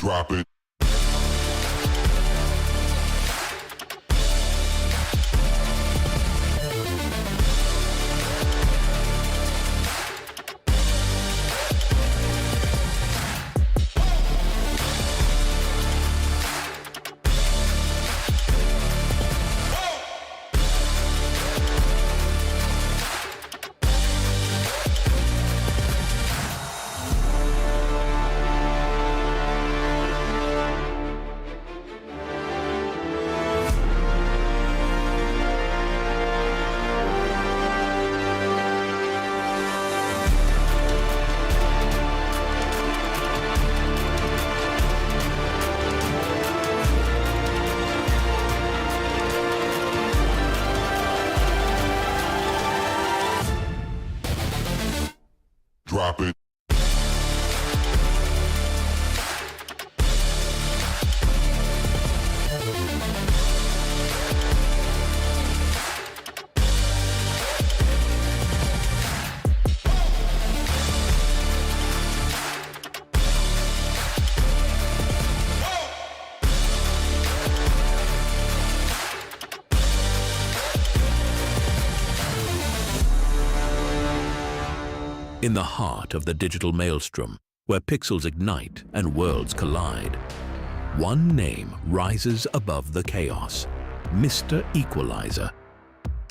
Drop it. Drop it. In the heart of the digital maelstrom, where pixels ignite and worlds collide, one name rises above the chaos: Mr. Equalizer.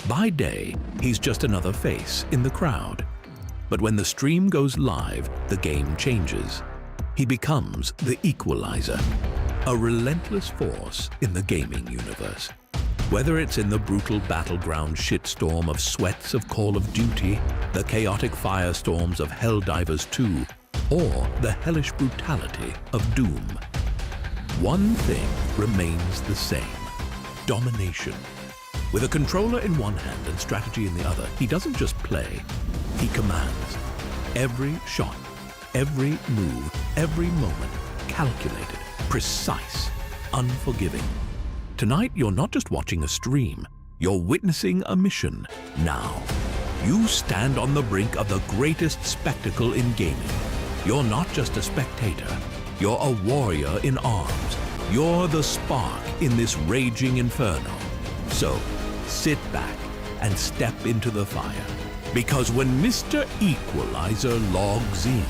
By day, he's just another face in the crowd. But when the stream goes live, the game changes. He becomes the Equalizer, a relentless force in the gaming universe. Whether it's in the brutal battleground shitstorm of sweats of Call of Duty, the chaotic firestorms of Helldivers 2, or the hellish brutality of Doom, one thing remains the same: domination. With a controller in one hand and strategy in the other, he doesn't just play, he commands. Every shot, every move, every moment, calculated, precise, unforgiving. Tonight, you're not just watching a stream, you're witnessing a mission. Now, you stand on the brink of the greatest spectacle in gaming. You're not just a spectator, you're a warrior in arms. You're the spark in this raging inferno. So, sit back and step into the fire. Because when Mr. Equalizer logs in,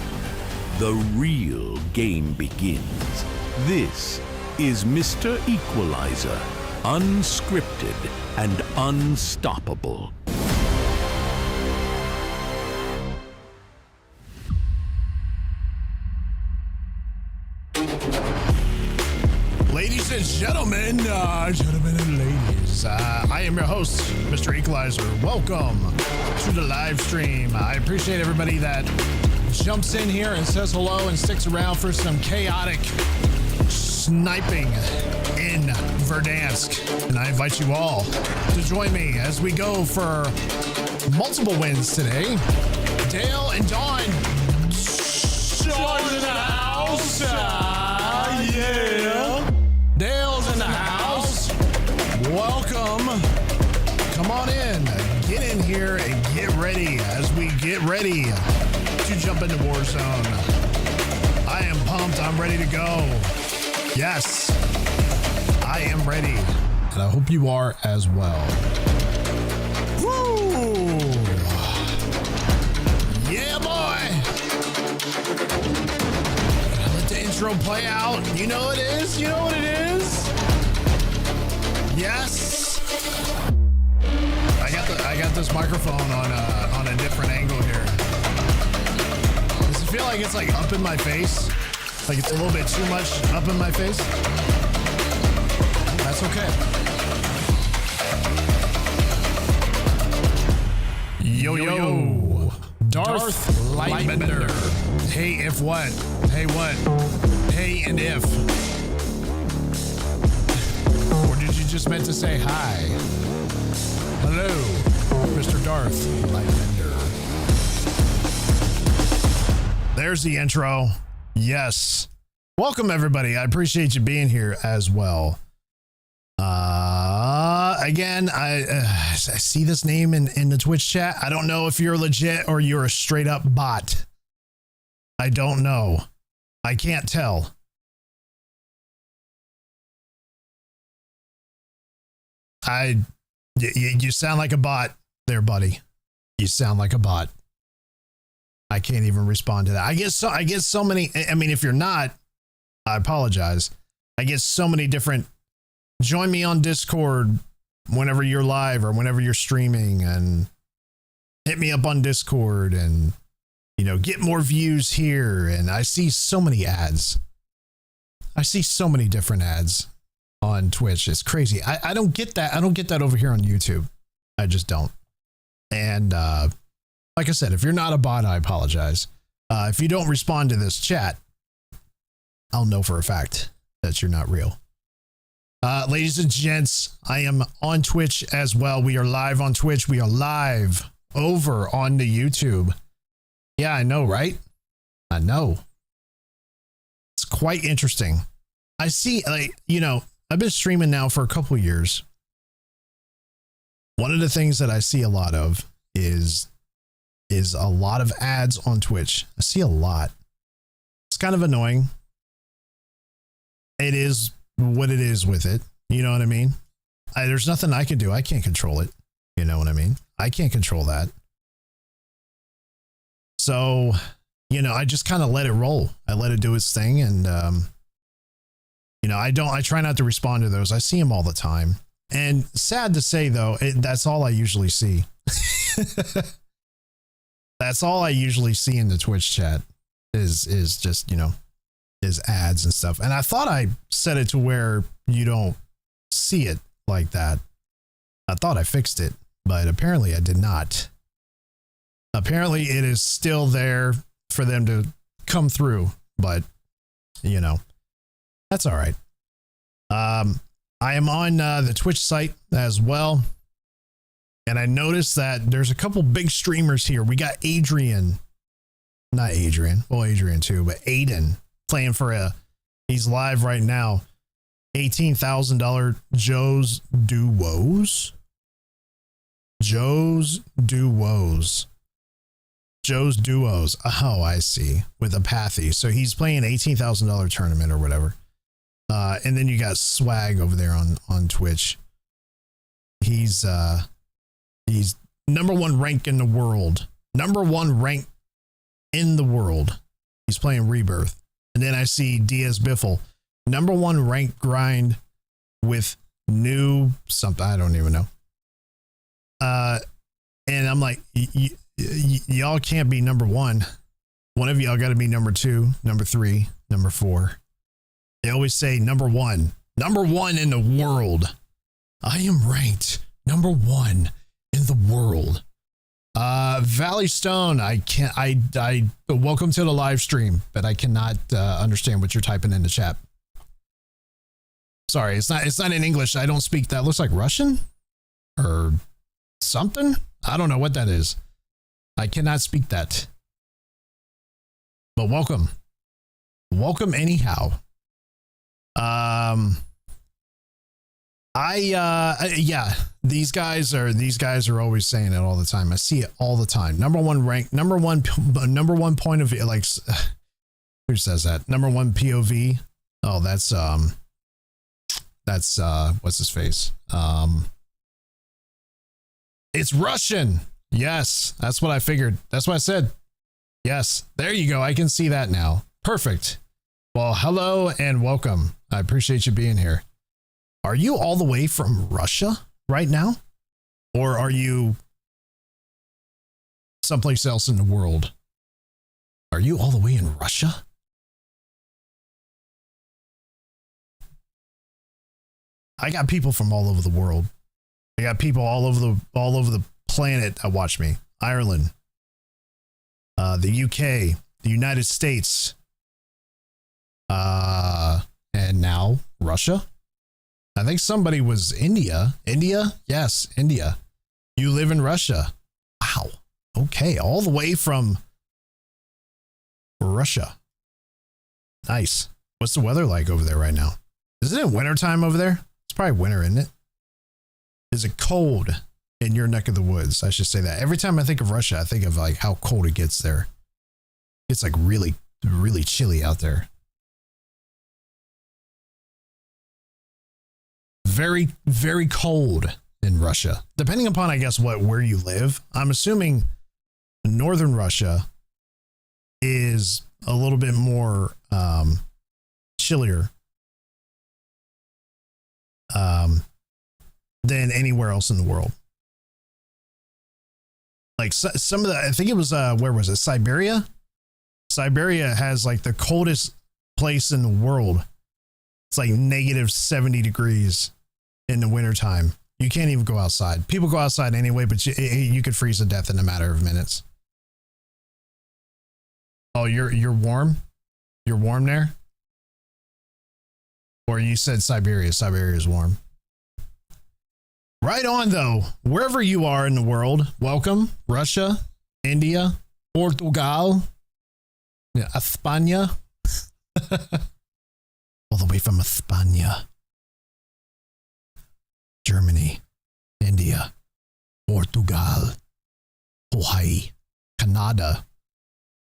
the real game begins. This is Mr. Equalizer, unscripted and unstoppable. Ladies and gentlemen, and ladies, I am your host, Mr. Equalizer. Welcome to the live stream. I appreciate everybody that jumps in here and says hello and sticks around for some chaotic sniping in Verdansk. And I invite you all to join me as we go for multiple wins today. Dale and Dawn, Sean's in the house. Yeah. Dale's in the house. Welcome. Come on in. Get in here and get ready as we get ready to jump into Warzone. I am pumped. I'm ready to go. Yes, I am ready, and I hope you are as well. Woo! Yeah, boy! Gonna let the intro play out. You know what it is? You know what it is? Yes. I got this microphone on a different angle here. Does it feel like it's like up in my face? Like it's a little bit too much up in my face? That's okay. Yo. Darth Lightbender. Hey, if what? Hey, what? Hey, and if. Or did you just meant to say hi? Hello, Mr. Darth Lightbender. There's the intro. Yes. Welcome, everybody. I appreciate you being here as well. Again, I see this name in the Twitch chat. I don't know if you're legit or you're a straight up bot. I don't know. I can't tell. You sound like a bot there, buddy. You sound like a bot. I can't even respond to that. I get so many. I mean, if you're not, I apologize. I get so many different. Join me on Discord whenever you're live or whenever you're streaming, and hit me up on Discord, and get more views here. And I see so many ads. I see so many different ads on Twitch. It's crazy. I don't get that. I don't get that over here on YouTube. I just don't. And like I said, if you're not a bot, I apologize. If you don't respond to this chat, I'll know for a fact that you're not real. Ladies and gents, I am on Twitch as well. We are live on Twitch. We are live over on the YouTube. Yeah, I know, right? I know. It's quite interesting. I see, I've been streaming now for a couple of years. One of the things that I see a lot of is a lot of ads on Twitch. I see a lot. It's kind of annoying. It is what it is with it. You know what I mean? There's nothing I can do. I can't control it. You know what I mean? I can't control that. So, I just kind of let it roll. I let it do its thing. And, I try not to respond to those. I see them all the time. And sad to say, though, that's all I usually see. That's all I usually see in the Twitch chat is just, is ads and stuff. And I thought I set it to where you don't see it like that. I thought I fixed it, but apparently I did not. Apparently it is still there for them to come through, but that's all right. I am on the Twitch site as well. And I noticed that there's a couple big streamers here. We got Adrian, not Adrian, well, Adrian too, but Aiden playing for he's live right now. $18,000 Joe's Duos. Joe's Duos. Joe's Duos. Oh, I see. With Apathy. So he's playing $18,000 tournament or whatever. And then you got Swag over there on Twitch. He's number one rank in the world. Number one rank in the world. He's playing Rebirth. And then I see Diaz Biffle. Number one rank grind with new something. I don't even know. And I'm like, y'all can't be number one. One of y'all got to be number two, number three, number four. They always say number one in the world. I am ranked number one in the world. Valley Stone, I welcome to the live stream, but I cannot understand what you're typing in the chat. Sorry, it's not in English. I don't speak that. Looks like Russian or something. I don't know what that is. I cannot speak that. But welcome. Welcome anyhow. Yeah, these guys are always saying it all the time. I see it all the time. Number one rank, number one point of view. Like, who says that? Number one POV. Oh, that's what's his face? It's Russian. Yes, that's what I figured. That's what I said. Yes, there you go. I can see that now. Perfect. Well, hello and welcome. I appreciate you being here. Are you all the way from Russia right now? Or are you someplace else in the world? Are you all the way in Russia? I got people from all over the world. I got people all over the planet that watch me. Ireland, the UK, the United States, and now Russia. I think somebody was India. India? Yes, India. You live in Russia. Wow. Okay, all the way from Russia. Nice. What's the weather like over there right now? Isn't it wintertime over there? It's probably winter, isn't it? Is it cold in your neck of the woods? I should say that. Every time I think of Russia, I think of like how cold it gets there. It's like really, really chilly out there. very, very cold in Russia. Depending upon, I guess, where you live. I'm assuming northern Russia is a little bit more chillier than anywhere else in the world. Like some of the, I think it was, where was it? Siberia? Siberia has like the coldest place in the world. It's like negative 70 degrees in the wintertime. You can't even go outside. People go outside anyway, but you could freeze to death in a matter of minutes. Oh, you're warm? You're warm there? Or you said Siberia. Siberia is warm. Right on, though. Wherever you are in the world, welcome. Russia, India, Portugal, España. All the way from España. Germany, India, Portugal, Hawaii, Canada,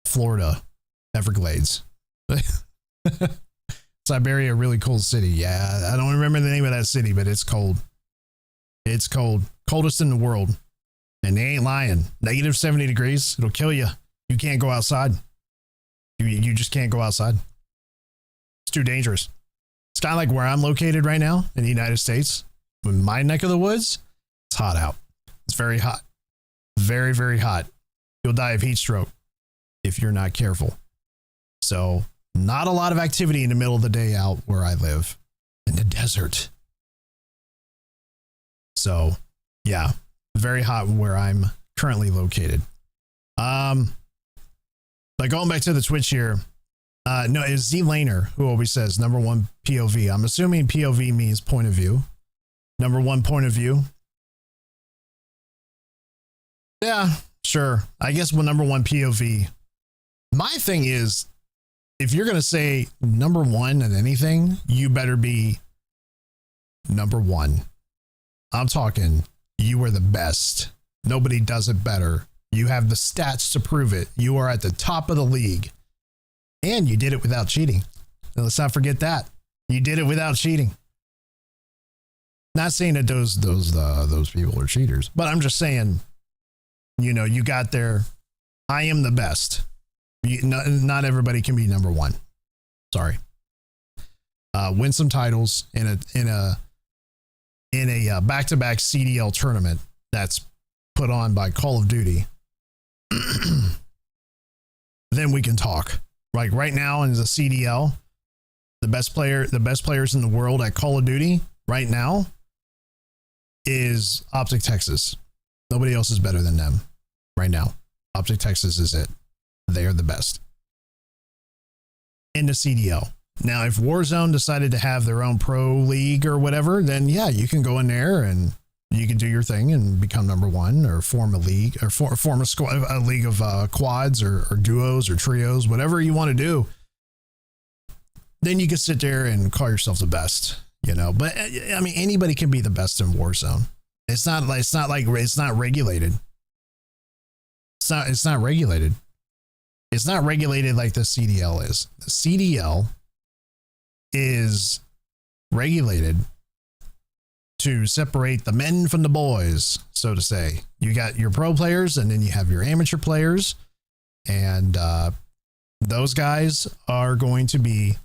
Florida, Everglades. Siberia, really cold city. Yeah, I don't remember the name of that city, but it's cold. It's cold. Coldest in the world. And they ain't lying. Negative 70 degrees. It'll kill you. You can't go outside. You just can't go outside. It's too dangerous. It's kind of like where I'm located right now in the United States. In my neck of the woods, it's hot out. It's very hot. Very, very hot. You'll die of heat stroke if you're not careful. So, not a lot of activity in the middle of the day out where I live in the desert. So, yeah, very hot where I'm currently located. Like going back to the Twitch here. No, it's Z Laner who always says number one POV. I'm assuming POV means point of view. Number one point of view. Yeah, sure. I guess number one POV. My thing is, if you're going to say number one in anything, you better be number one. I'm talking, you are the best. Nobody does it better. You have the stats to prove it. You are at the top of the league. And you did it without cheating. And let's not forget that. You did it without cheating. Not saying that those people are cheaters, but I'm just saying, you know, you got there. I am the best. Not everybody can be number one. Sorry. Win some titles in a back-to-back CDL tournament that's put on by Call of Duty. Then we can talk. Like right now in the CDL, the best players in the world at Call of Duty right now is Optic Texas. Nobody else is better than them right now. Optic Texas is it. They are the best in the CDL. Now, if Warzone decided to have their own pro league or whatever, then yeah, you can go in there and you can do your thing and become number one, or form a league, or form a squad, a league of quads or duos or trios, whatever you want to do. Then you can sit there and call yourself the best, you know. But I mean, anybody can be the best in Warzone. It's not regulated. It's not regulated. It's not regulated like the CDL is. The CDL is regulated to separate the men from the boys, so to say. You got your pro players, and then you have your amateur players, and those guys are going to be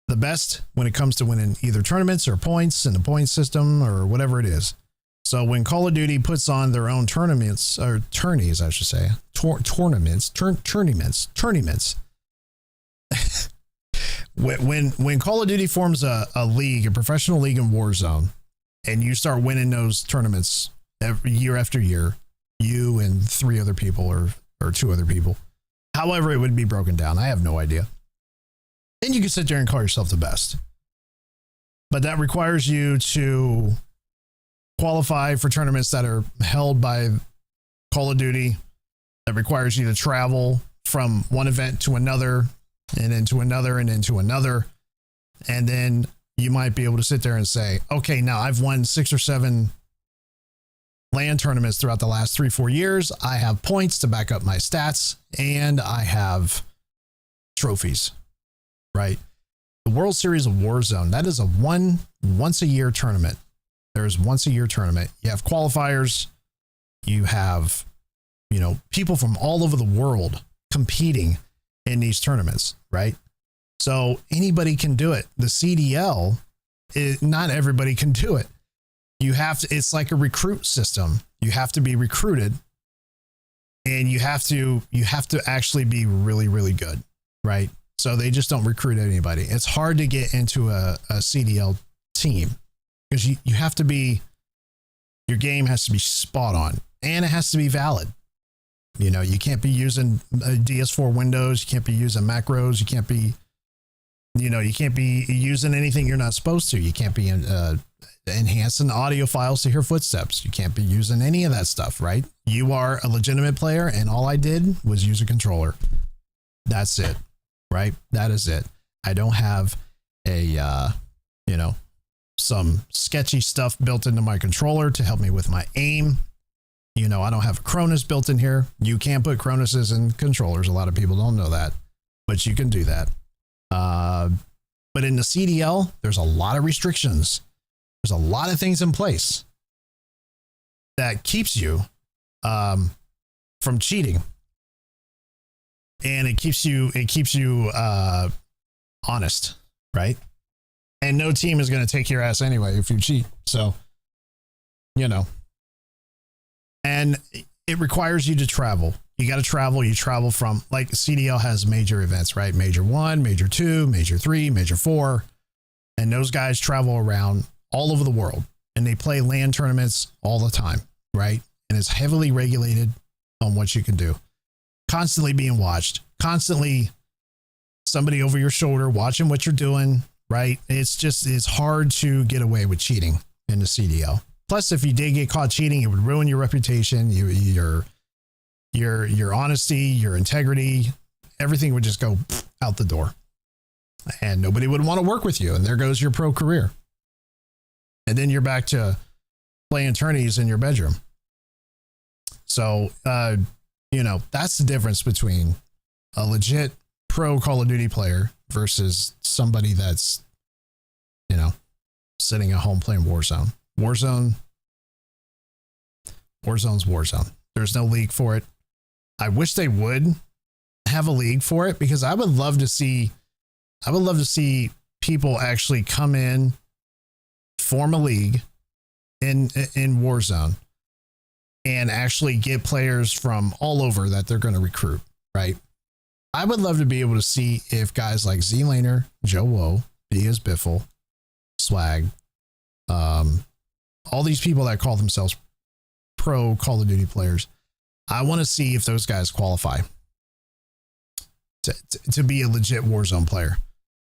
the best when it comes to winning either tournaments or points in the point system or whatever it is. So when Call of Duty puts on their own tournaments, or tourneys, I should say, tournaments. When Call of Duty forms a league, a professional league in Warzone, and you start winning those tournaments year after year, you and 3 other people or 2 other people, however it would be broken down, I have no idea. Then you can sit there and call yourself the best. But that requires you to qualify for tournaments that are held by Call of Duty. That requires you to travel from one event to another, and then to another, and then to another. And then you might be able to sit there and say, okay, now I've won 6 or 7 LAN tournaments throughout the last 3-4 years. I have points to back up my stats, and I have trophies, right? The World Series of Warzone, that is a once a year tournament. There's once a year tournament. You have qualifiers. You have, people from all over the world competing in these tournaments, right? So anybody can do it. The CDL, not everybody can do it. It's like a recruit system. You have to be recruited, and you have to actually be really, really good, right? So they just don't recruit anybody. It's hard to get into a CDL team because you have to be, your game has to be spot on, and it has to be valid. You can't be using DS4 Windows. You can't be using macros. You can't be, you can't be using anything you're not supposed to. You can't be enhancing audio files to hear footsteps. You can't be using any of that stuff, right? You are a legitimate player, and all I did was use a controller. That's it, right? That is it. I don't have some sketchy stuff built into my controller to help me with my aim. I don't have a Cronus built in here. You can put Cronuses in controllers. A lot of people don't know that, but you can do that. But in the CDL, there's a lot of restrictions. There's a lot of things in place that keeps you from cheating, and it keeps you honest, right? And no team is going to take your ass anyway if you cheat. So, and it requires you to travel. You got to travel. You travel from, like, CDL has major events, right? Major 1, Major 2, Major 3, Major 4. And those guys travel around all over the world, and they play LAN tournaments all the time, right? And it's heavily regulated on what you can do. Constantly being watched, constantly somebody over your shoulder watching what you're doing, right? It's hard to get away with cheating in the CDL. Plus, if you did get caught cheating, it would ruin your reputation, your honesty, your integrity, everything would just go out the door, and nobody would want to work with you. And there goes your pro career. And then you're back to playing tourneys in your bedroom. So, that's the difference between a legit pro Call of Duty player versus somebody that's, sitting at home playing Warzone. Warzone's Warzone. There's no league for it. I wish they would have a league for it, because I would love to see people actually come in, form a league in Warzone, and actually get players from all over that they're going to recruit, right? I would love to be able to see if guys like Z-Laner, Joe Woe, Bias Biffle, Swag, all these people that call themselves pro Call of Duty players, I want to see if those guys qualify to be a legit Warzone player.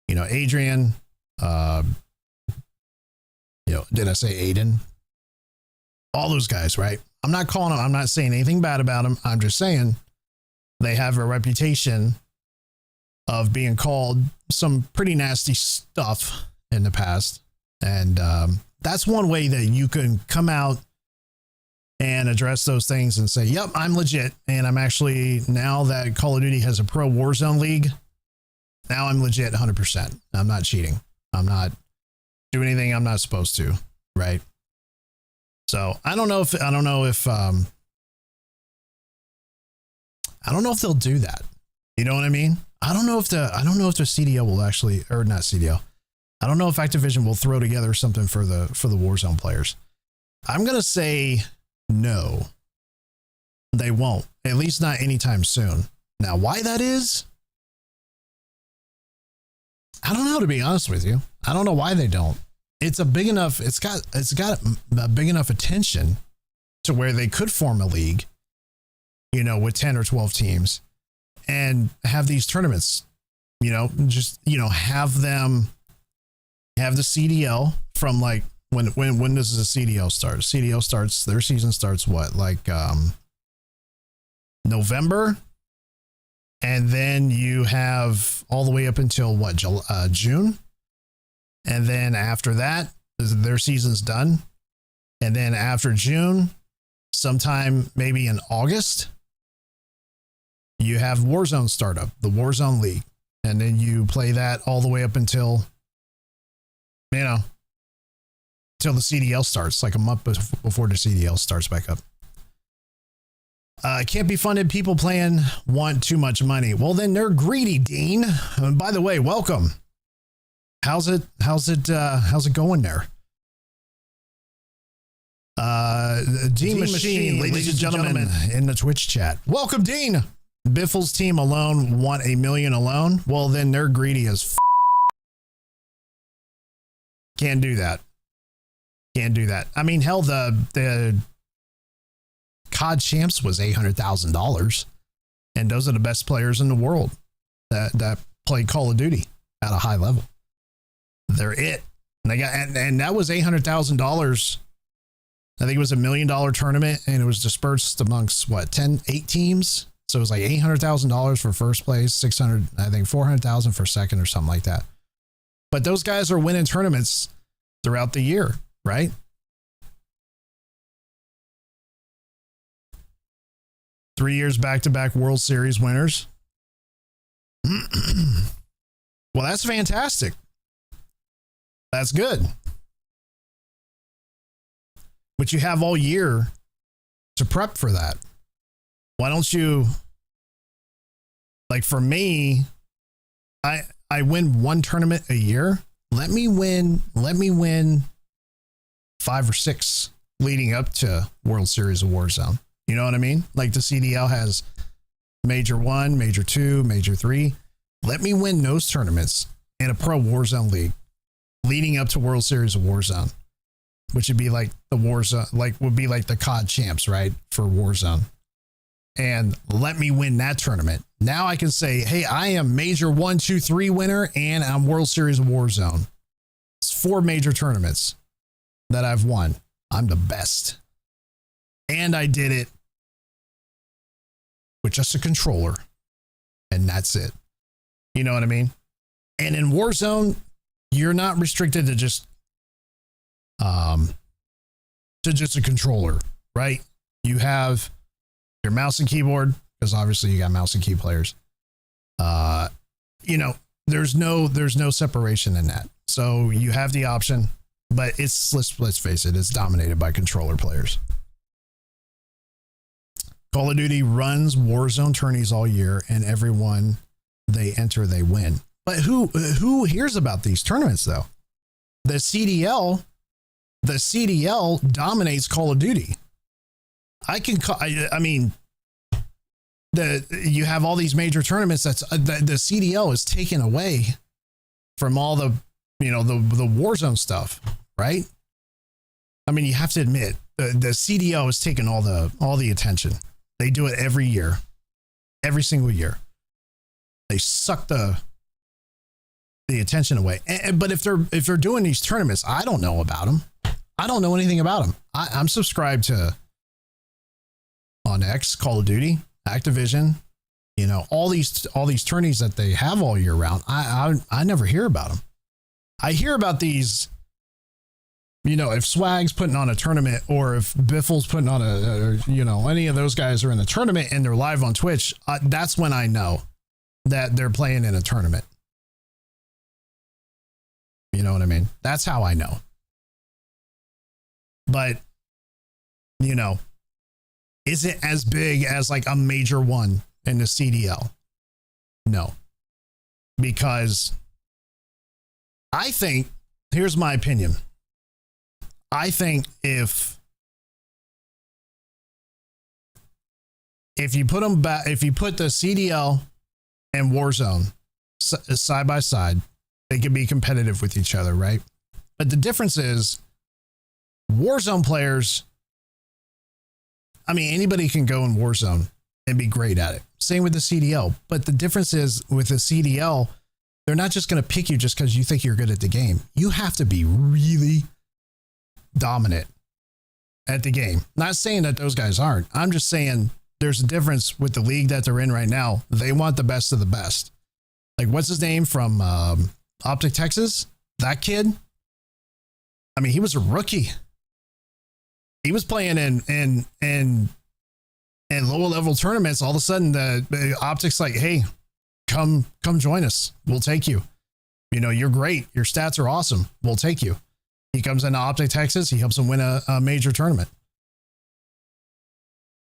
Adrian, did I say Aiden? All those guys, right? I'm not calling them, I'm not saying anything bad about them. I'm just saying they have a reputation of being called some pretty nasty stuff in the past. And that's one way that you can come out and address those things and say, yep, I'm legit. And I'm actually, now that Call of Duty has a pro Warzone league, now I'm legit 100%. I'm not cheating. I'm not doing anything I'm not supposed to. Right. So I don't know if they'll do that. You know what I mean? I don't know if the CDL will actually, or not CDL. I don't know if Activision will throw together something for the Warzone players. I'm going to say no, they won't, at least not anytime soon. Now, why that is, I don't know, to be honest with you. I don't know why they don't. It's a big enough, it's got a big enough attention to where they could form a league, with 10 or 12 teams and have these tournaments, have the CDL from, like, when does the CDL start? CDL starts, their season starts what, like November, and then you have all the way up until what, June, and then after that their season's done, and then after June, sometime maybe in August, you have Warzone startup, the Warzone League, And then you play that all the way up until, till the CDL starts, like a month before the CDL starts back up. Can't be funded. People playing want too much money. Well, then they're greedy, Dean. And by the way, welcome. How's it going there? Dean Machine, ladies and gentlemen, in the Twitch chat. Welcome, Dean. Biffle's team alone want $1 million alone. Well, then they're greedy as f. Can't do that. Can't do that. I mean, hell, the COD champs was $800,000, and those are the best players in the world that play Call of Duty at a high level. They're it. And they got and that was $800,000. I think it was $1 million tournament, and it was dispersed amongst what, 8 teams. So it was like $800,000 for first place, 600, I think 400,000 for second or something like that. But those guys are winning tournaments throughout the year, right? Three years back-to-back World Series winners. Well, that's fantastic. That's good. But you have all year to prep for that. Why don't you, like for me, I win one tournament a year. Let me win 5 or 6 leading up to World Series of Warzone. You know what I mean? Like the CDL has Major 1, Major 2, Major 3. Let me win those tournaments in a pro Warzone league leading up to World Series of Warzone, which would be like the Warzone, would be like the COD champs, right? For Warzone. And let me win that tournament. Now I can say, hey, I am Major 1, 2, 3 winner, and I'm World Series of Warzone. It's 4 major tournaments that I've won. I'm the best. And I did it with just a controller. And that's it. You know what I mean? And in Warzone, you're not restricted to just a controller, right? You have your mouse and keyboard, because obviously you got mouse and key players. There's no separation in that. So you have the option, but let's face it, it's dominated by controller players. Call of Duty runs Warzone tourneys all year, and everyone they enter, they win. But who hears about these tournaments though? The CDL dominates Call of Duty. You have all these major tournaments the CDL is taken away from all the Warzone stuff, right? I mean, you have to admit the CDL is taking all the attention. They do it every year, every single year. They suck the attention away. But if they're doing these tournaments, I don't know about them. I don't know anything about them. I'm subscribed to on X, Call of Duty, Activision, all these tourneys that they have all year round. I never hear about them. I hear about these, if Swag's putting on a tournament, or if Biffle's putting on any of those guys are in the tournament and they're live on Twitch. That's when I know that they're playing in a tournament. You know what I mean? That's how I know. But, is it as big as like a Major 1 in the CDL? No. Because I think, here's my opinion. I think if you put them back, if you put the CDL and Warzone side by side, they can be competitive with each other, right? But the difference is Warzone players, I mean, anybody can go in Warzone and be great at it. Same with the CDL. But the difference is with the CDL, they're not just going to pick you just because you think you're good at the game. You have to be really dominant at the game. Not saying that those guys aren't. I'm just saying there's a difference with the league that they're in right now. They want the best of the best. Like, what's his name from Optic Texas? That kid? I mean, he was a rookie. He was playing in lower level tournaments. All of a sudden, the Optics like, hey, come join us. We'll take you. You know, you're great. Your stats are awesome. We'll take you. He comes into Optic Texas. He helps them win a major tournament.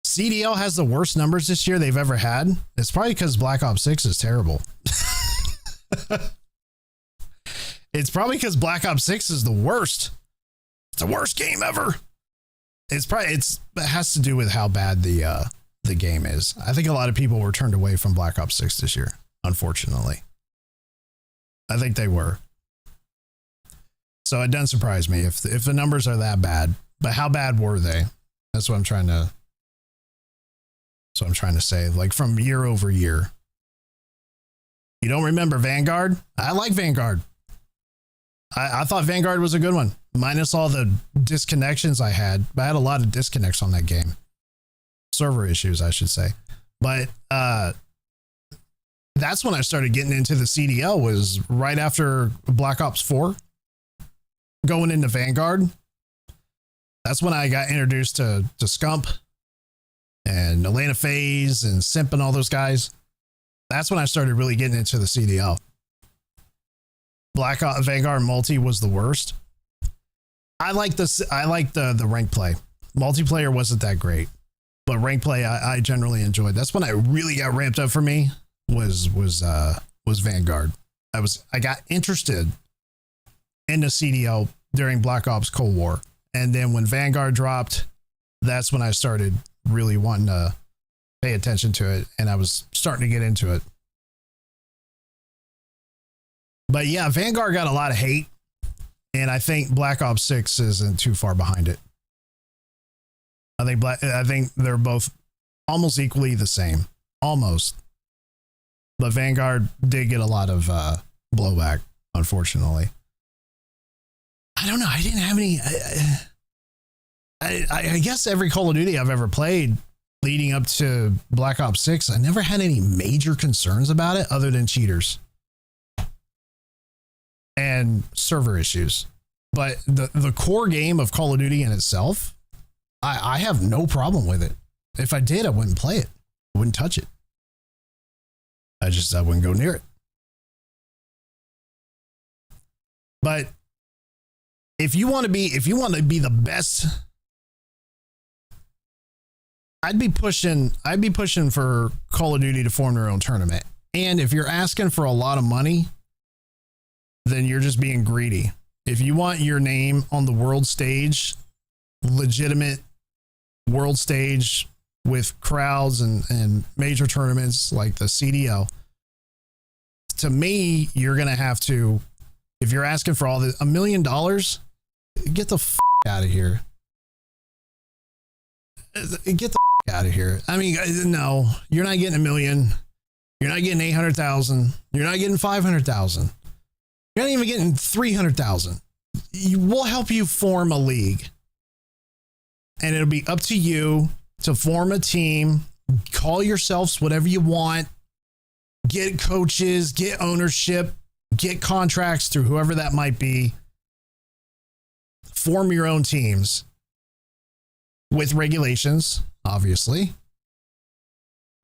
CDL has the worst numbers this year they've ever had. It's probably because Black Ops 6 is terrible. It's probably because Black Ops 6 is the worst. It's the worst game ever. It has to do with how bad the game is. I think a lot of people were turned away from Black Ops 6 this year, unfortunately. I think they were. So it doesn't surprise me if the numbers are that bad. But how bad were they? That's what I'm trying to say. Like from year over year. You don't remember Vanguard? I like Vanguard. I thought Vanguard was a good one. Minus all the disconnections I had. I had a lot of disconnects on that game. Server issues, I should say. But that's when I started getting into the CDL, was right after Black Ops 4. Going into Vanguard. That's when I got introduced to Scump and Elena FaZe and Simp and all those guys. That's when I started really getting into the CDL. Black Ops Vanguard multi was the worst. I like the rank play. Multiplayer wasn't that great, but rank play I generally enjoyed. That's when I really got ramped up for me was Vanguard. I got interested in the CDL during Black Ops Cold War, and then when Vanguard dropped, that's when I started really wanting to pay attention to it, and I was starting to get into it. But yeah, Vanguard got a lot of hate, and I think Black Ops 6 isn't too far behind it. I think they're both almost equally the same, almost. But Vanguard did get a lot of blowback, unfortunately. I don't know. I didn't have any. I guess every Call of Duty I've ever played leading up to Black Ops 6, I never had any major concerns about it other than cheaters and server issues. But the core game of Call of Duty in itself, I have no problem with it. If I did, I wouldn't play it. I wouldn't touch it. I wouldn't go near it. But if you want to be the best, I'd be pushing for Call of Duty to form their own tournament. And if you're asking for a lot of money, then you're just being greedy. If you want your name on the world stage, legitimate world stage with crowds and major tournaments like the CDL, to me, you're going to have to, if you're asking for all the $1 million, get the out of here. Get the out of here. I mean, no, you're not getting $1 million. You're not getting 800,000. You're not getting 500,000. You're not even getting 300,000. We'll help you form a league. And it'll be up to you to form a team, call yourselves whatever you want, get coaches, get ownership, get contracts through whoever that might be. Form your own teams with regulations, obviously.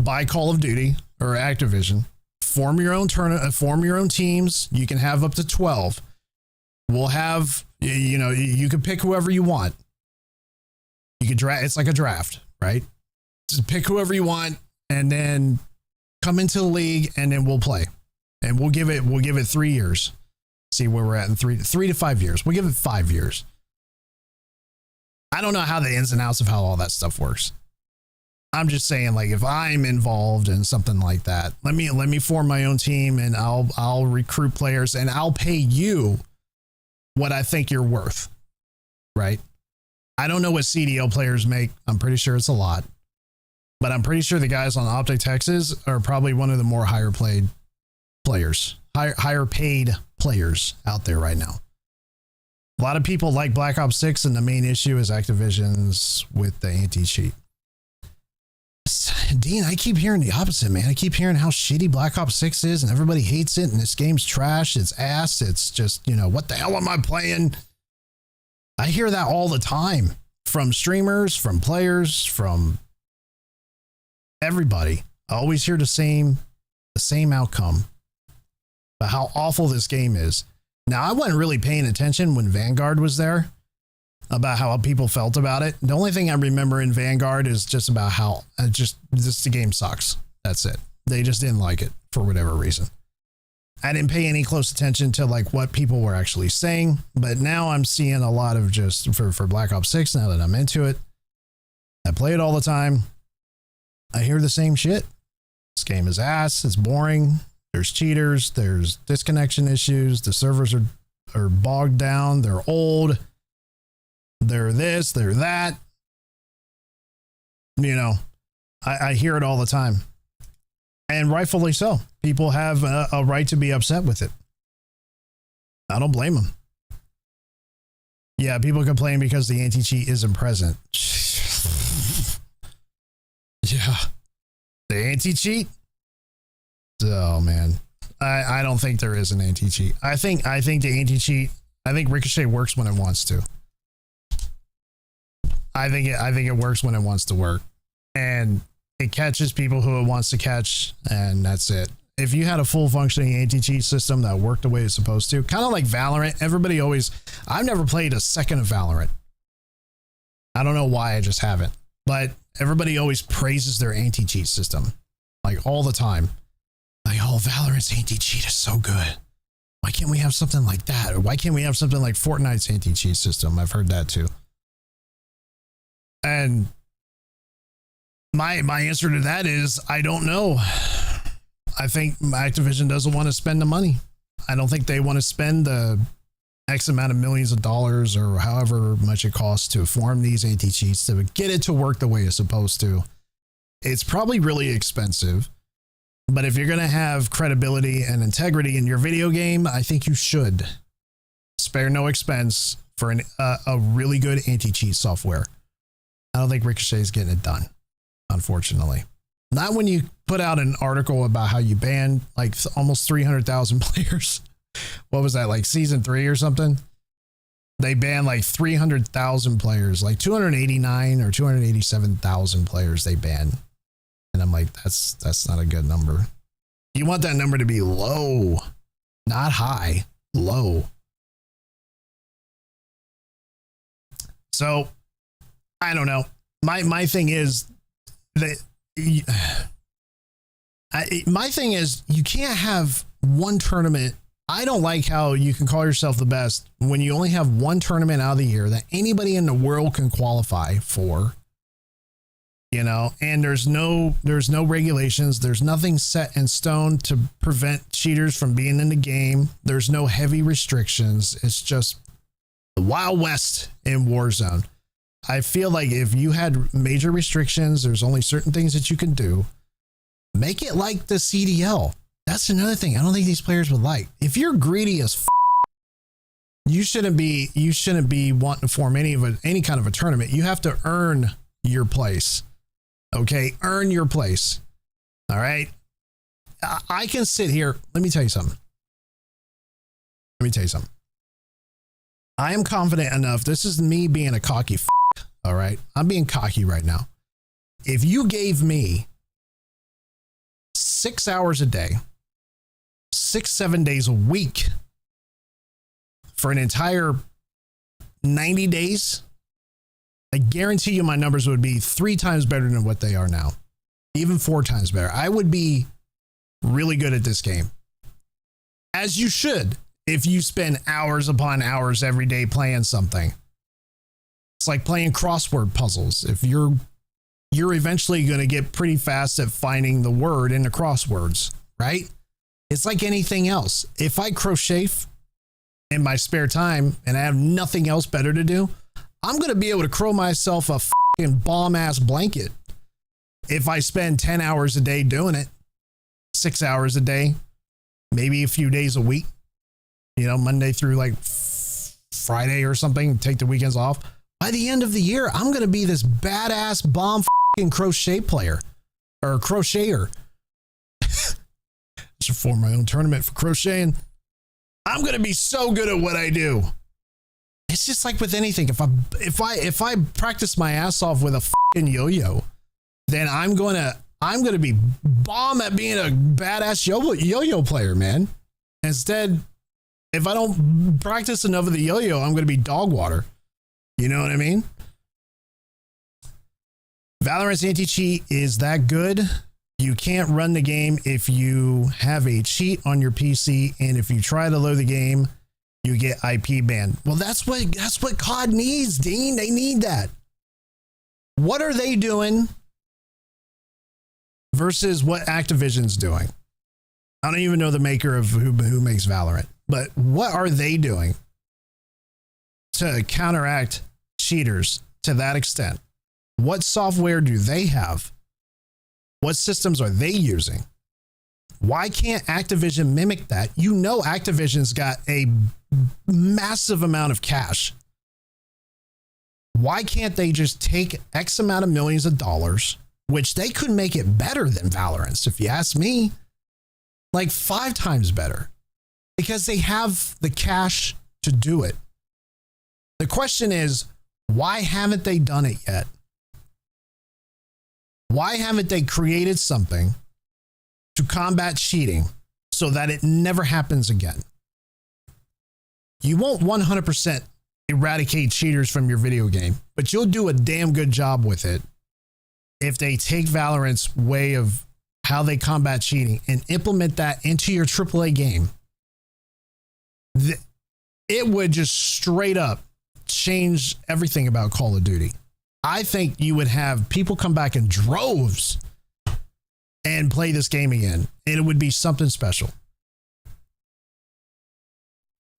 Buy Call of Duty or Activision. Form your own form your own teams. You can have up to 12. We'll have, you can pick whoever you want. You can draft. It's like a draft, right? Just pick whoever you want and then come into the league, and then we'll play. And we'll give it 3 years. See where we're at in 3 to 5 years. We'll give it 5 years. I don't know how the ins and outs of how all that stuff works. I'm just saying, like, if I'm involved in something like that, let me form my own team, and I'll recruit players, and I'll pay you what I think you're worth, right? I don't know what CDL players make. I'm pretty sure it's a lot, but I'm pretty sure the guys on Optic Texas are probably one of the more higher paid players out there right now. A lot of people like Black Ops 6, and the main issue is Activision's with the anti-cheat. Dean, I keep hearing the opposite, man. I keep hearing how shitty Black Ops 6 is, and everybody hates it, and this game's trash, it's ass, it's just, what the hell am I playing? I hear that all the time from streamers, from players, from everybody. I always hear the same the same outcome, but how awful this game is. Now, I wasn't really paying attention when Vanguard was there about how people felt about it. The only thing I remember in Vanguard is just about how just the game sucks. That's it. They just didn't like it for whatever reason. I didn't pay any close attention to like what people were actually saying, but now I'm seeing a lot of just for Black Ops 6 now that I'm into it. I play it all the time. I hear the same shit. This game is ass. It's boring. There's cheaters. There's disconnection issues. The servers are bogged down. They're old. They're this, they're that. You know, I hear it all the time. And rightfully so. People have a right to be upset with it. I don't blame them. Yeah, people complain because the anti-cheat isn't present. Yeah. The anti-cheat? Oh, man. I don't think there is an anti-cheat. I think the anti-cheat, I think Ricochet works when it wants to. I think it works when it wants to work. And it catches people who it wants to catch, and that's it. If you had a full functioning anti-cheat system that worked the way it's supposed to, kind of like Valorant, everybody always, I've never played a second of Valorant. I don't know why, I just haven't. But everybody always praises their anti-cheat system, like all the time. Like, oh, Valorant's anti-cheat is so good. Why can't we have something like that? Or why can't we have something like Fortnite's anti-cheat system? I've heard that too. And my answer to that is, I don't know. I think Activision doesn't want to spend the money. I don't think they want to spend the X amount of millions of dollars or however much it costs to form these anti-cheats to get it to work the way it's supposed to. It's probably really expensive, but if you're going to have credibility and integrity in your video game, I think you should spare no expense for a really good anti-cheat software. I don't think Ricochet is getting it done, unfortunately. Not when you put out an article about how you banned like almost 300,000 players. What was that, like season 3 or something? They banned like 300,000 players, like 289 or 287,000 players they banned. And I'm like, that's not a good number. You want that number to be low, not high, low. So I don't know. My thing is that my thing is you can't have one tournament. I don't like how you can call yourself the best when you only have one tournament out of the year that anybody in the world can qualify for. You know, and there's no regulations. There's nothing set in stone to prevent cheaters from being in the game. There's no heavy restrictions. It's just the Wild West in Warzone. I feel like if you had major restrictions, there's only certain things that you can do. Make it like the CDL. That's another thing I don't think these players would like. If you're greedy as you shouldn't be wanting to form any kind of a tournament. You have to earn your place. Okay, earn your place. All right. I can sit here. Let me tell you something. I am confident enough. This is me being a cocky all right. I'm being cocky right now. If you gave me 6 hours a day, 6-7 days a week for an entire 90 days, I guarantee you my numbers would be 3 times better than what they are now. Even 4 times better. I would be really good at this game. As you should, if you spend hours upon hours every day playing something. It's like playing crossword puzzles. If you're eventually going to get pretty fast at finding the word in the crosswords, right? It's like anything else. If I crochet in my spare time and I have nothing else better to do, I'm going to be able to crow myself a fucking bomb-ass blanket if I spend 10 hours a day doing it, 6 hours a day, maybe a few days a week, you know, Monday through like Friday or something, take the weekends off. By the end of the year, I'm going to be this badass bomb fucking crochet player or crocheter. I should form my own tournament for crocheting. I'm going to be so good at what I do. It's just like with anything. If I practice my ass off with a fucking yo-yo, then I'm going to I'm going to be bomb at being a badass yo-yo player, man. Instead, if I don't practice enough of the yo-yo, I'm going to be dog water. You know what I mean? Valorant's anti-cheat is that good. You can't run the game if you have a cheat on your PC, and if you try to load the game, you get IP banned. Well, that's what COD needs, Dean. They need that. What are they doing versus what Activision's doing? I don't even know the maker of who makes Valorant, but what are they doing to counteract cheaters to that extent? What software do they have? What systems are they using? Why can't Activision mimic that? You know, Activision's got a massive amount of cash. Why can't they just take X amount of millions of dollars, which they could make it better than Valorant's, if you ask me, like 5 times better, because they have the cash to do it. The question is, why haven't they done it yet? Why haven't they created something to combat cheating so that it never happens again? You won't 100% eradicate cheaters from your video game, but you'll do a damn good job with it if they take Valorant's way of how they combat cheating and implement that into your AAA game. It would just straight up change everything about Call of Duty. I think you would have people come back in droves and play this game again, and it would be something special.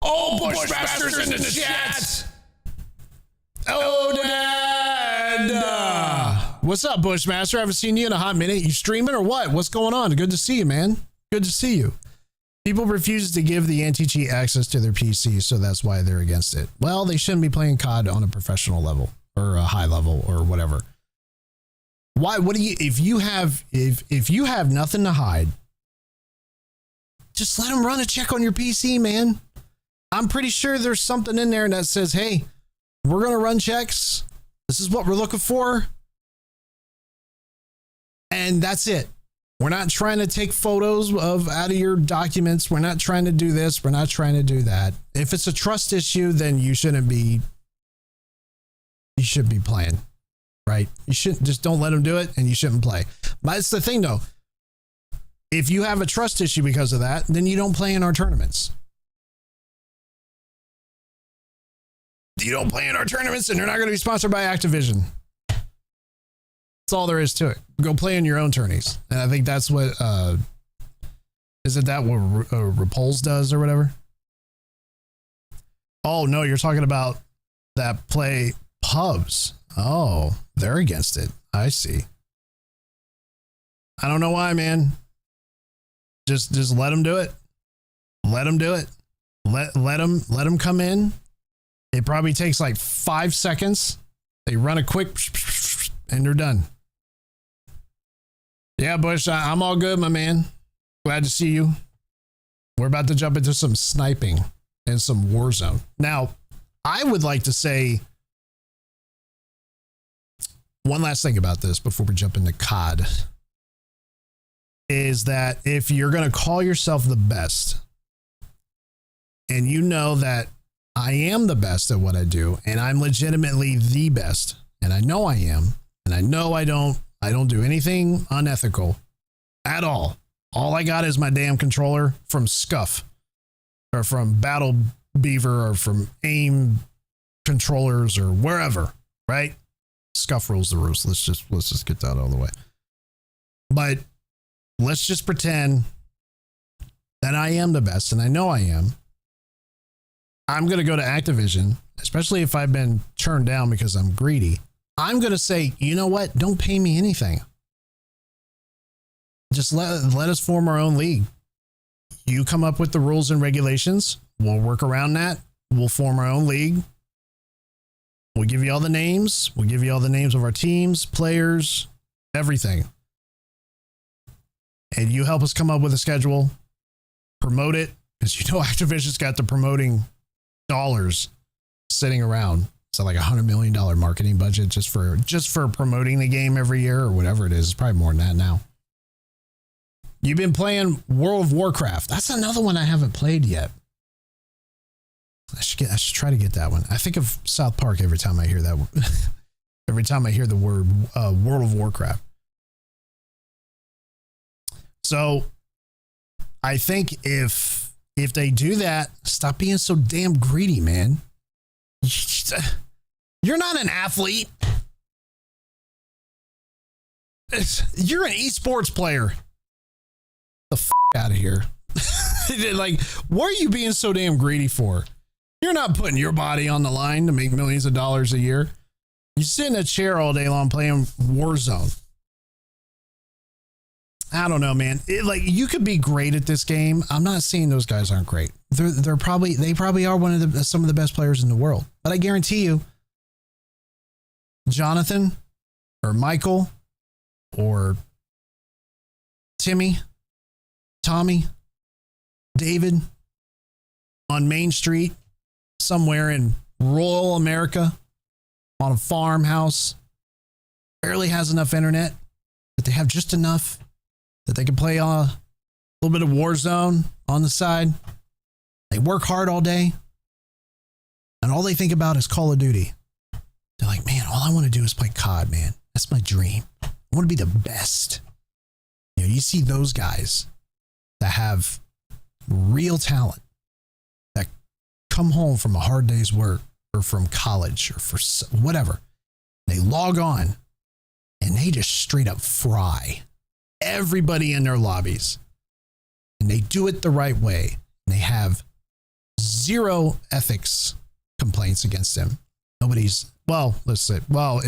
Oh, Bushmaster's in the chat! Oh, Dad! What's up, Bushmaster? I haven't seen you in a hot minute. You streaming or what? What's going on? Good to see you, man. Good to see you. People refuse to give the anti-cheat access to their PC, so that's why they're against it. Well, they shouldn't be playing COD on a professional level or a high level or whatever. Why? What do you? If you have nothing to hide, just let them run a check on your PC, man. I'm pretty sure there's something in there that says, "Hey, we're gonna run checks. This is what we're looking for," and that's it. We're not trying to take photos out of your documents. We're not trying to do this. We're not trying to do that. If it's a trust issue, then you should be playing, right? You shouldn't, just don't let them do it, and you shouldn't play. But it's the thing, though. If you have a trust issue because of that, then you don't play in our tournaments. You don't play in our tournaments, and you're not going to be sponsored by Activision. That's all there is to it. Go play in your own tourneys. And I think that's what, isn't that what Repulse does or whatever? Oh, no, you're talking about that play pubs. Oh, they're against it. I see. I don't know why, man. Just let them do it. Let them do it. Let them come in. It probably takes like 5 seconds. They run a quick and they're done. Yeah, Bush, I'm all good, my man. Glad to see you. We're about to jump into some sniping and some Warzone. Now, I would like to say one last thing about this before we jump into COD, is that if you're going to call yourself the best, and you know that I am the best at what I do, and I'm legitimately the best, and I know I am, and I know I don't do anything unethical at all. All I got is my damn controller from Scuff or from Battle Beaver or from AIM controllers or wherever, right? Scuff rules the roost. Let's just get that out of the way. But let's just pretend that I am the best, and I know I am. I'm going to go to Activision, especially if I've been turned down because I'm greedy. I'm going to say, you know what? Don't pay me anything. Just let us form our own league. You come up with the rules and regulations. We'll work around that. We'll form our own league. We'll give you all the names. We'll give you all the names of our teams, players, everything. And you help us come up with a schedule, promote it, because you know Activision's got the promoting dollars sitting around. So like $100 million marketing budget just for promoting the game every year or whatever it is. It's probably more than that now. You've been playing World of Warcraft. That's another one I haven't played yet. I should try to get that one. I think of South Park every time I hear that. Every time I hear the word World of Warcraft. So I think if they do that, stop being so damn greedy, man. You're not an athlete. You're an esports player. The f out of here. Like, what are you being so damn greedy for? You're not putting your body on the line to make millions of dollars a year. You sit in a chair all day long playing Warzone. I don't know, man. Like, you could be great at this game. I'm not saying those guys aren't great. They probably are some of the best players in the world. But I guarantee you, Jonathan or Michael or Tommy, David on Main Street, somewhere in rural America, on a farmhouse, barely has enough internet, but they have just enough that they can play a little bit of Warzone on the side. They work hard all day, and all they think about is Call of Duty. They're like, man, all I want to do is play COD, man. That's my dream. I want to be the best. You know, you see those guys that have real talent, that come home from a hard day's work or from college or for whatever. They log on and they just straight up fry everybody in their lobbies. And they do it the right way. And they have zero ethics complaints against them. Nobody's, well, let's say, well,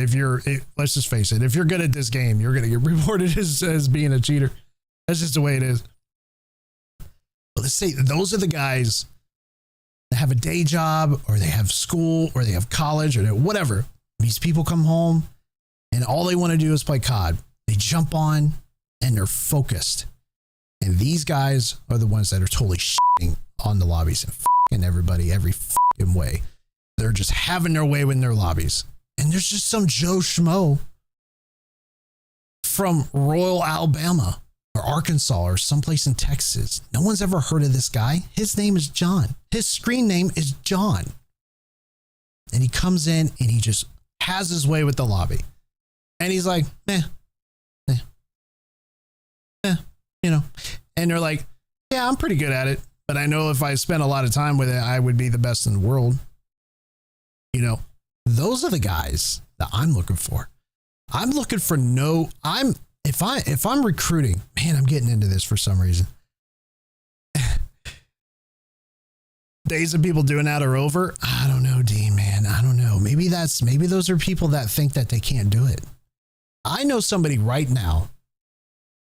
let's just face it. If you're good at this game, you're going to get reported as being a cheater. That's just the way it is. But let's say those are the guys that have a day job, or they have school, or they have college, or whatever. These people come home and all they want to do is play COD. They jump on and they're focused. And these guys are the ones that are totally shitting on the lobbies and fucking everybody every fucking way. They're just having their way in their lobbies. And there's just some Joe Schmo from Royal Alabama or Arkansas or someplace in Texas. No one's ever heard of this guy. His name is John. His screen name is John. And he comes in and he just has his way with the lobby. And he's like, you know. And they're like, yeah, I'm pretty good at it. But I know if I spent a lot of time with it, I would be the best in the world. You know, those are the guys that I'm looking for. I'm looking for if I'm recruiting, man, I'm getting into this for some reason. Days of people doing that are over. I don't know, Dean, man. I don't know. Maybe those are people that think that they can't do it. I know somebody right now.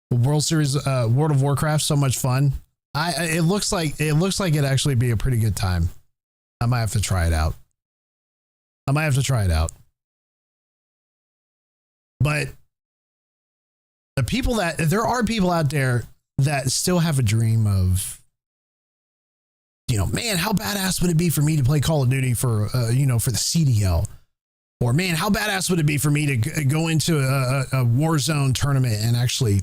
World Series, World of Warcraft, so much fun. It looks like it'd actually be a pretty good time. I might have to try it out. But there are people out there that still have a dream of, you know, man, how badass would it be for me to play Call of Duty for the CDL? Or man, how badass would it be for me to go into a Warzone tournament and actually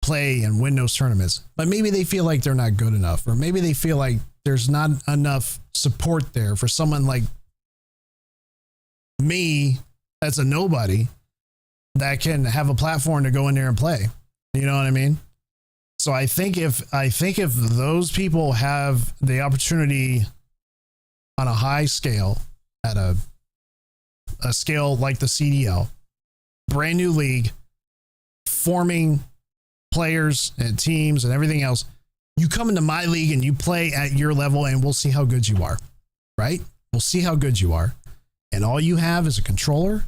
play and win those tournaments? But maybe they feel like they're not good enough, or maybe they feel like there's not enough support there for someone like me that's a nobody that can have a platform to go in there and play. You know what I mean? So I think if those people have the opportunity on a high scale, at a scale like the CDL, brand new league, forming players and teams and everything else, you come into my league and you play at your level and we'll see how good you are, right? We'll see how good you are. And all you have is a controller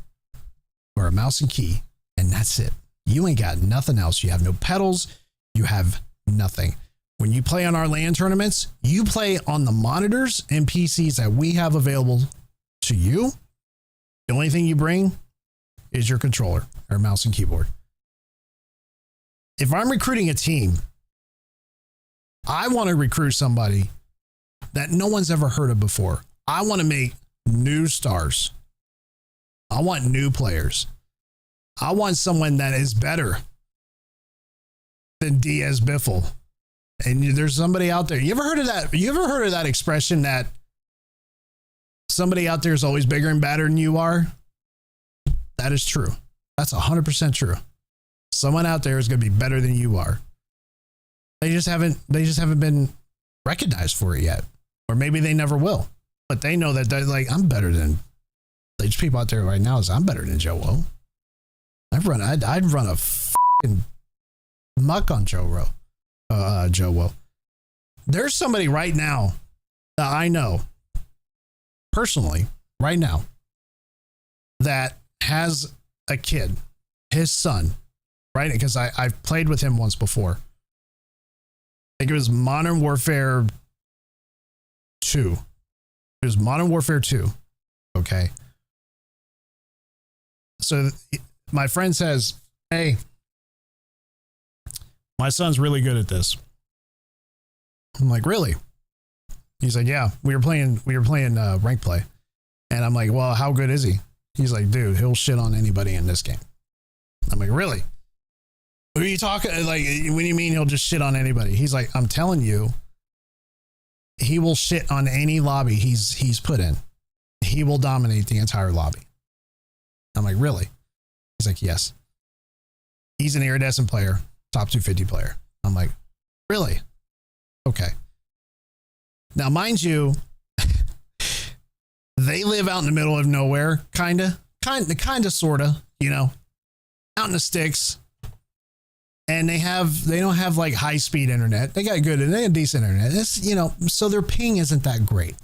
or a mouse and key, and that's it. You ain't got nothing else. You have no pedals. You have nothing. When you play on our LAN tournaments, you play on the monitors and PCs that we have available to you. The only thing you bring is your controller or mouse and keyboard. If I'm recruiting a team, I want to recruit somebody that no one's ever heard of before. I want to make new stars. I want new players. I want someone that is better than Diaz Biffle. And there's somebody out there. You ever heard of that? You ever heard of that expression that somebody out there is always bigger and badder than you are? That is true. That's 100% true. Someone out there is going to be better than you are. They just haven't been recognized for it yet. Or maybe they never will. But they know that they're like, I'm better than, there's people out there right now is I'm better than Joe Woe. I'd run a fucking muck on Joe Woe. There's somebody right now that I know personally right now that has a kid, his son, right? Because I've played with him once before. I think it was Modern Warfare 2. It was Modern Warfare 2. Okay. So my friend says, hey, my son's really good at this. I'm like, really? He's like, yeah, we were playing rank play. And I'm like, well, how good is he? He's like, dude, he'll shit on anybody in this game. I'm like, really? What are you talking? Like, what do you mean he'll just shit on anybody? He's like, I'm telling you, he will shit on any lobby he's put in. He will dominate the entire lobby. I'm like, really? He's like, yes. He's an iridescent player, top 250 player. I'm like, really? Okay. Now, mind you, they live out in the middle of nowhere, kind of, sort of, you know, out in the sticks. And they don't have like high speed internet. They got decent internet. It's, you know, so their ping isn't that great.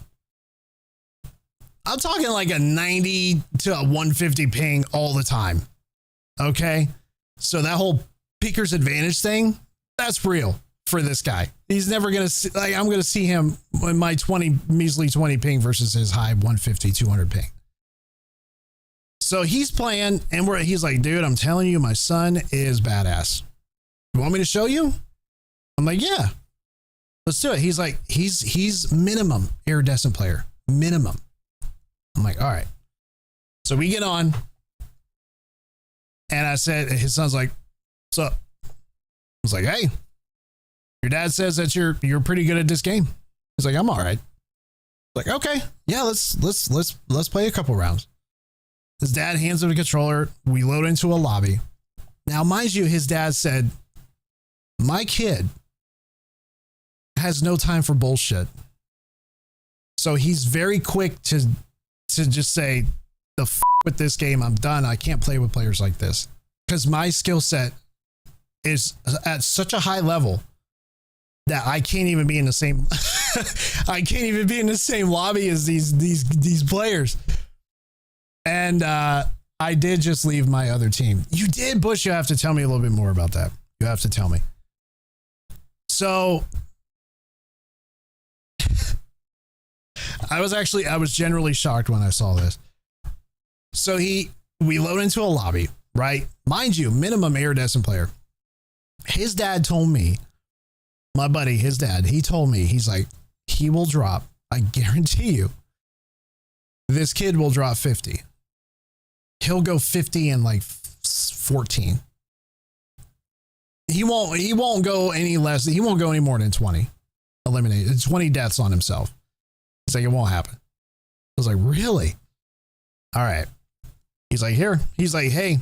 I'm talking like a 90 to a 150 ping all the time. Okay. So that whole peaker's advantage thing, that's real for this guy. He's never going to see, like, I'm going to see him in my measly 20 ping versus his high 150, 200 ping. So he's playing and he's like, dude, I'm telling you, my son is badass. You want me to show you? I'm like, yeah, let's do it. He's like, he's minimum iridescent player, minimum. I'm like, all right. So we get on and I said, his son's like, what's up? I was like, hey, your dad says that you're pretty good at this game. He's like, I'm all right. Like, okay, yeah, let's play a couple rounds. His dad hands him the controller. We load into a lobby. Now, mind you, his dad said, my kid has no time for bullshit. So he's very quick to just say, the f with this game, I'm done. I can't play with players like this. Because my skill set is at such a high level that I can't even be in the same I can't even be in the same lobby as these players. And I did just leave my other team. You did, Bush. You have to tell me a little bit more about that. You have to tell me. So I was generally shocked when I saw this. So we load into a lobby, right? Mind you, minimum iridescent player. His dad told me, my buddy, his dad, he told me, he's like, he will drop, I guarantee you, this kid will drop 50. He'll go 50 in like 14. He won't go any less. He won't go any more than 20. Eliminated 20 deaths on himself. He's like, it won't happen. I was like, really? All right. He's like, here. He's like, hey,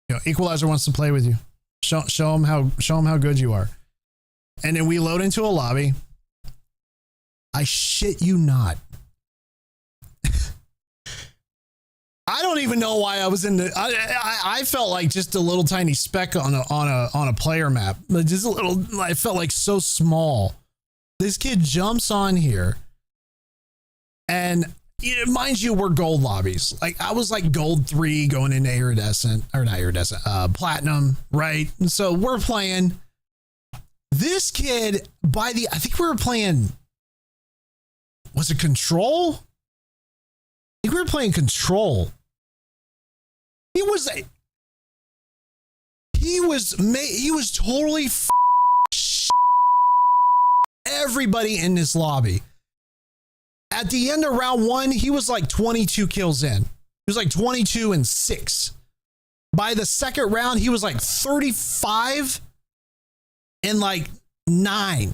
you know, Equalizer wants to play with you. Show him how good you are. And then we load into a lobby. I shit you not. I don't even know why I was in the. I felt like just a little tiny speck on a player map. Just a little. I felt like so small. This kid jumps on here, and mind you, we're gold lobbies. Like I was like gold 3 going into platinum, right? And so we're playing. This kid I think we were playing. Was it Control? I think we were playing Control. He was totally everybody in this lobby. At the end of round 1, he was like 22 kills in. He was like 22 and 6. By the second round, he was like 35 in like 9.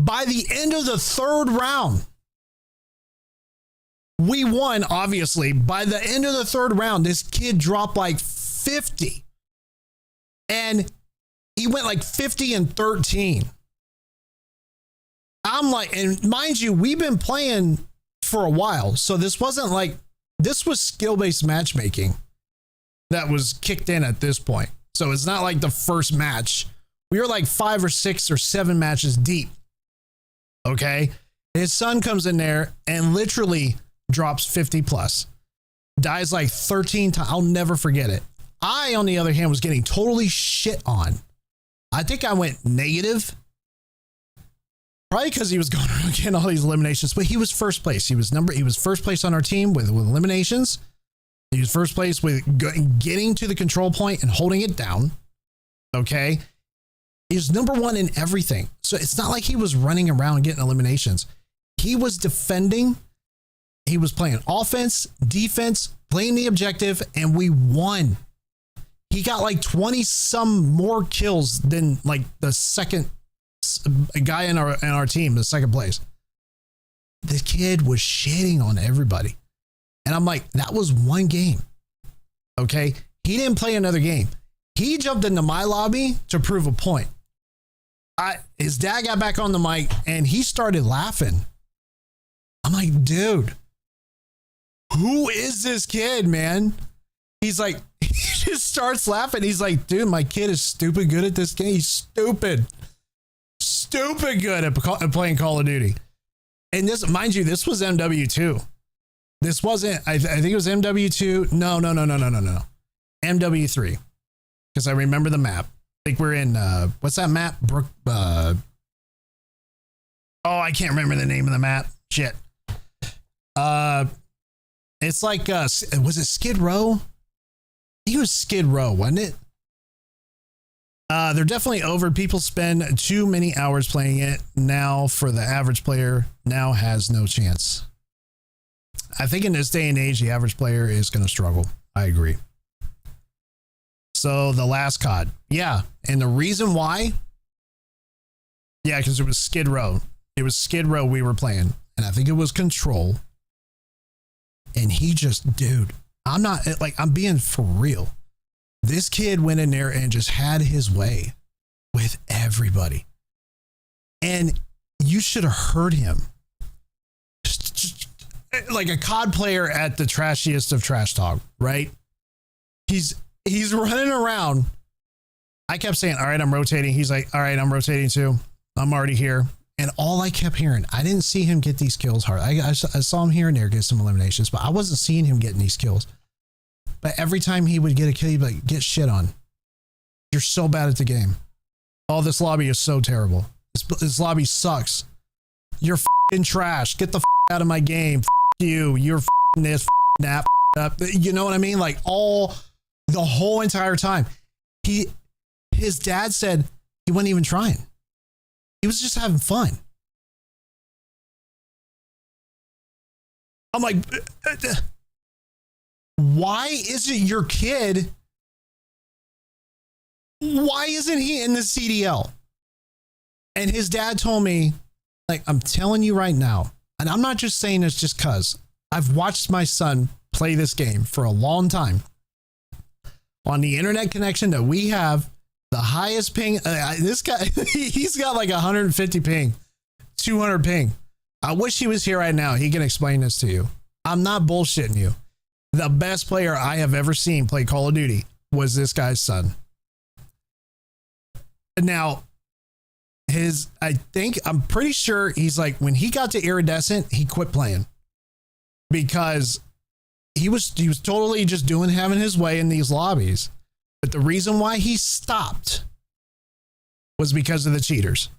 By the end of the 3rd round, we won, obviously. By the end of the 3rd round, this kid dropped like 50. And he went like 50 and 13. I'm like, and mind you, we've been playing for a while. So this wasn't like, this was skill-based matchmaking that was kicked in at this point. So it's not like the first match. We were like 5 or 6 or 7 matches deep. Okay. His son comes in there and literally drops 50 plus. Dies like 13 times. I'll never forget it. I, on the other hand, was getting totally shit on. I think I went negative. Probably because he was going around getting all these eliminations, but he was first place. He was first place on our team with eliminations. He was first place with getting to the control point and holding it down. Okay. He was number 1 in everything. So it's not like he was running around getting eliminations. He was defending. He was playing offense, defense, playing the objective, and we won. He got like 20 some more kills than like the second guy in our team, the second place. The kid was shitting on everybody. And I'm like, that was one game. Okay. He didn't play another game. He jumped into my lobby to prove a point. His dad got back on the mic and he started laughing. I'm like, dude, who is this kid, man? He's like, he just starts laughing. He's like, dude, my kid is stupid good at this game. He's stupid good at playing Call of Duty. And this, mind you, this was MW2. This wasn't, I think it was MW2. No. MW3. Because I remember the map. I think we're in, what's that map? I can't remember the name of the map. Shit. It's like, was it Skid Row? I think it was Skid Row, wasn't it? They're definitely over. People spend too many hours playing it now. For the average player now has no chance. I think in this day and age, the average player is going to struggle. I agree. So the last COD. Yeah. And the reason why? Yeah, because it was Skid Row. It was Skid Row we were playing. And I think it was Control. And he just, dude, I'm being for real. This kid went in there and just had his way with everybody. And you should have heard him. Just like a COD player at the trashiest of trash talk, right? He's running around. I kept saying, all right, I'm rotating. He's like, all right, I'm rotating too. I'm already here. And all I kept hearing, I didn't see him get these kills hard. I saw him here and there get some eliminations, but I wasn't seeing him getting these kills. But every time he would get a kill, he'd be like, get shit on. You're so bad at the game. Oh, this lobby is so terrible. This lobby sucks. You're f***ing trash. Get the f*** out of my game. F*** you. You're f***ing this, f***ing that, f***ing up. You know what I mean? Like the whole entire time. His dad said he wasn't even trying. He was just having fun. I'm like, why isn't your kid? Why isn't he in the CDL? And his dad told me, like, I'm telling you right now, and I'm not just saying this just because I've watched my son play this game for a long time. On the internet connection that we have, the highest ping, this guy, he's got like 150 ping, 200 ping. I wish he was here right now. He can explain this to you. I'm not bullshitting you. The best player I have ever seen play Call of Duty was this guy's son. Now, I'm pretty sure he's like, when he got to Iridescent, he quit playing because he was totally just having his way in these lobbies. But the reason why he stopped was because of the cheaters.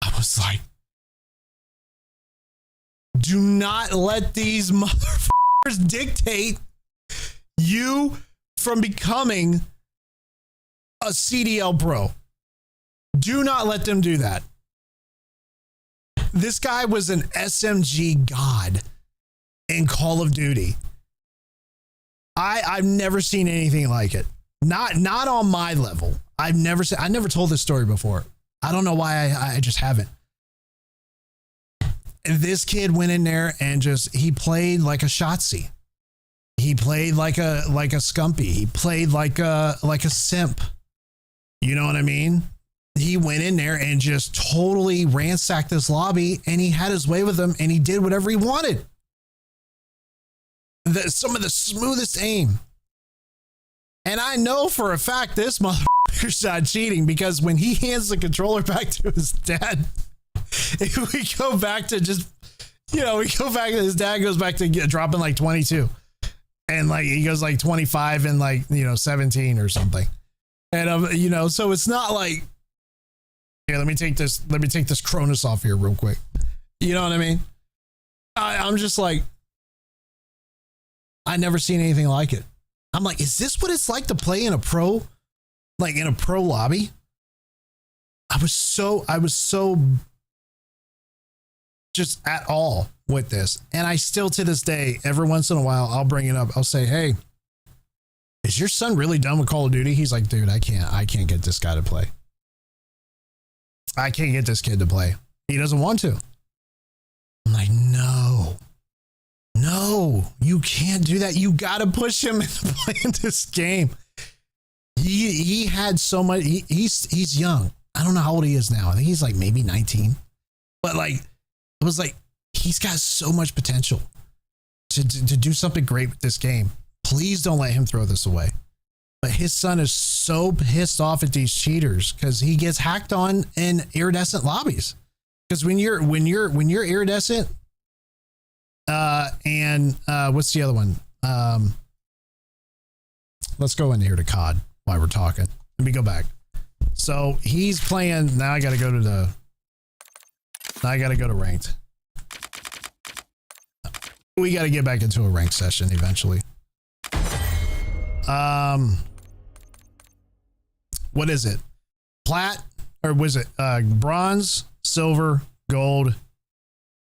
I was like, do not let these motherfuckers dictate you from becoming a CDL pro. Do not let them do that. This guy was an SMG god in Call of Duty. I've never seen anything like it. Not on my level. I never told this story before. I don't know why I just haven't. This kid went in there and he played like a Shotzi. He played like a Scumpy. He played like a simp. You know what I mean? He went in there and just totally ransacked this lobby, and he had his way with them, and he did whatever he wanted. Some of the smoothest aim. And I know for a fact this motherfucker's not cheating, because when he hands the controller back to his dad, we go back to his dad goes back to dropping like 22. And like he goes like 25 and like, 17 or something. And so it's not like, here, let me take this Cronus off here real quick. You know what I mean? I'm just like, I never seen anything like it. I'm like, is this what it's like to play in a pro lobby? I was so just at all with this. And I still, to this day, every once in a while, I'll bring it up. I'll say, hey, is your son really done with Call of Duty? He's like, dude, I can't get this guy to play. I can't get this kid to play. He doesn't want to. I'm like, no, you can't do that. You got to push him into playing this game. He had so much. He's young. I don't know how old he is now. I think he's like maybe 19. But like, it was like, he's got so much potential to do something great with this game. Please don't let him throw this away. But his son is so pissed off at these cheaters because he gets hacked on in iridescent lobbies. Because when you're iridescent, and what's the other one? Let's go in here to COD while we're talking. Let me go back. So he's playing. Now I got to go to ranked. We got to get back into a ranked session eventually. What is it? Plat, or was it bronze, silver, gold,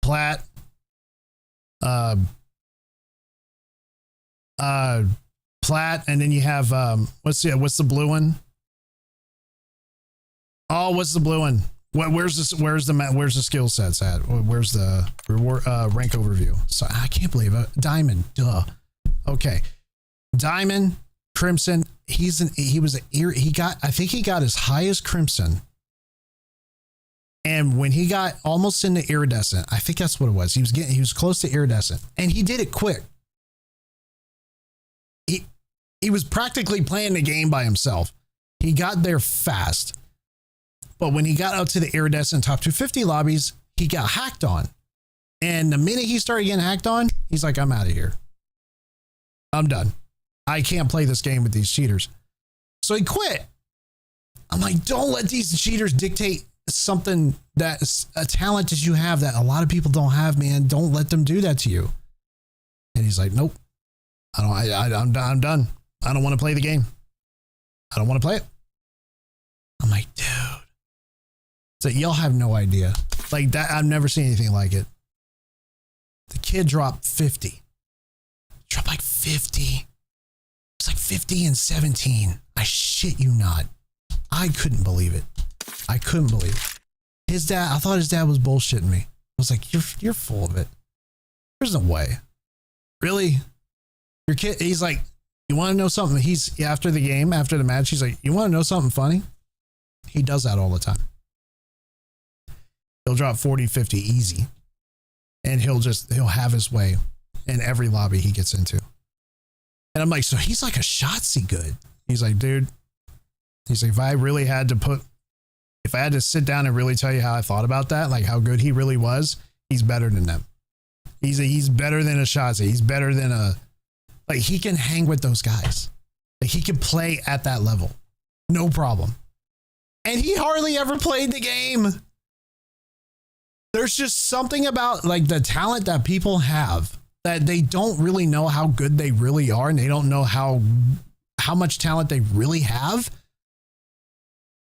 plat, plat, and then you have what's the blue one? Oh, what's the blue one? Where's the skill sets at? Where's the reward rank overview? So I can't believe it. Diamond, duh. Okay, diamond, crimson. I think he got as high as crimson. And when he got almost into iridescent, I think that's what it was. He was close to iridescent, and he did it quick. He was practically playing the game by himself. He got there fast. But when he got out to the iridescent top 250 lobbies, he got hacked on. And the minute he started getting hacked on, he's like, I'm out of here. I'm done. I can't play this game with these cheaters. So he quit. I'm like, don't let these cheaters dictate something that's a talent that you have that a lot of people don't have, man. Don't let them do that to you. And he's like, nope. I'm done. I don't want to play the game. I don't want to play it. I'm like, dude. So y'all have no idea. Like that, I've never seen anything like it. The kid dropped 50. Dropped like 50. It's like 50 and 17. I shit you not. I couldn't believe it. I couldn't believe it. His dad, I thought his dad was bullshitting me. I was like, you're full of it. There's no way. Really? Your kid, he's like, you want to know something? He's after the game, after the match, he's like, you want to know something funny? He does that all the time. He'll drop 40, 50 easy. And he'll have his way in every lobby he gets into. And I'm like, so he's like a Shotzi good. He's like, dude, he's like, if I had to sit down and really tell you how I thought about that, like how good he really was, he's better than them. He's better than a Shotzi. He's better than like he can hang with those guys. Like he can play at that level. No problem. And he hardly ever played the game. There's just something about like the talent that people have that they don't really know how good they really are, and they don't know how much talent they really have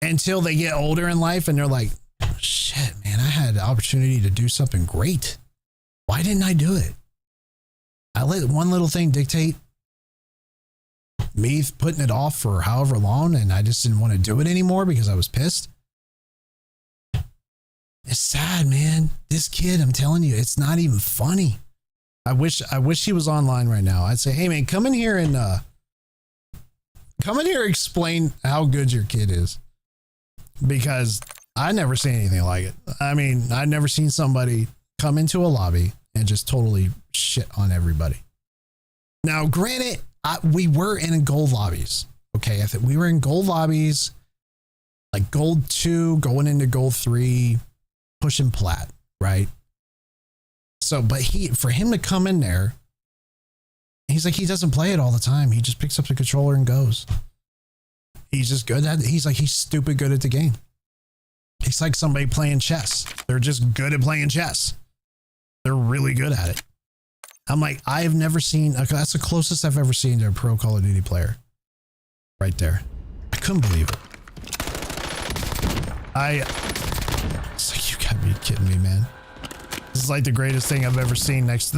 until they get older in life and they're like, oh, shit, man, I had the opportunity to do something great. Why didn't I do it? I let one little thing dictate me putting it off for however long, and I just didn't want to do it anymore because I was pissed. It's sad, man. This kid, I'm telling you, it's not even funny. I wish he was online right now. I'd say, hey man, come in here and explain how good your kid is, because I never seen anything like it. I mean, I've never seen somebody come into a lobby and just totally shit on everybody. Now, granted, we were in gold lobbies. Okay, I think we were in gold lobbies, like gold 2, going into gold 3, pushing plat, right? So, but for him to come in there, he's like, he doesn't play it all the time. He just picks up the controller and goes. He's just good at it. He's stupid good at the game. He's like somebody playing chess. They're just good at playing chess. They're really good at it. I'm like, I have never seen, that's the closest I've ever seen to a pro Call of Duty player. Right there. I couldn't believe it. It's like, you gotta be kidding me, man. This is like the greatest thing I've ever seen next to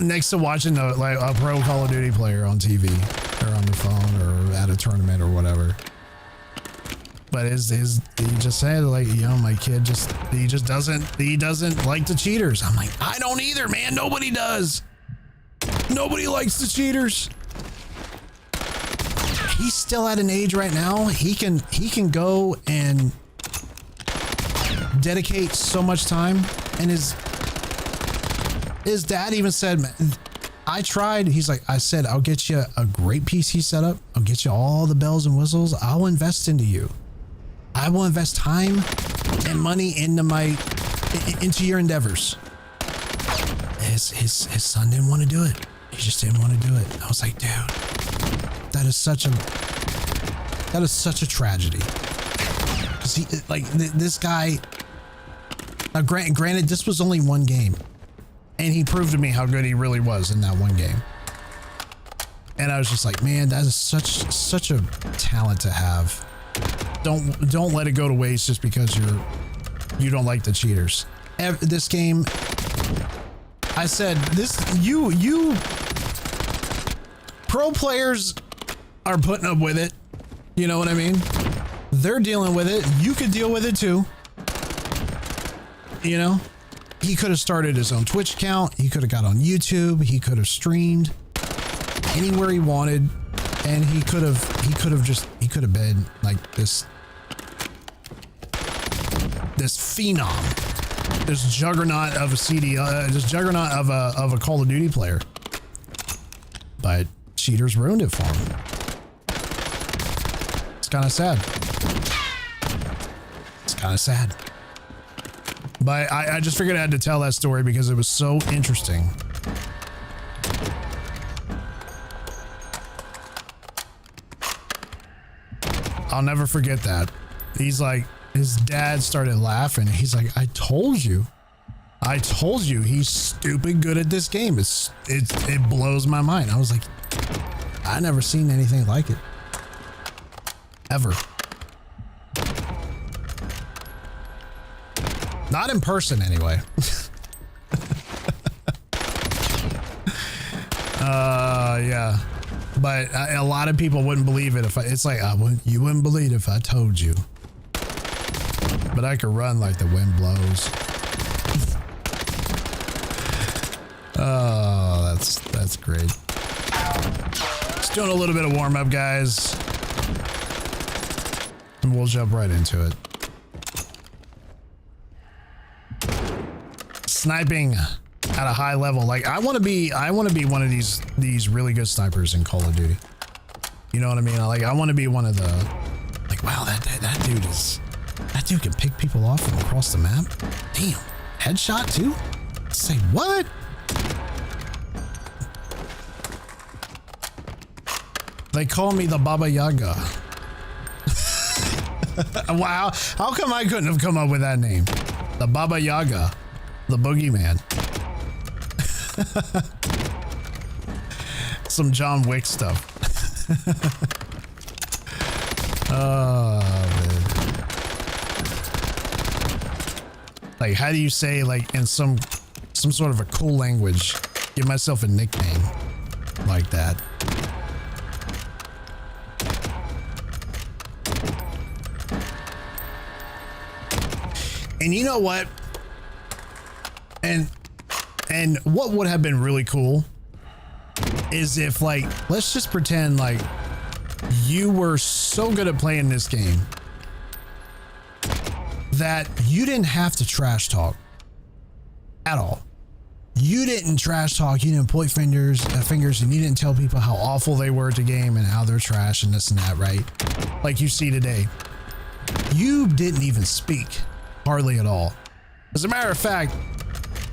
next to watching a pro Call of Duty player on TV or on the phone or at a tournament or whatever. But he just said, like, you know, my kid he doesn't like the cheaters. I'm like, I don't either, man. Nobody does. Nobody likes the cheaters. He's still at an age right now. He can go and dedicate so much time, and his dad even said, I tried. He's like, I said, I'll get you a great PC setup. I'll get you all the bells and whistles. I'll invest into you. I will invest time and money into your endeavors. His son didn't want to do it. He just didn't want to do it. I was like, dude, that is such a tragedy. Cause this guy, granted, this was only one game, and he proved to me how good he really was in that one game. And I was just like, man, that is such a talent to have. Don't let it go to waste just because you don't like the cheaters. This game, I said, you pro players are putting up with it. You know what I mean? They're dealing with it. You could deal with it too. You know, he could have started his own Twitch account. He could have got on YouTube. He could have streamed anywhere he wanted. And he could have been like this phenom, this juggernaut of a this juggernaut of a Call of Duty player. But cheaters ruined it for him. It's kind of sad. It's kind of sad. But I just figured I had to tell that story because it was so interesting. I'll never forget that. He's like, his dad started laughing. He's like, I told you he's stupid good at this game. It blows my mind. I was like, I never seen anything like it. Ever. Not in person anyway. Yeah. But a lot of people wouldn't believe it it's like, you wouldn't believe it if I told you. But I could run like the wind blows. Oh, that's great. Just doing a little bit of warm up, guys. And we'll jump right into it. Sniping at a high level. Like I want to be one of these really good snipers in Call of Duty. You know what I mean? Like I want to be one of the, like, wow, that dude can pick people off from across the map. Damn, headshot too? Say what? They call me the Baba Yaga. Wow, how come I couldn't have come up with that name? The Baba Yaga, the boogeyman. Some John Wick stuff. Oh, man. Like, how do you say, like, in some sort of a cool language, give myself a nickname? like that. And you know what? And what would have been really cool is if, like, let's just pretend like you were so good at playing this game that you didn't have to trash talk at all. You didn't trash talk, you didn't point fingers, and you didn't tell people how awful they were at the game and how they're trash and this and that, right? Like you see today. You didn't even speak, hardly at all. As a matter of fact,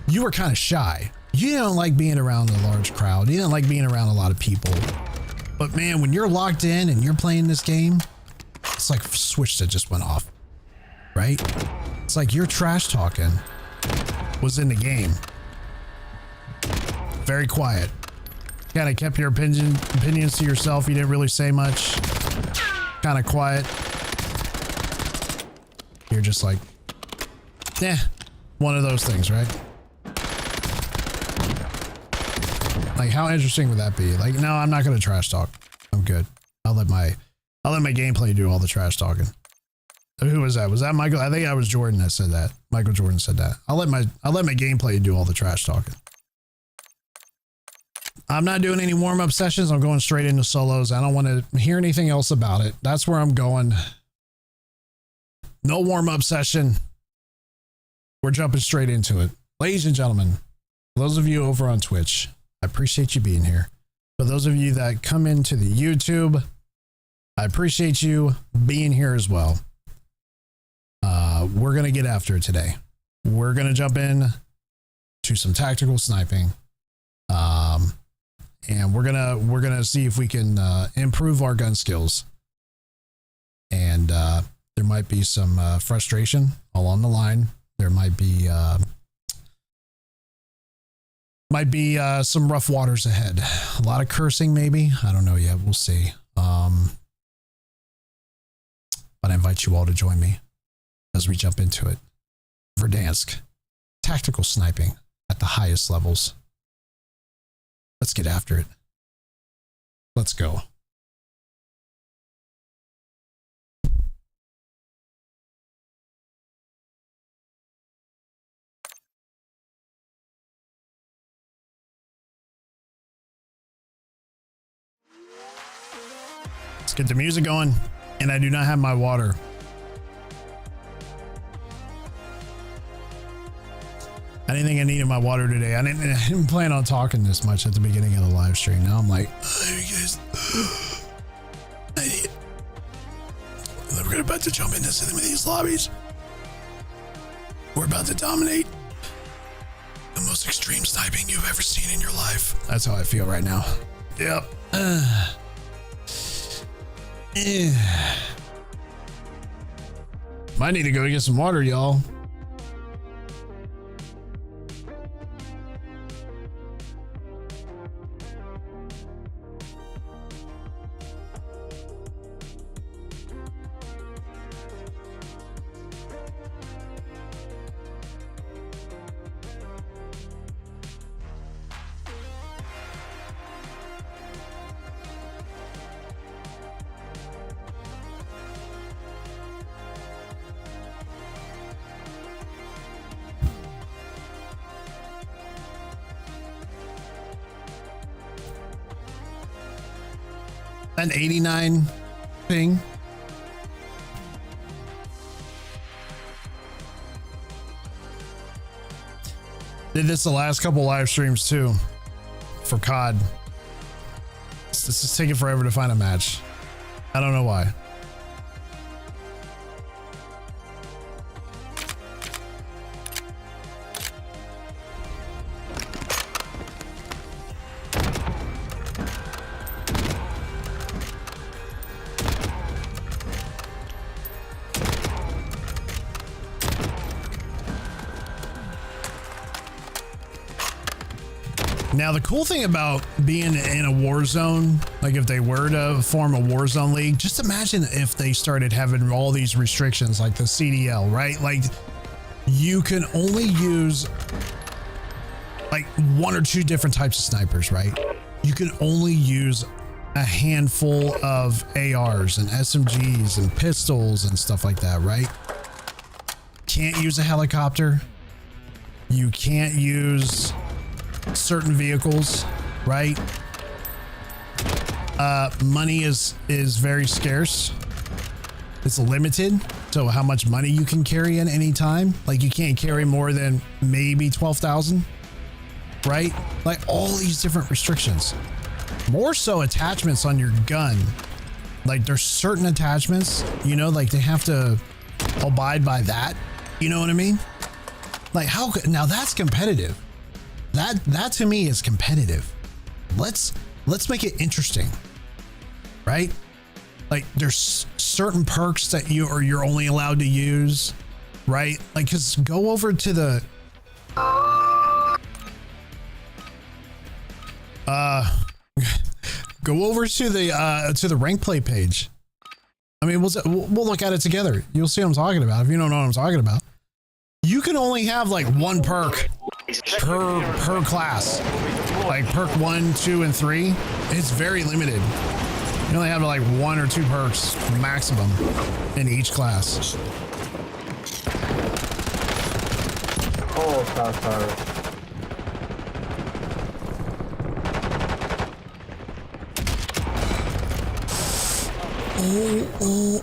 you were kind of shy. You didn't like being around a large crowd. You didn't like being around a lot of people. But man, when you're locked in and you're playing this game, it's like a switch that just went off, right? It's like your trash talking was in the game. Very quiet. Kind of kept your opinions to yourself. You didn't really say much. Kind of quiet. You're just like, yeah, one of those things, right? Like, how interesting would that be? Like, no, I'm not going to trash talk. I'm good. I'll let my gameplay do all the trash talking. Who was that? Was that Michael? I think that was Jordan that said that. Michael Jordan said that. I'll let my gameplay do all the trash talking. I'm not doing any warm-up sessions. I'm going straight into solos. I don't want to hear anything else about it. That's where I'm going. No warm-up session. We're jumping straight into it. Ladies and gentlemen, those of you over on Twitch, I appreciate you being here. For those of you that come into the YouTube, I appreciate you being here as well. We're going to get after it today. We're going to jump in to some tactical sniping. And we're gonna see if we can improve our gun skills. And there might be some frustration along the line. There might be some rough waters ahead. A lot of cursing, maybe. I don't know yet. We'll see. But I invite you all to join me as we jump into it. Verdansk, tactical sniping at the highest levels. Let's get after it. Let's go. Let's get the music going. And I do not have my water. I didn't think I needed my water today. I didn't plan on talking this much at the beginning of the live stream. Now I'm like, oh, you guys, we're about to jump into some of these lobbies. We're about to dominate the most extreme sniping you've ever seen in your life. That's how I feel right now. Yep. Might need to go get some water, y'all. An 89 ping. Did this the last couple live streams too for COD. This is taking forever to find a match. I don't know why. Now, the cool thing about being in a Warzone, like if they were to form a Warzone league, just imagine if they started having all these restrictions like the CDL, right? Like you can only use like one or two different types of snipers, right? you can only use a handful of ARs and SMGs and pistols and stuff like that, right? Can't use a helicopter. You can't use certain vehicles, right? Money is very scarce. It's limited. So how much money you can carry at any time? Like you can't carry more than maybe 12,000, right? Like all these different restrictions. More so attachments on your gun. Like there's certain attachments, you know, like they have to abide by that. You know what I mean? Like how could, now that's competitive. That to me is competitive. Let's make it interesting, right? Like there's certain perks that you're only allowed to use, right? Like, cause go over to the, go over to the rank play page. I mean, we'll look at it together. You'll see what I'm talking about. If you don't know what I'm talking about, you can only have like one perk per class, like perk 1, 2, and 3. It's very limited. You only have like 1 or 2 perks maximum in each class. Oh, sorry. Oh.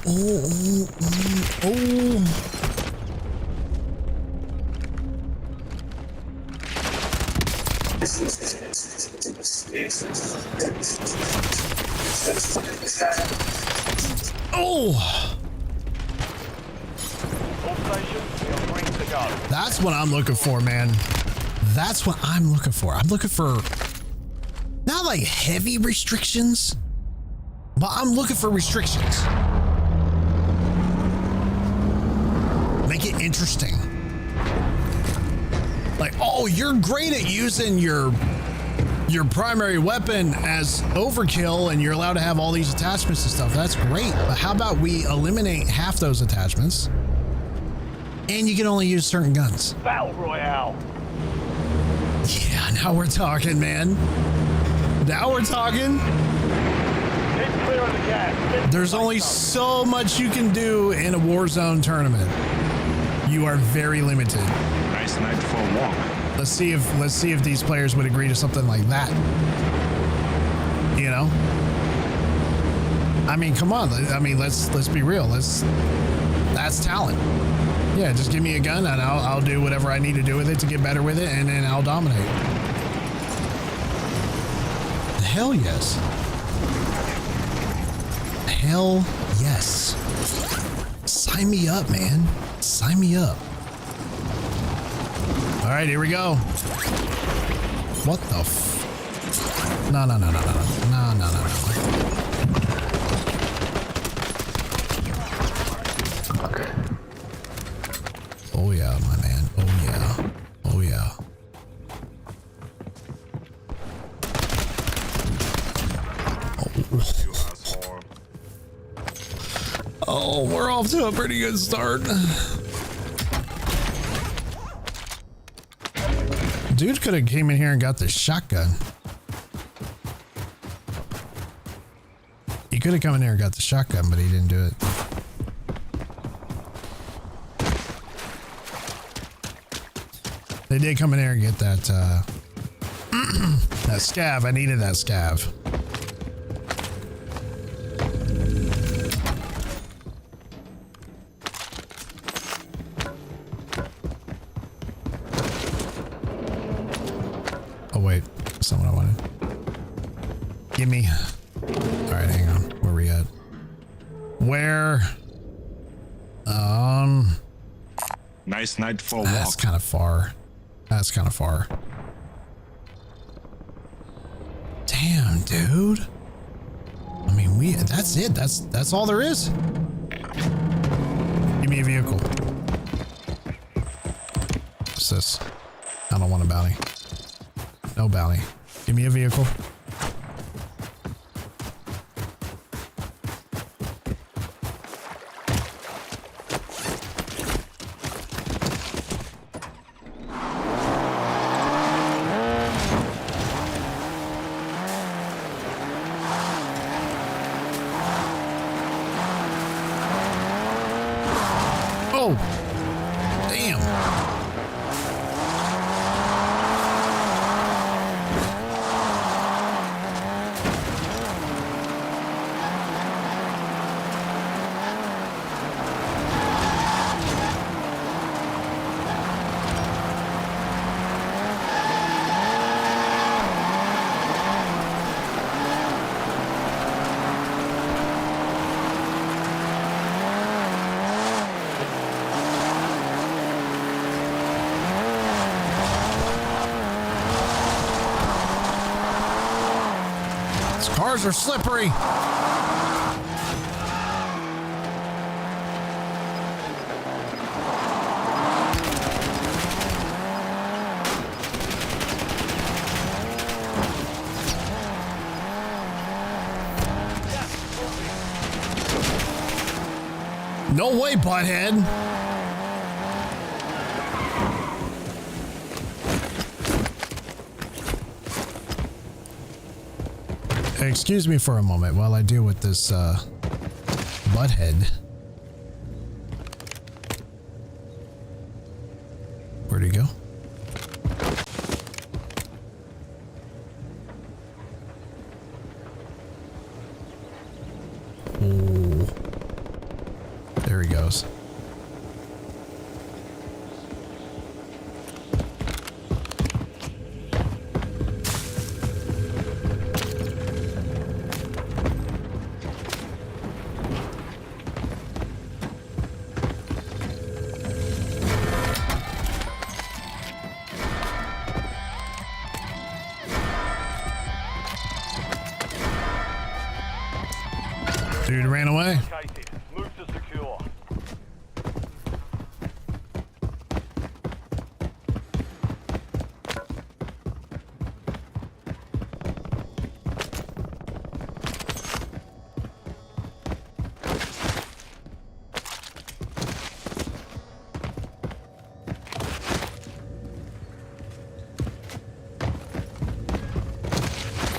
Oh. That's what I'm looking for, man. That's what I'm looking for. I'm looking for not like heavy restrictions, but I'm looking for restrictions. Make it interesting. Like, oh, you're great at using your primary weapon as overkill and you're allowed to have all these attachments and stuff. That's great. But how about we eliminate half those attachments and you can only use certain guns? Battle Royale. Yeah, now we're talking, man. Now we're talking. Keep clear of the gas. There's only so much you can do in a Warzone tournament. You are very limited. Nice night for a walk. Let's see if these players would agree to something like that. You know? I mean, come on. I mean, let's be real. That's talent. Yeah, just give me a gun and I'll do whatever I need to do with it to get better with it, and then I'll dominate. Hell yes. Hell yes. Sign me up, man. Sign me up. All right, here we go. What the f? No. Okay. Oh yeah, my man. Oh yeah. Oh yeah. Oh, we're off to a pretty good start. Dude could have came in here and got the shotgun. He could have come in here and got the shotgun, but he didn't do it. They did come in here and get that that scav. I needed that scav. Oh wait, that's not what I wanted. Give me. All right, hang on. Where we at? Where? Nice night for a walk. That's kind of far. That's kind of far. Damn, dude. I mean, that's it. That's all there is. Give me a vehicle. What's this? I don't want a bounty. No bounty. Give me a vehicle. Cars are slippery. No way, butthead. Excuse me for a moment while I deal with this butthead. Where'd he go? Oh. There he goes. Dude ran away. Located. Move to secure.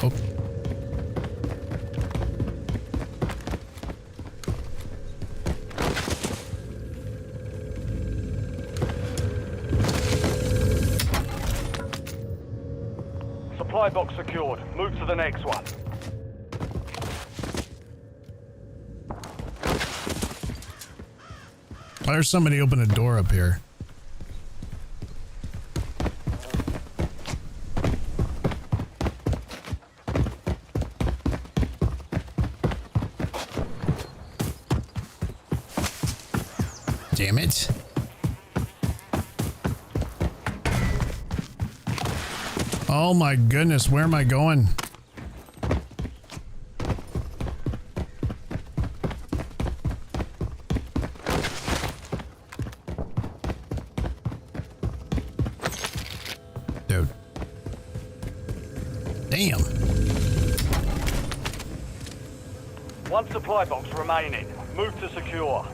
Oh. Supply box secured. Move to the next one. Why there's somebody open a door up here? Damn it. Oh my goodness, where am I going? Dude. Damn. One supply box remaining. Move to secure.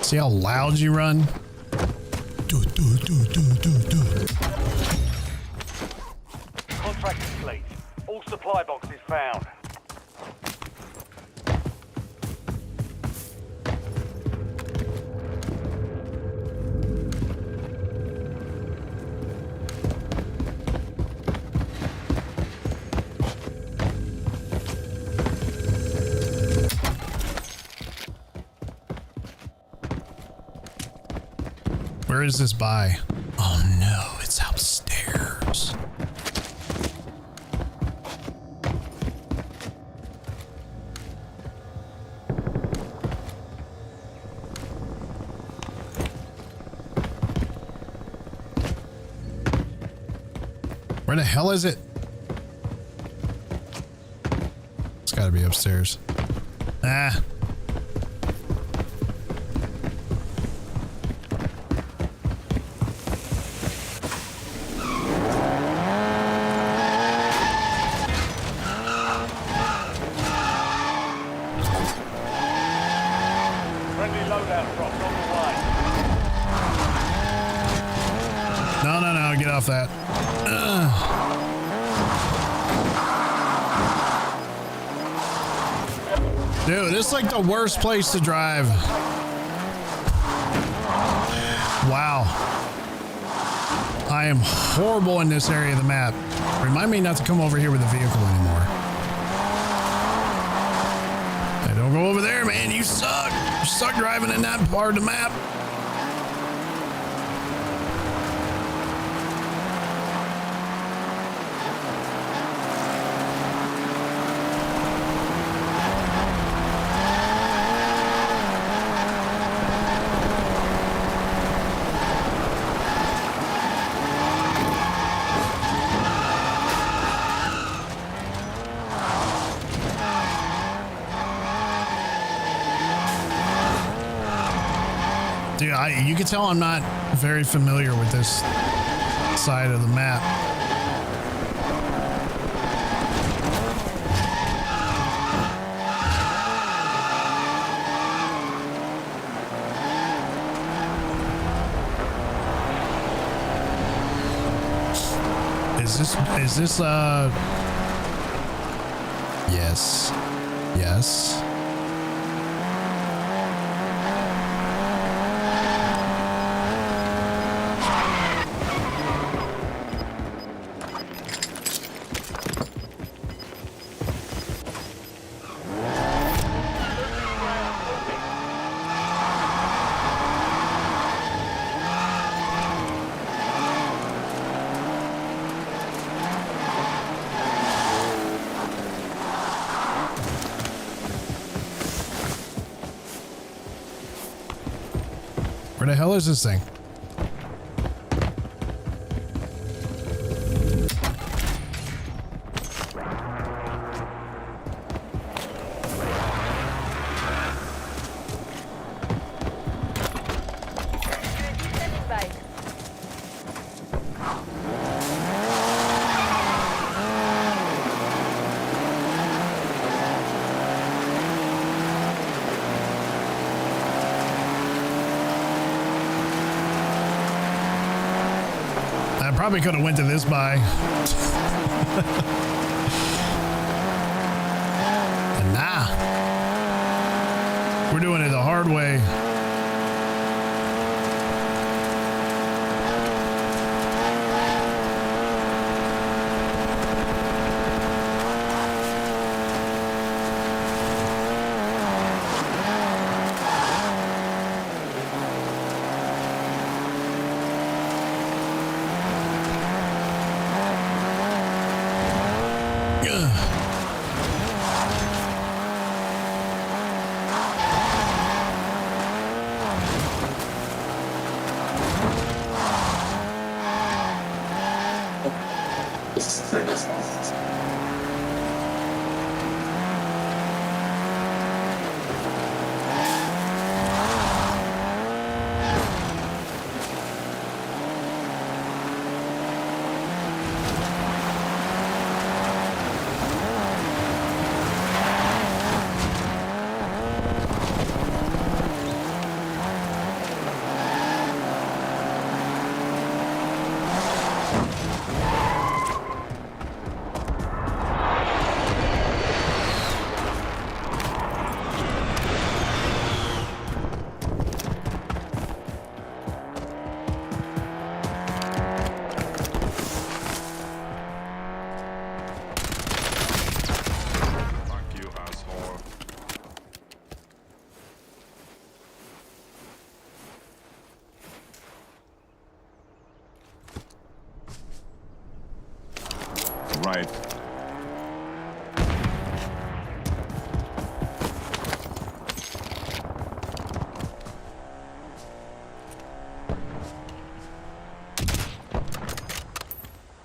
See how loud you run? Contract complete. All supply boxes found. Where is this by? Oh no, it's upstairs. Where the hell is it? It's gotta be upstairs. Ah. Friendly loadout drop on the way. No, get off that. Dude, this is like the worst place to drive. Wow. I am horrible in this area of the map. Remind me not to come over here with a vehicle anymore. Don't go over there, man. You suck. You suck driving in that part of the map. Dude, you can tell I'm not very familiar with this side of the map. Is this yes. Yes. Where the hell is this thing? Probably could have went to this by. And nah. We're doing it the hard way. Right.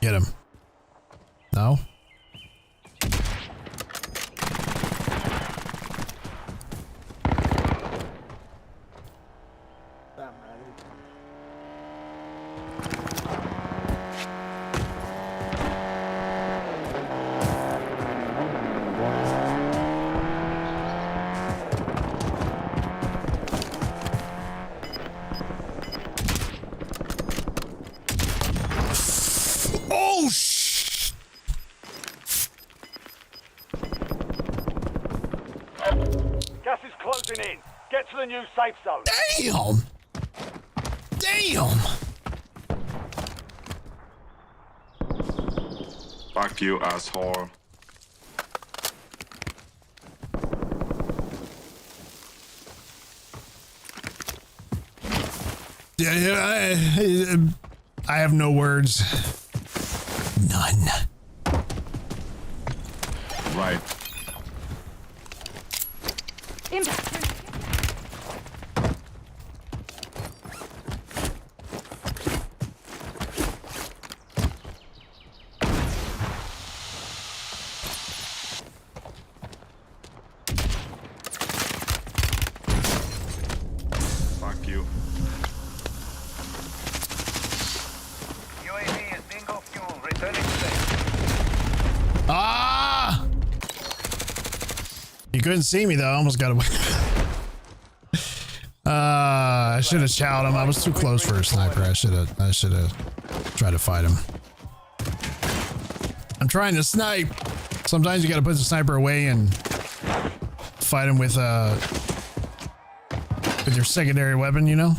Get him. No? Gas is closing in. Get to the new safe zone. Damn! Damn! Fuck you, asshole. I have no words. None. Right. Impact. Fuck you. UAV is bingo fuel. Returning to base. Ah! You couldn't see me though. I almost got away. I should have chowed him. I was too close for a sniper. I should have tried to fight him. I'm trying to snipe. Sometimes you got to put the sniper away and fight him with your secondary weapon, you know?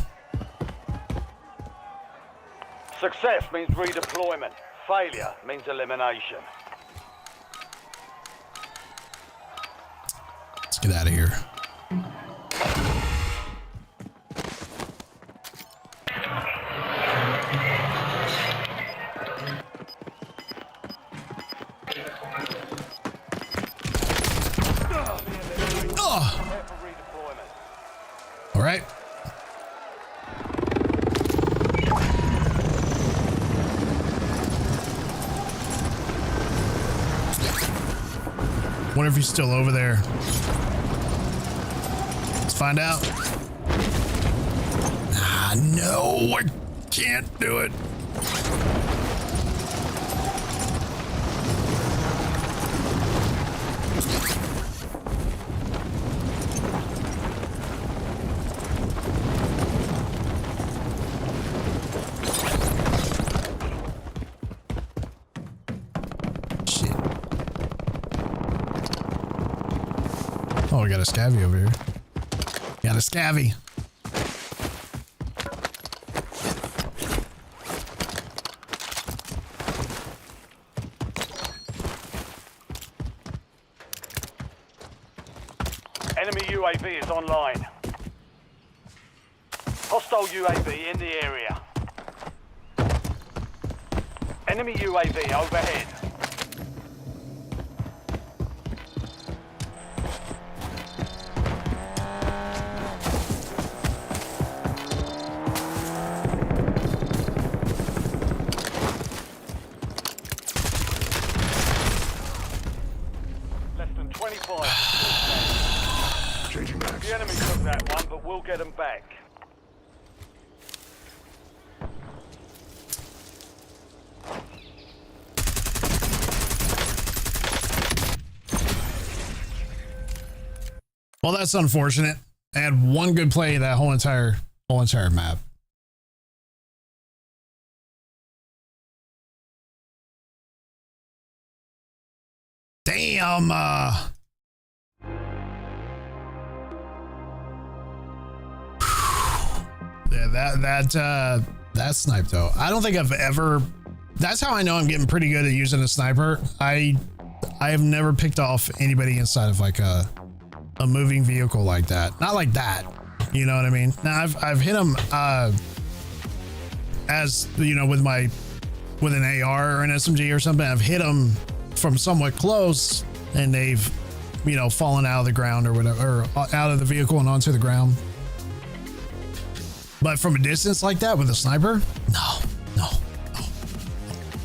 Success means redeployment. Failure means elimination. Let's get out of here. All right. Wonder if he's still over there. Let's find out. Ah, no, I can't do it. Oh, we got a scavvy over here. Got a scavvy. Enemy UAV is online. Hostile UAV in the area. Enemy UAV overhead. Less than 25. Changing max. The enemy took that one, but we'll get them back. Well, that's unfortunate. I had one good play that whole entire map. Damn. Yeah, that snipe though. I don't think I've ever. That's how I know I'm getting pretty good at using a sniper. I have never picked off anybody inside of like a moving vehicle like that. Not like that. You know what I mean? Now I've hit them as you know with an AR or an SMG or something. I've hit them from somewhat close and they've fallen out of the ground or whatever, or out of the vehicle and onto the ground. But from a distance like that with a sniper, no.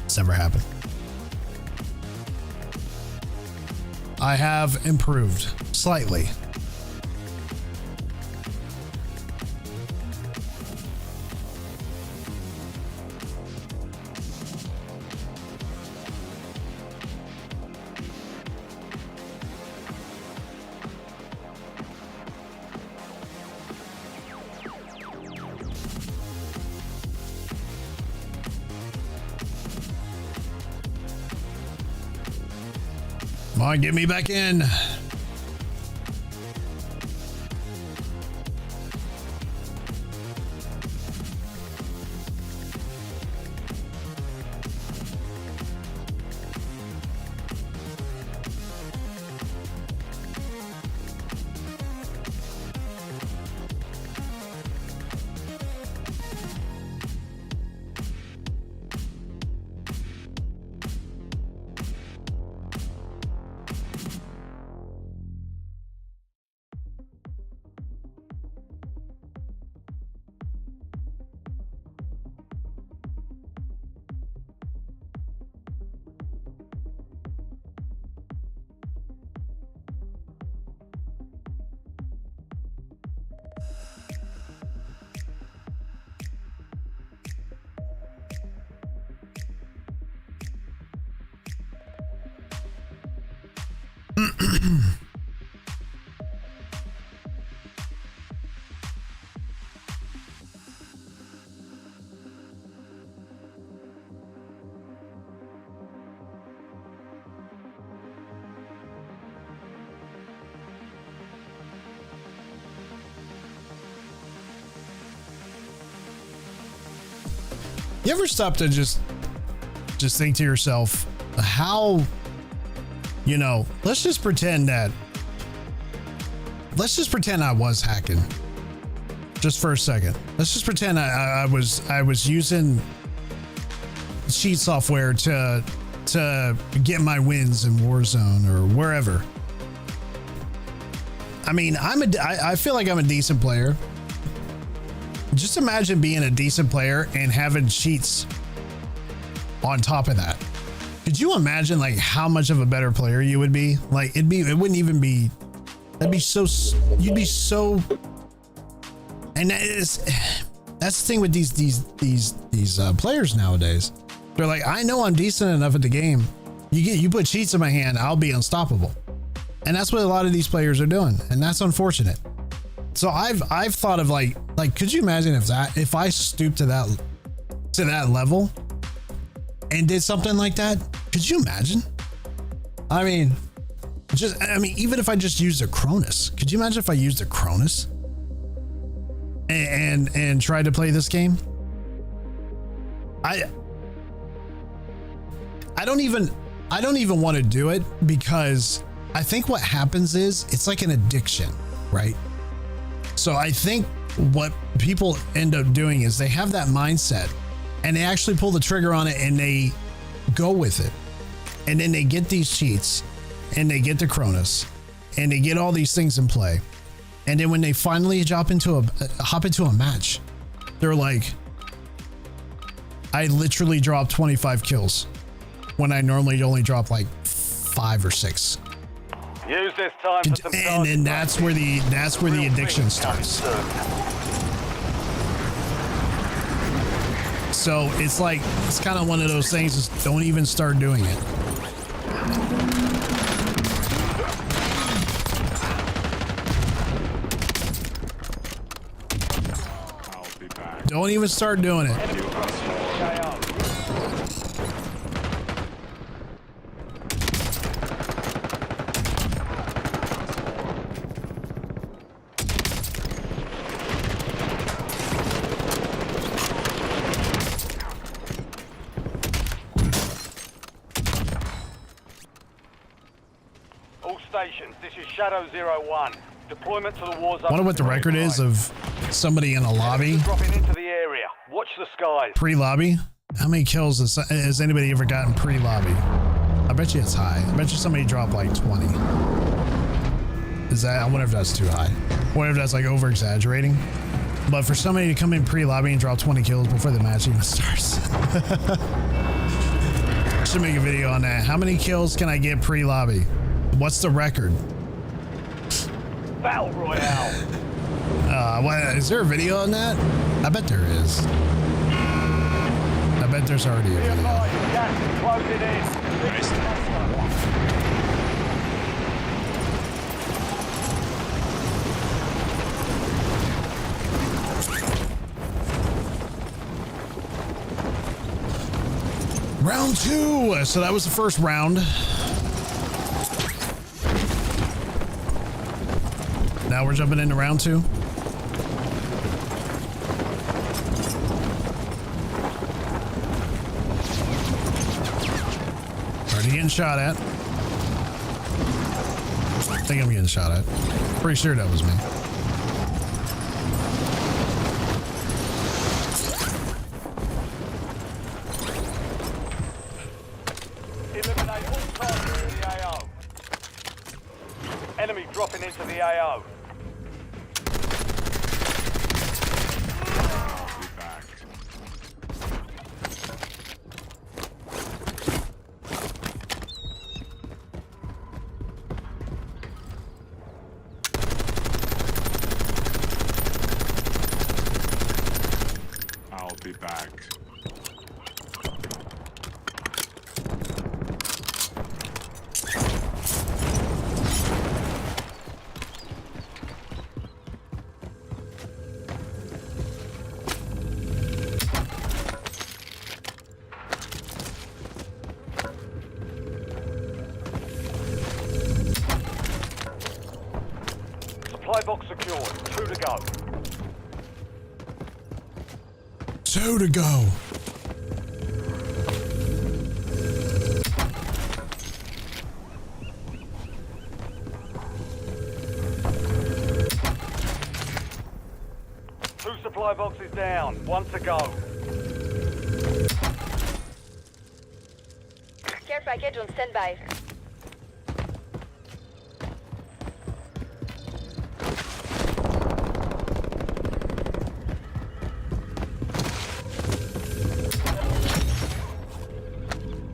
It's never happened. I have improved slightly. Come on, get me back in. You ever stop to just think to yourself, how, you know, let's just pretend I was hacking just for a second. Let's just pretend I was using cheat software to get my wins in Warzone or wherever. I mean, I feel like I'm a decent player. Just imagine being a decent player and having cheats on top of that. Could you imagine like how much of a better player you would be? Like it wouldn't even be, that'd be so, you'd be so, and that's the thing with these players nowadays. They're like, I know I'm decent enough at the game. You put cheats in my hand, I'll be unstoppable. And that's what a lot of these players are doing. And that's unfortunate. So I've thought of like, could you imagine if I stooped to that level and did something like that? Could you imagine? I mean, even if I just used a Cronus, could you imagine if I used a Cronus and tried to play this game? I don't even want to do it, because I think what happens is it's like an addiction, right? So I think what people end up doing is they have that mindset and they actually pull the trigger on it and they go with it. And then they get these cheats and they get the Cronus and they get all these things in play. And then when they finally hop into a match, they're like, I literally dropped 25 kills when I normally only drop like 5 or 6. Use this time for some and then that's where the addiction starts. So it's like, it's kind of one of those things, just don't even start doing it. Don't even start doing it. This is Shadow 01. Deployment to the war zone. I wonder what the record is of somebody in a lobby. Dropping into the area. Watch the skies. Pre-lobby? How many kills has anybody ever gotten pre-lobby? I bet you it's high. I bet you somebody dropped like 20. Is that? I wonder if that's too high. I wonder if that's like over-exaggerating. But for somebody to come in pre-lobby and drop 20 kills before the match even starts. Should make a video on that. How many kills can I get pre-lobby? What's the record? Battle Royale. What, is there a video on that? I bet there is. I bet there's already a video. Gas is closing in. Round 2. So that was the first round. Now we're jumping into round 2. Already getting shot at. I think I'm getting shot at. Pretty sure that was me. Eliminate all targets in the AO. Enemy dropping into the AO. I'll be back. supply box secured. 2 to go. 2 to go. Two supply boxes down. 1 to go. Care package on standby.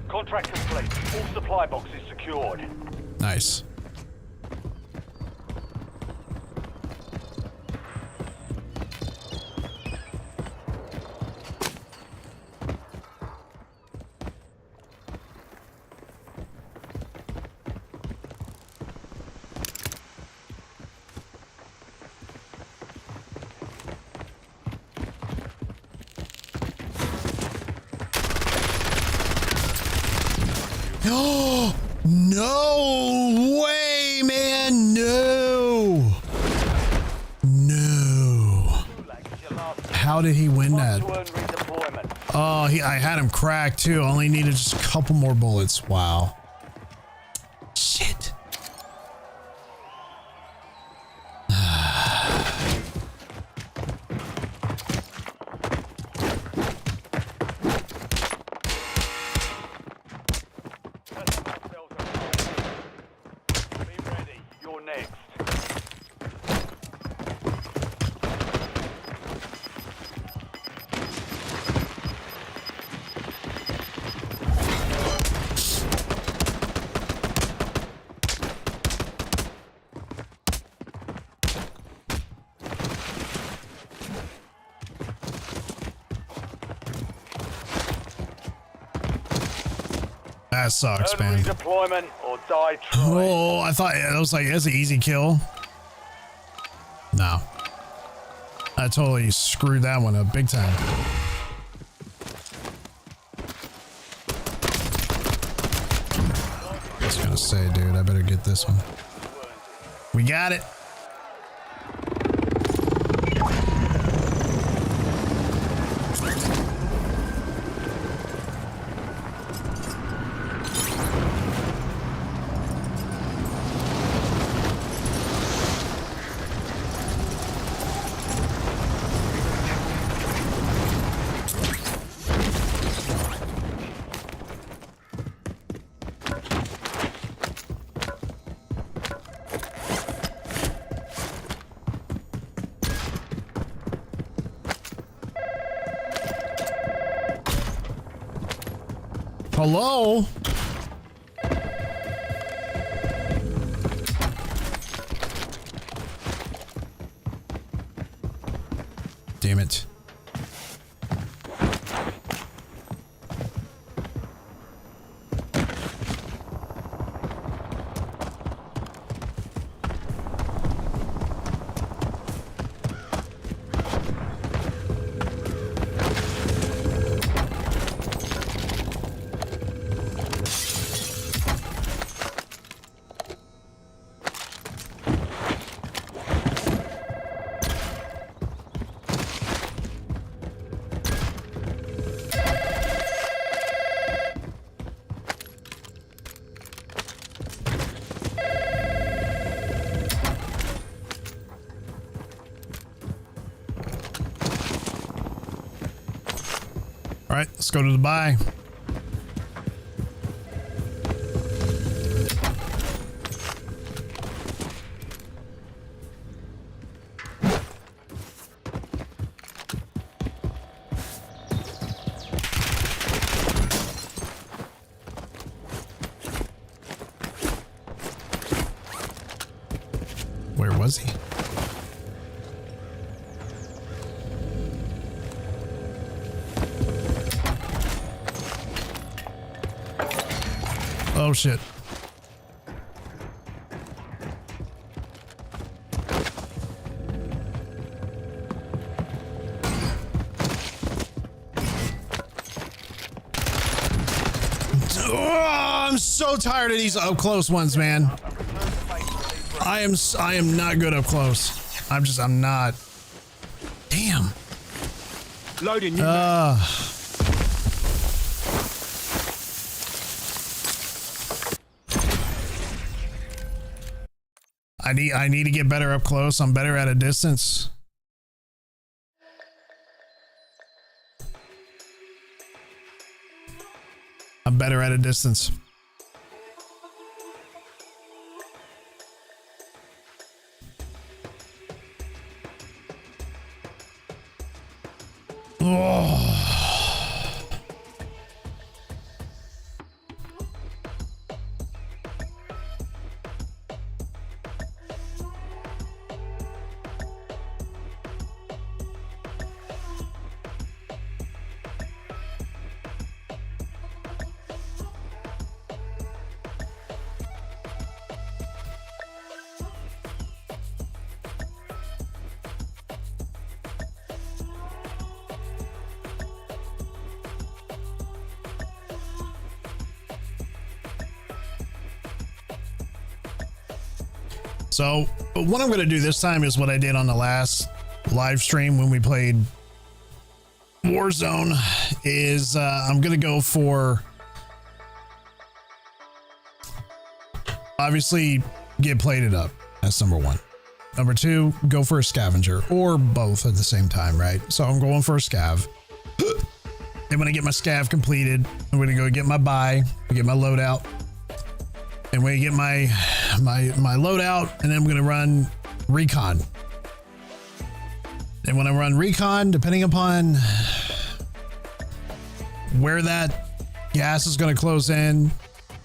Contract complete. All supply boxes secured. Nice. Oh, no way, man. No. No. How did he win that? To earn redeployment. Oh, I had him cracked too. Only needed just a couple more bullets. Wow. Shit. Be ready. You're next. That sucks, Earn man. redeployment or die trying. Oh, I thought it was like, that's an easy kill. No. I totally screwed that one up big time. I was gonna say, dude, I better get this one. We got it. Hello? Damn it. All right, let's go to the buy. Where was he? Oh shit. Oh, I'm so tired of these up close ones, man. I am not good up close. I'm not. Damn. Loading. I need to get better up close. I'm better at a distance. I'm better at a distance. Oh. So what I'm going to do this time is what I did on the last live stream when we played Warzone is I'm going to go for obviously get plated up. That's number one. Number two, go for a scavenger or both at the same time, right? So I'm going for a scav. And when I get my scav completed, I'm going to go get my buy, get my loadout. And when I get my loadout, and then I'm going to run recon. And when I run recon, depending upon where that gas is going to close in,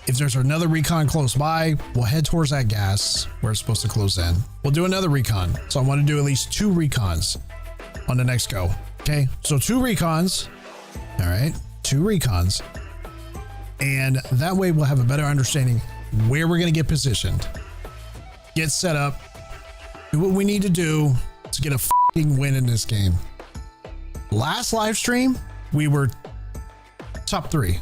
if there's another recon close by, we'll head towards that gas where it's supposed to close in. We'll do another recon. So I want to do at least 2 recons on the next go. Okay, so 2 recons. All right, 2 recons. And that way we'll have a better understanding where we're going to get positioned, get set up, do what we need to do to get a fucking win in this game. Last live stream, we were top 3,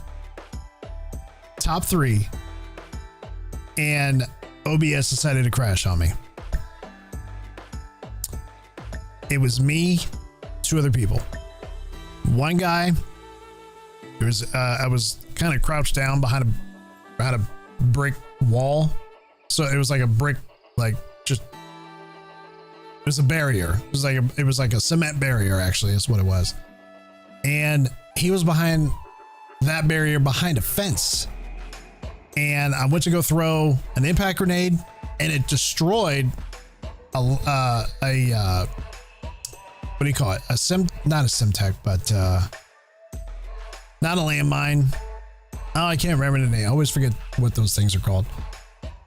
and OBS decided to crash on me. It was me, 2 other people. One guy, it was I was kind of crouched down behind a brick wall, so it was like a brick, like just it was a barrier. It was like a cement barrier, actually is what it was. And he was behind that barrier, behind a fence, and I went to go throw an impact grenade, and it destroyed a what do you call it, not a Simtech, but not a landmine. Oh, I can't remember the name. I always forget what those things are called.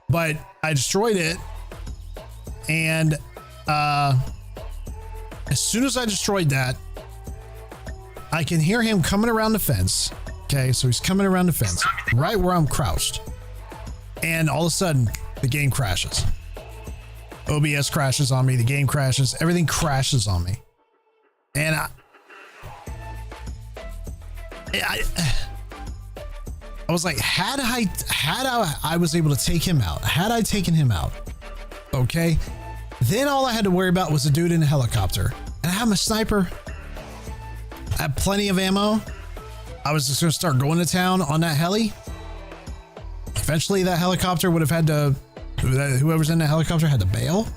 But I destroyed it. And as soon as I destroyed that, I can hear him coming around the fence. Okay, so he's coming around the fence, right where I'm crouched. And all of a sudden, the game crashes. OBS crashes on me. The game crashes. Everything crashes on me. And I was like, had I was able to take him out, had I taken him out, okay, then all I had to worry about was a dude in a helicopter. And I have my sniper. I had plenty of ammo. I was just going to start going to town on that heli. Eventually that helicopter would have had to, whoever's in the helicopter had to bail.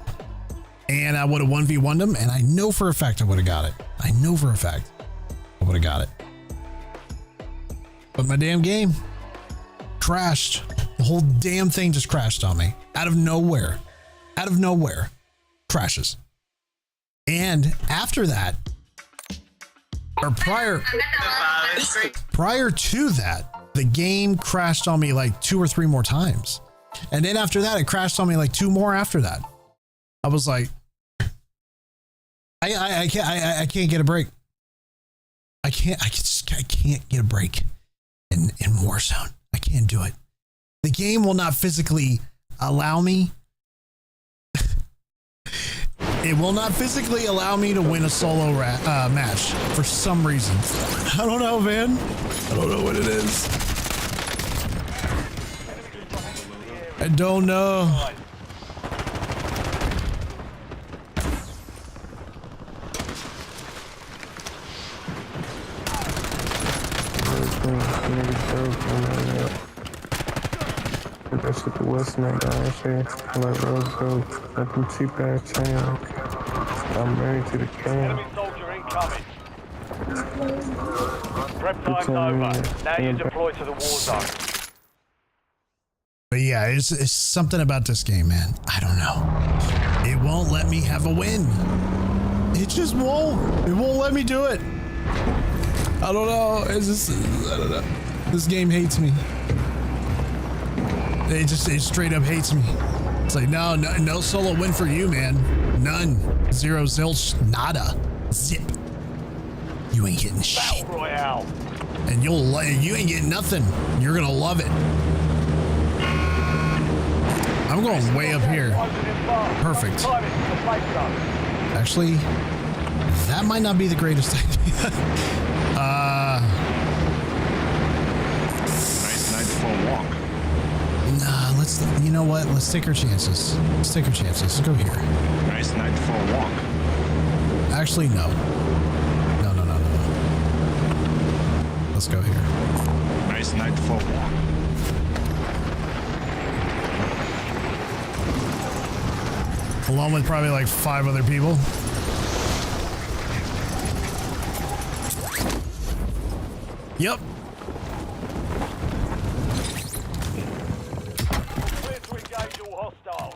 And I would have 1v1'd him. And I know for a fact I would have got it. I know for a fact I would have got it. But my damn game crashed. The whole damn thing just crashed on me. Out of nowhere. Out of nowhere. Crashes. And after that, or prior to that, the game crashed on me like 2 or 3 more times. And then after that, it crashed on me like 2 more after that. I was like, I can't get a break. I can't get a break in Warzone. I can't do it. The game will not physically allow me. It will not physically allow me to win a solo match for some reason. I don't know, man. I don't know what it is. I don't know. That shit the West night down shit. Like Rose Gold. Got them cheap ass chains. I'm married to the king. Enemy soldier incoming. Prep time's over. Now you deploy to the war zone. But yeah, it's something about this game, man. I don't know. It won't let me have a win. It just won't. It won't let me do it. I don't know. It's just, I don't know. This game hates me. It straight up hates me. It's like, no solo win for you, man. None. Zero, zilch, nada. Zip. You ain't getting shit. Battle Royale. And you ain't getting nothing. You're gonna love it. I'm going way up here. Perfect. Actually, that might not be the greatest idea. Nice night for a walk. Nah, you know what? Let's take our chances. Let's take our chances. Let's go here. Nice night for a walk. Actually, no. No. Let's go here. Nice night for a walk. Along with probably like 5 other people. Yep. Clear to engage all hostiles.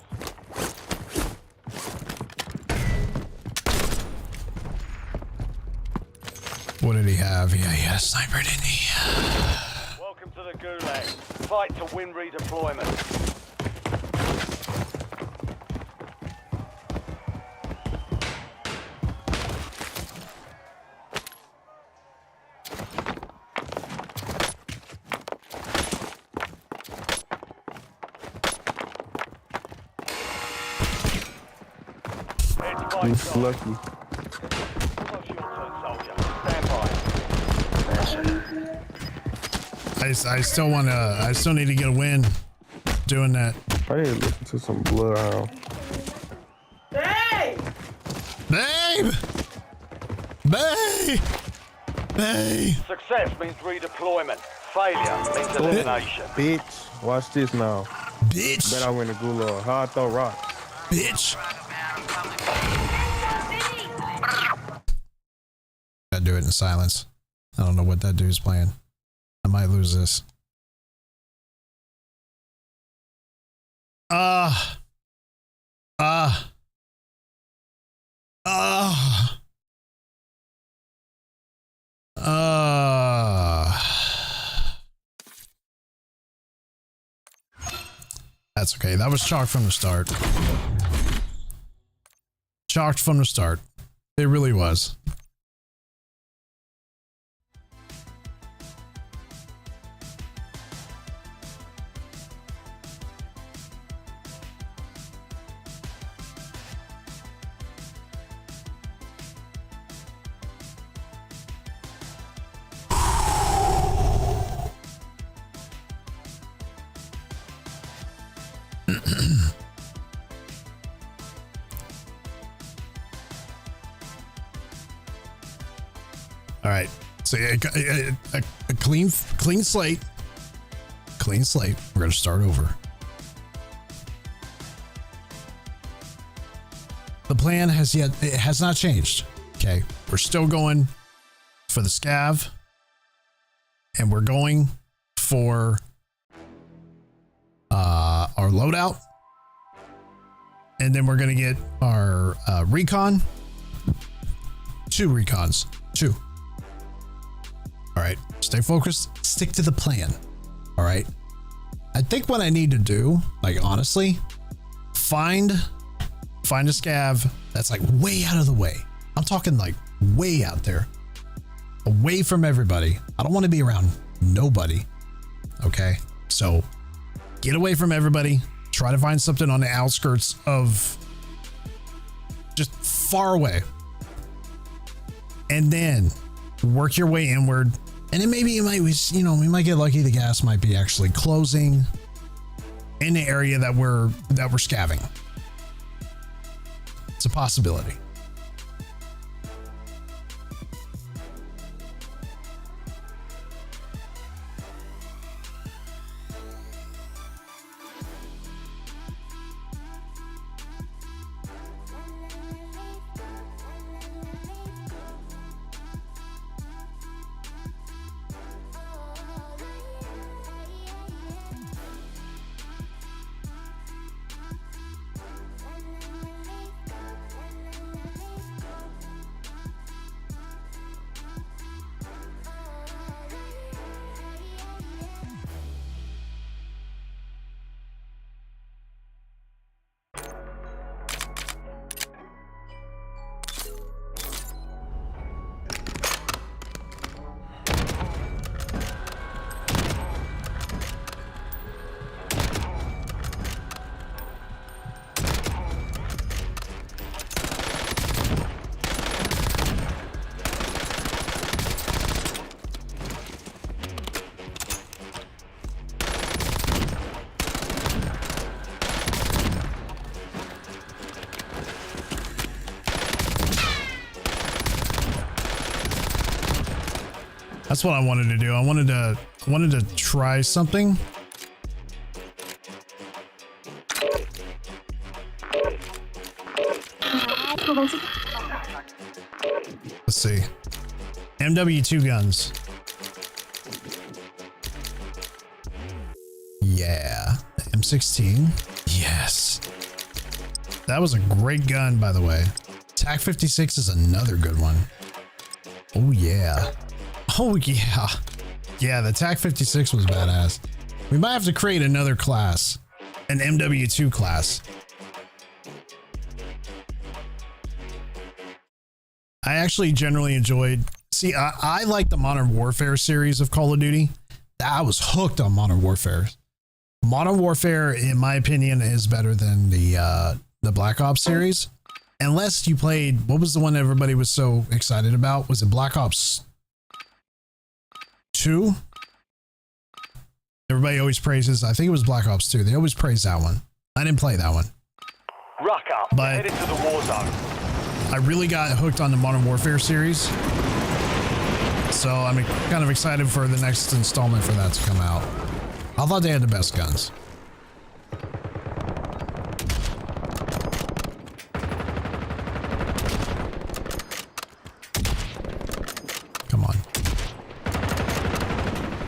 What did he have? Yeah, he had a sniper, didn't he? Welcome to the Gulag. Fight to win redeployment. He's lucky. Close your turn, soldier. Stand by. I still need to get a win doing that. I need to listen to some Bloodhound. Babe! Babe! Babe! Success means redeployment. Failure means elimination. Bitch, watch this now. Bitch! Bet I win the gulag. How I throw rocks. Bitch! Gotta do it in silence. I don't know what that dude's playing. I might lose this. That's okay. That was chalked from the start. Chalked from the start. It really was. All right, so a clean slate. Clean slate. We're gonna start over. The plan has not changed. Okay, we're still going for the scav, and we're going for our loadout, and then we're gonna get our recon. 2 recons. 2. All right, stay focused, stick to the plan. All right. I think what I need to do, like honestly, find a scav that's like way out of the way. I'm talking like way out there, away from everybody. I don't want to be around nobody. Okay. So get away from everybody. Try to find something on the outskirts of just far away. And then work your way inward. And then maybe we might get lucky. The gas might be actually closing in the area that we're scavving. It's a possibility. That's what I wanted to do. I wanted to try something. Let's see. MW2 guns. Yeah. M16. Yes. That was a great gun, by the way. TAC 56 is another good one. Oh, yeah. Oh, yeah. Yeah, the TAC 56 was badass. We might have to create another class. An MW2 class. I actually generally enjoyed... See, I like the Modern Warfare series of Call of Duty. I was hooked on Modern Warfare. Modern Warfare, in my opinion, is better than the Black Ops series. Unless you played... What was the one everybody was so excited about? Was it Black Ops 2? Everybody always praises... I think it was Black Ops 2. They always praise that one. I didn't play that one. Ruck up. But Headed to the war zone. I really got hooked on the Modern Warfare series. So I'm kind of excited for the next installment for that to come out. I thought they had the best guns. Come on.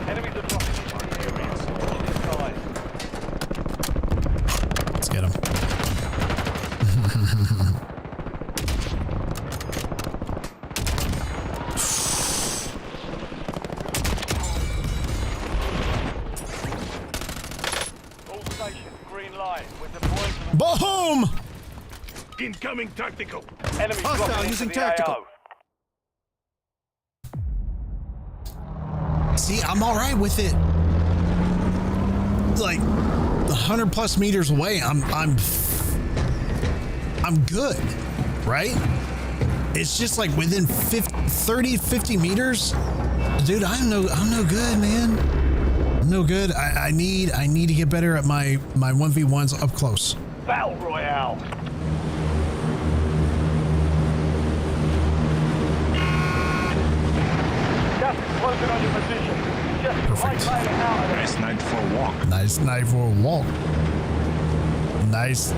Enemies are dropping into the areas. On this side. Let's get them. All stations, green light. We're deploying to the Boom! Incoming tactical. enemies Hostile dropping into using the tactical. AO. See, I'm all right with it. Like 100 plus meters away, I'm good, right? It's just like within 30, 50 meters, dude. I'm no good, man. I'm no good. I need to get better at my 1v1s up close. Battle Royale. Gas is closing on your position. Just Perfect. maintain it out of there. Nice night for a walk. Nice night for a walk. Nice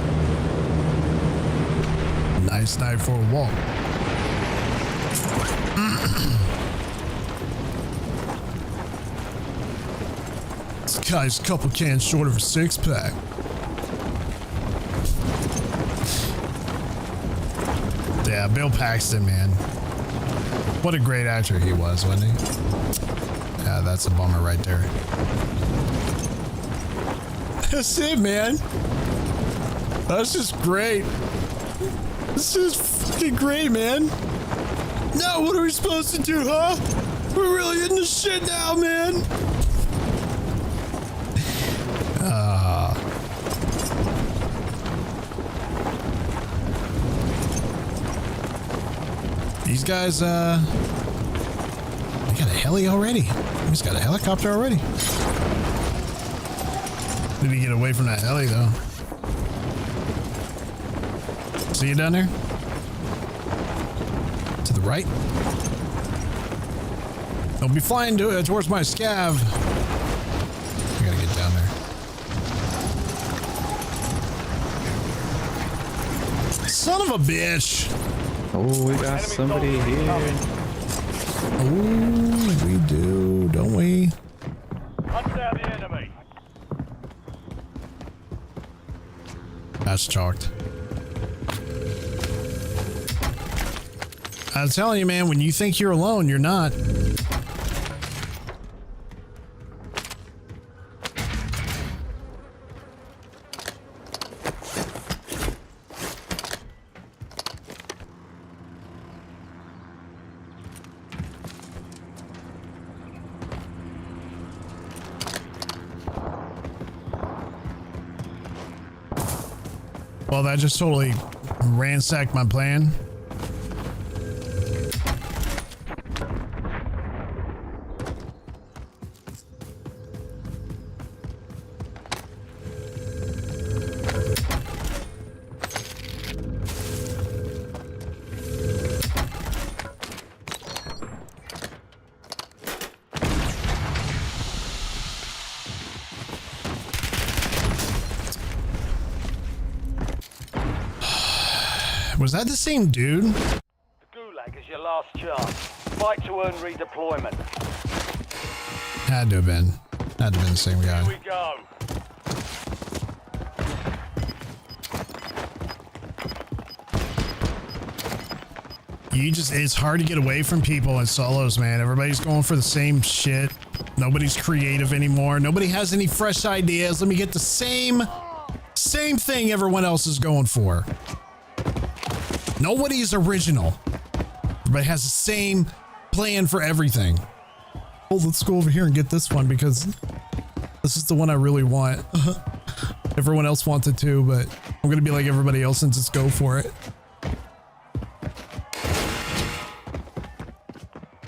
night for a walk. This guy's a couple cans short of a 6-pack. Yeah, Bill Paxton, man. What a great actor he was, wasn't he? Yeah, that's a bummer right there. That's it, man. That's just great. This is fucking great, man. Now what are we supposed to do, huh? We're really in the shit now, man. These guys, they got a heli already. He's got a helicopter already. Need to get away from that heli, though. See you down there? To the right. Don't be flying towards my scav. I gotta get down there. Son of a bitch. Oh, we got somebody here. Oh, we do, don't we? Hunt down the enemy. That's chalked. I'm telling you, man, when you think you're alone, you're not. Well, that just totally ransacked my plan. Was that the same dude? The Gulag is your last chance. Fight to earn redeployment. Had to have been. Had to have been the same guy. Here we go. It's hard to get away from people in solos, man. Everybody's going for the same shit. Nobody's creative anymore. Nobody has any fresh ideas. Let me get the same thing everyone else is going for. Nobody's original. Everybody has the same plan for everything. Oh, let's go over here and get this one because this is the one I really want. Everyone else wants it too, but I'm gonna be like everybody else and just go for it.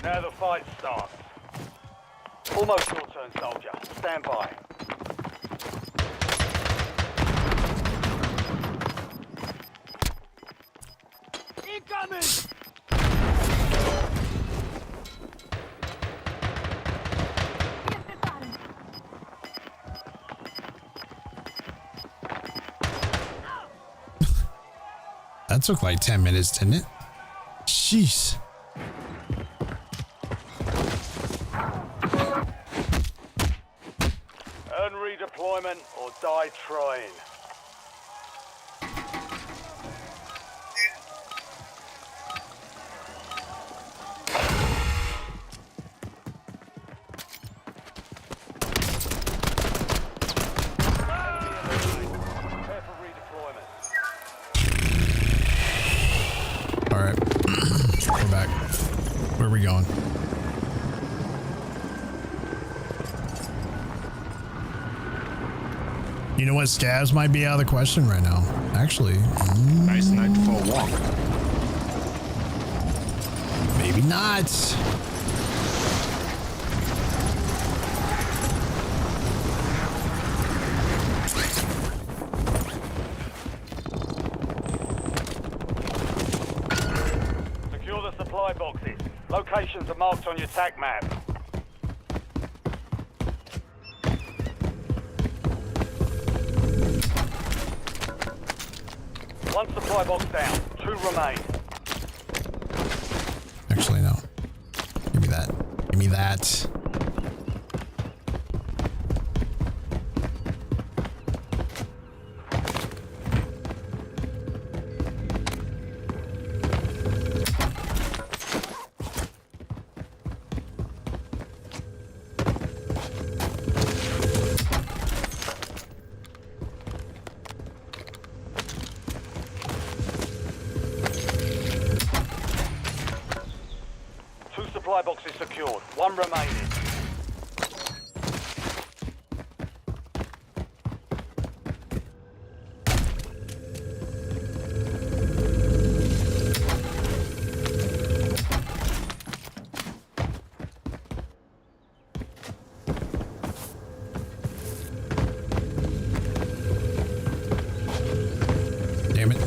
Now the fight starts. Almost your turn, soldier. Stand by. Incoming! That took like 10 minutes, didn't it? Jeez. Earn redeployment or die trying. Prepare for redeployment. All right. We're back. Where are we going? You know what? Scavs might be out of the question right now. Actually. Nice night for a walk. Maybe not. Secure the supply boxes. Locations are marked on your TAC map. One supply box down. 2 remain. Actually, no. Give me that. Give me that. Supply box is secured. 1 remaining. Damn it.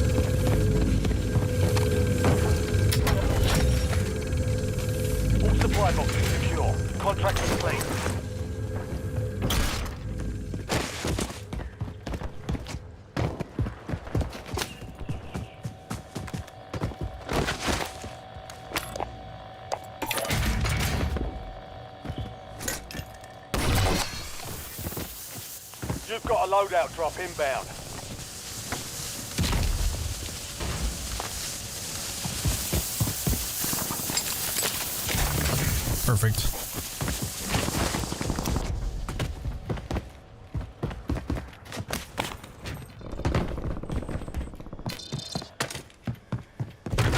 Supply box is secure. Contract complete. You've got a loadout drop inbound. Perfect.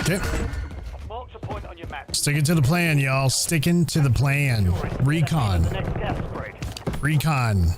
Okay. I've marked a point on your map. Sticking to the plan, y'all. Sticking to the plan. Recon. The next gas spread. Recon.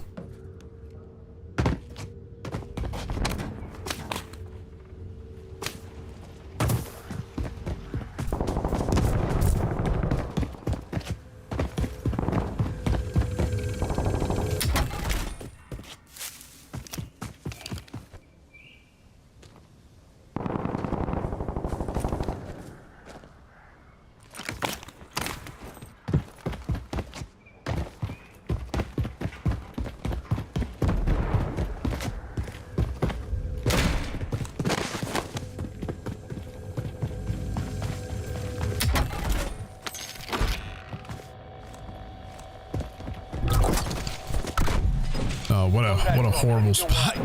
What a horrible spot.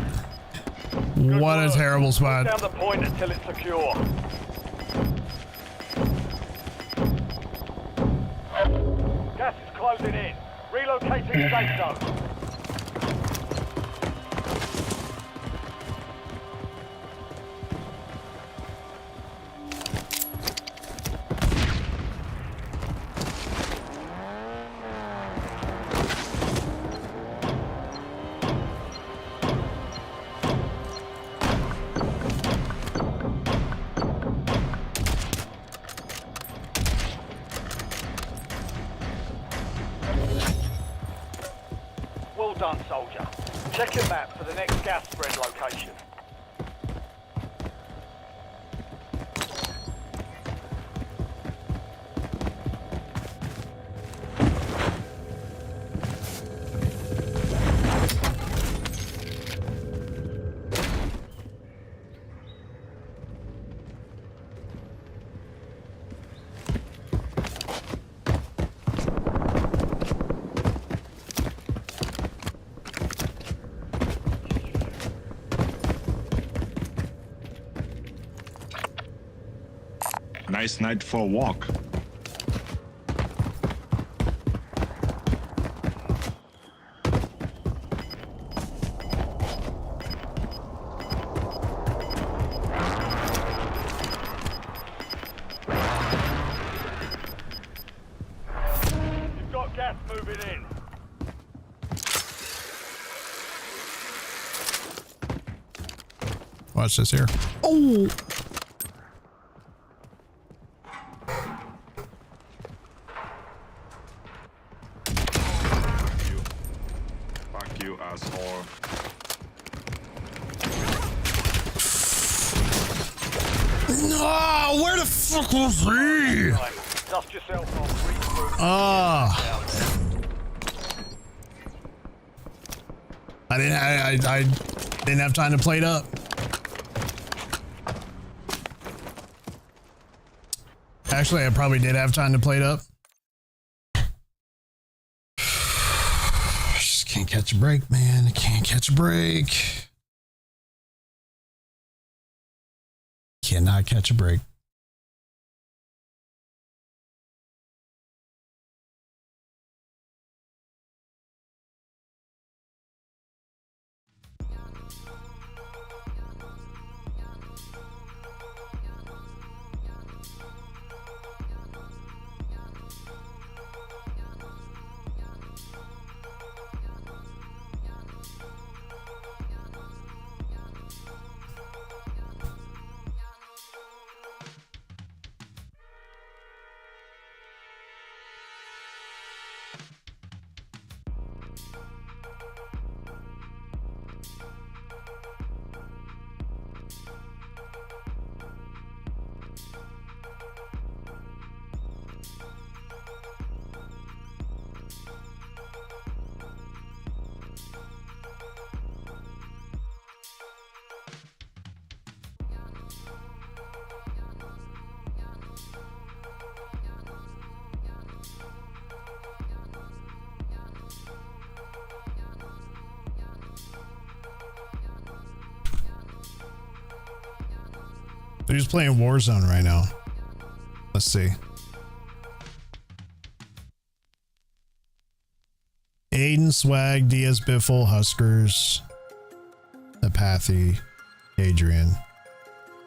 What a terrible spot. Down the point until it's secure. Gas is closing in. Relocating safe zone. Well done, soldier. Check your map for the next gas spread location. Nice night for a walk. You've got gas moving in. Watch this here. Oh! Fuck you, asshole. No! Where the fuck was he? Dust yourself off. Regroup. Ah! I didn't have time to plate up. Actually, I probably did have time to plate up. Just can't catch a break, man. I can't catch a break. Cannot catch a break. They're just playing Warzone right now. Let's see. Aiden, Swag, Diaz, Biffle, Huskers, Apathy, Adrian,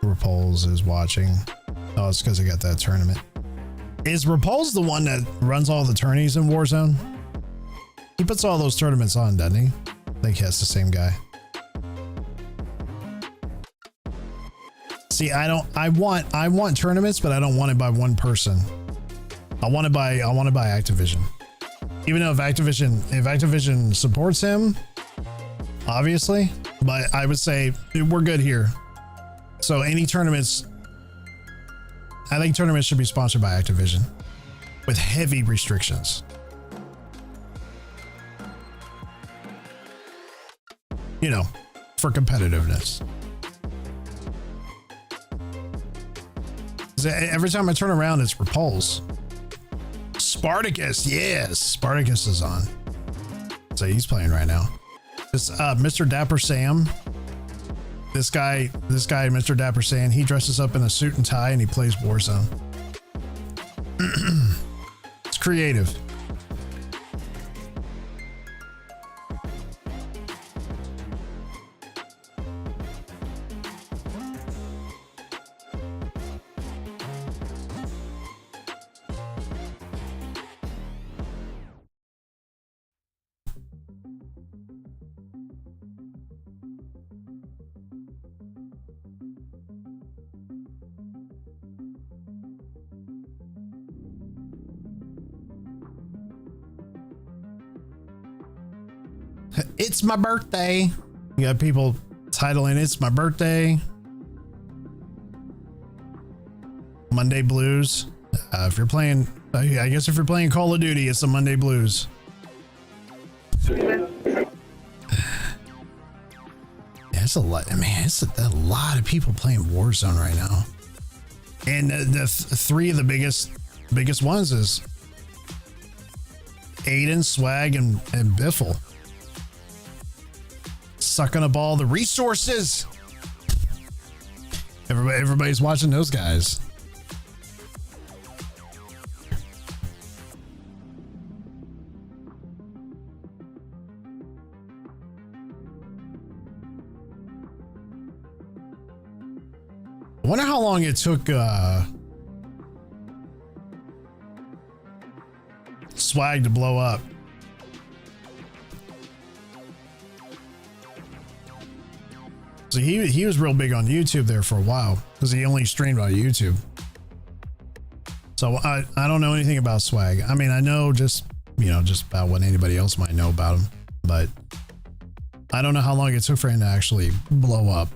Repulse is watching. Oh, it's because I got that tournament. Is Repulse the one that runs all the tourneys in Warzone? He puts all those tournaments on, doesn't he? I think that's the same guy. See, I want tournaments, but I don't want it by one person. I want it by Activision. Even though if Activision supports him, obviously, but I would say we're good here. So any tournaments, I think tournaments should be sponsored by Activision with heavy restrictions. You know, for competitiveness. Every time I turn around, it's Repulse. Spartacus, yes, Spartacus is on. So he's playing right now. This Mr. Dapper Sam. This guy, Mr. Dapper Sam, he dresses up in a suit and tie and he plays Warzone. It's creative. It's my birthday. You got people titling "It's my birthday." Monday Blues. If you're playing, I guess if you're playing Call of Duty, it's the Monday Blues. It's a lot. I mean, it's a lot of people playing Warzone right now. And the three of the biggest ones is Aiden, Swag, and Biffle. Sucking up all the resources. Everybody's watching those guys. I wonder how long it took Swag to blow up. So he was real big on YouTube there for a while because he only streamed on YouTube. So I don't know anything about Swag. I mean, I know just about what anybody else might know about him, but I don't know how long it took for him to actually blow up.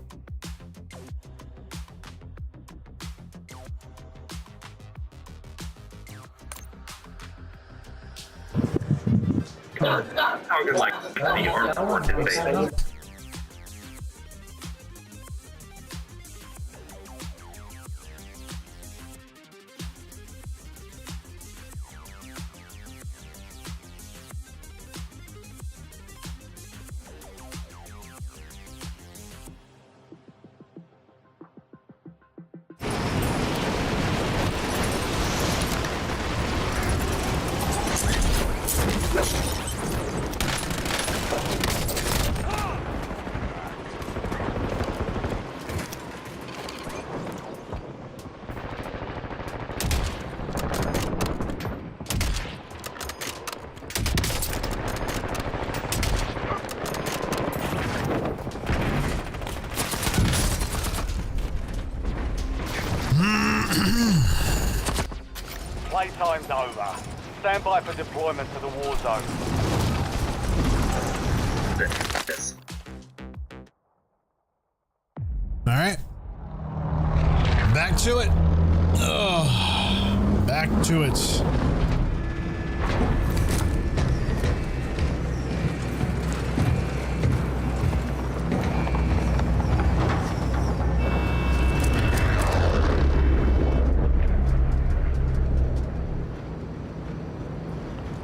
Playtime's over. Stand by for deployment to the war zone. All right. Back to it. Back to it.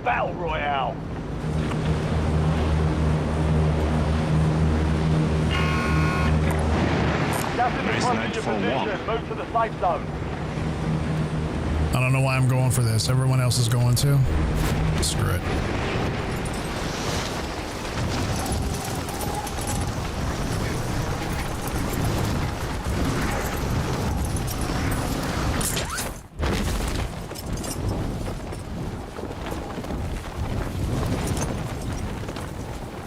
Battle Royale. Nice night for a walk. Move to the safe zone. I don't know why I'm going for this. Everyone else is going to. Screw it.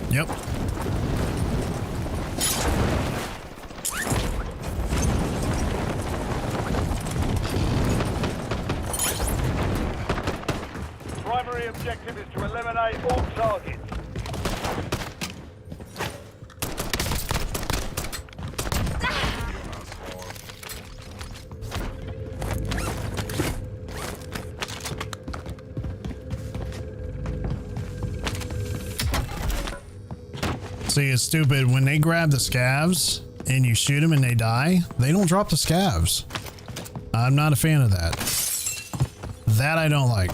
Yep. Primary objective is to eliminate all targets. See, it's stupid. When they grab the scavs and you shoot them and they die, they don't drop the scavs. I'm not a fan of that. That I don't like.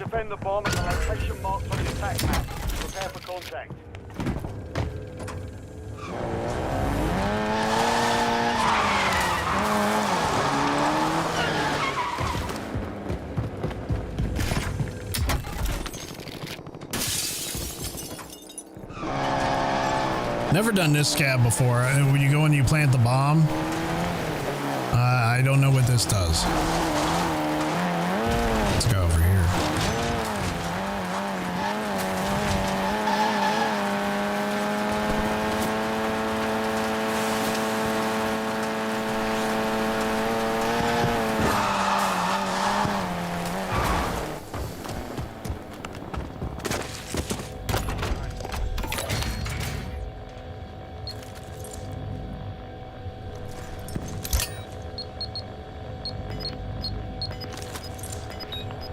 Defend the bomb at the location marked on the attack map. Prepare for contact. Never done this scab before. When you go and you plant the bomb, I don't know what this does. Let's go over here.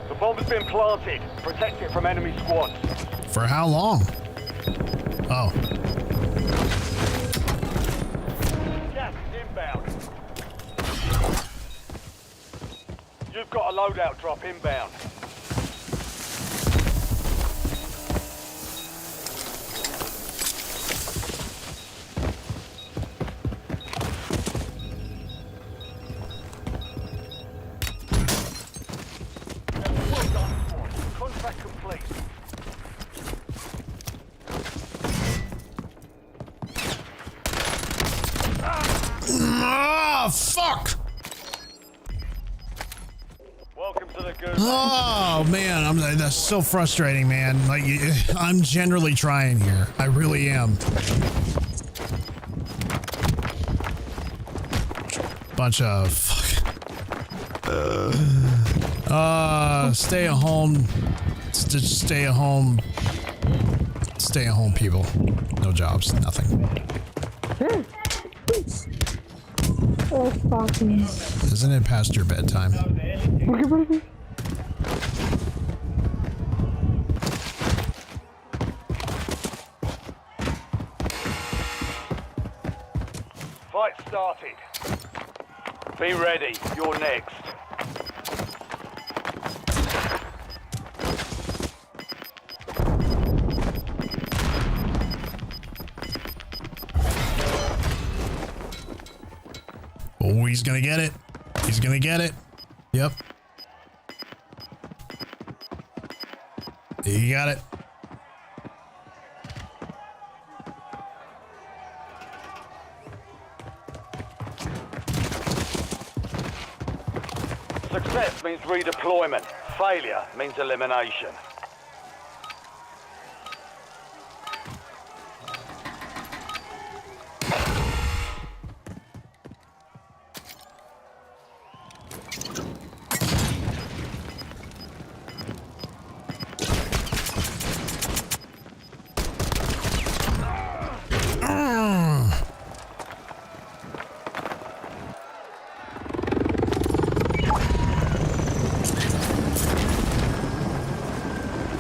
The bomb has been planted. Protect it from enemy squads. For how long? Oh. Gas is inbound. You've got a loadout drop inbound. Well done, squad. Contract complete. Ah, fuck! Welcome to the good. Oh man, that's so frustrating, man. Like I'm generally trying here. I really am. Bunch of fuck. Stay at home. Stay at home. Stay at home, people. No jobs, nothing. Oh, fucking. Isn't it past your bedtime? Fight started. Be ready. You're next. Oh, he's gonna get it. He's gonna get it. Yep. You got it. Success means redeployment. Failure means elimination.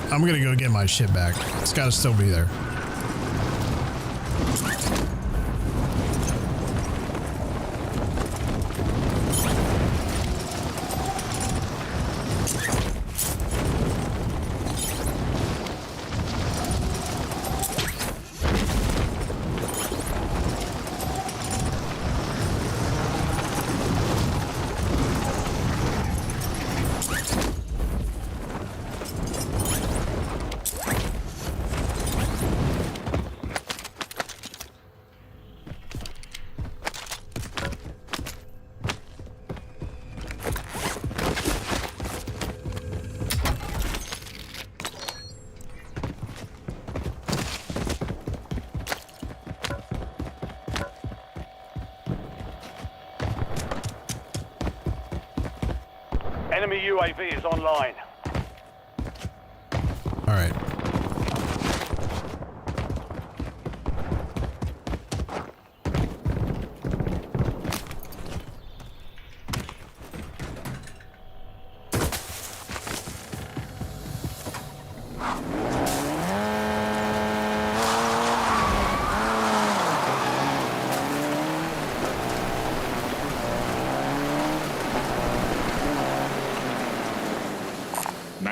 I'm gonna go get my shit back. It's gotta still be there. Enemy UAV is online. All right.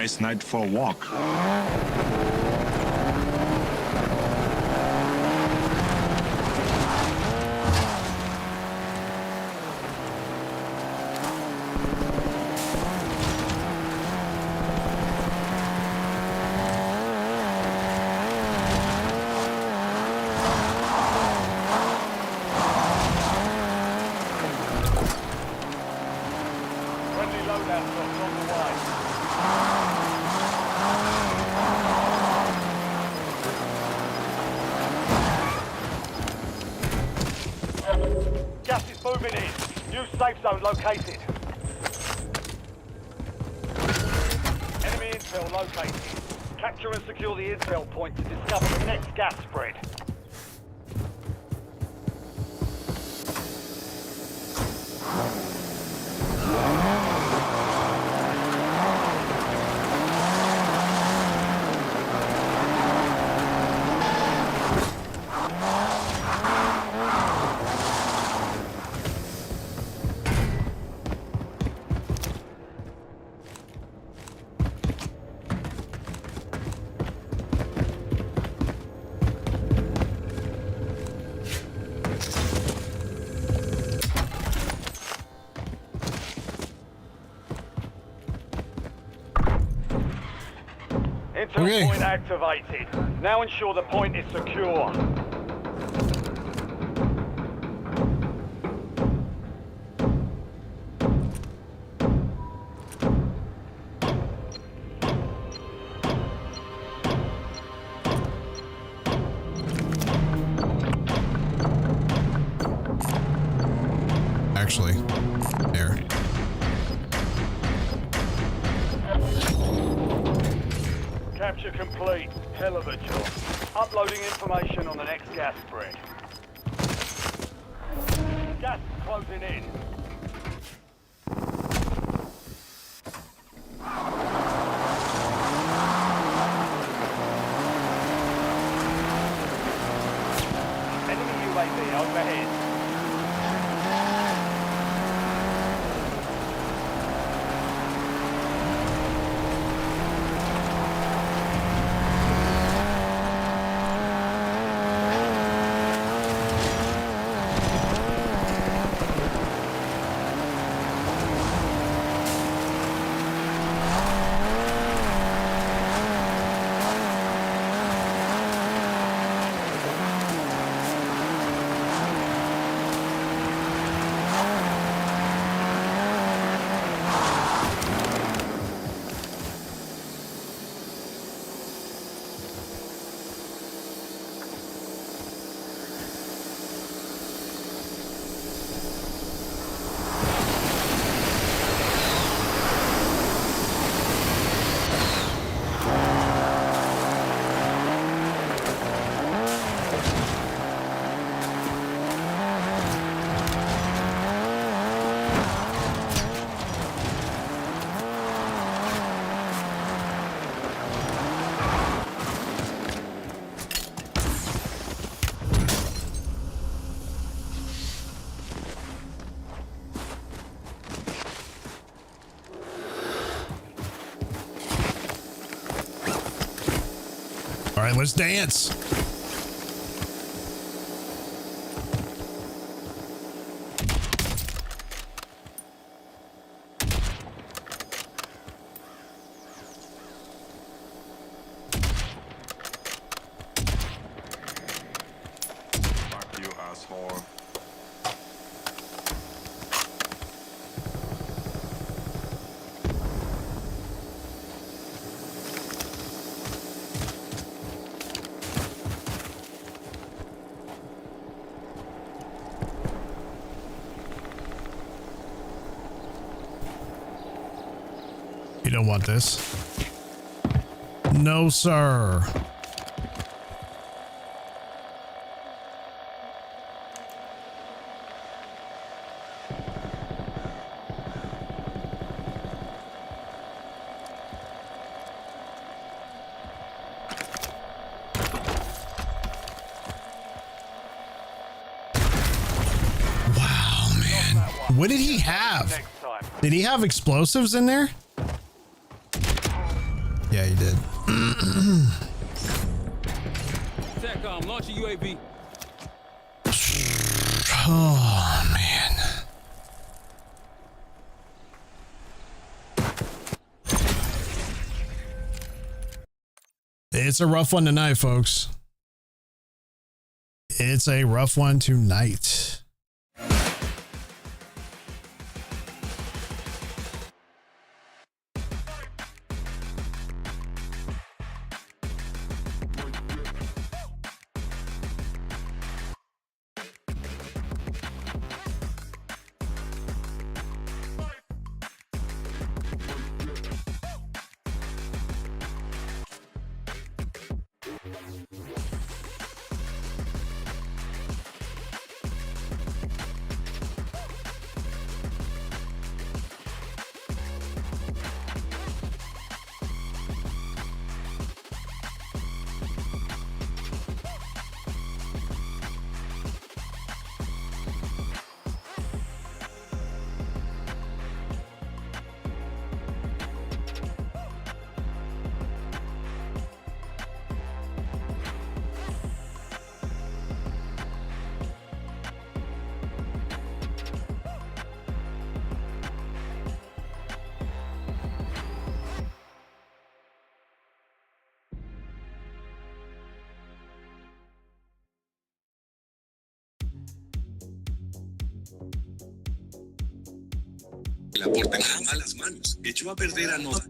Nice night for a walk. Friendly loadout drops on the way. Gas is moving in. New safe zone located. Enemy intel located. Capture and secure the intel point to discover the next gas spread. Intel Okay. point activated. Now ensure the point is secure. Actually, there. Capture complete. Hell of a job. Uploading information on the next gas spread. Gas is closing in. Enemy UAV overhead. All right, let's dance. Fuck you, asshole. You don't want this. No, sir. Wow, man. What did he have? Next time. Did he have explosives in there? Yeah, he did. SATCOM, launch a UAV. Oh, man. It's a rough one tonight, folks. It's a rough one tonight. La porta en las malas manos. Echó a perder a Nota.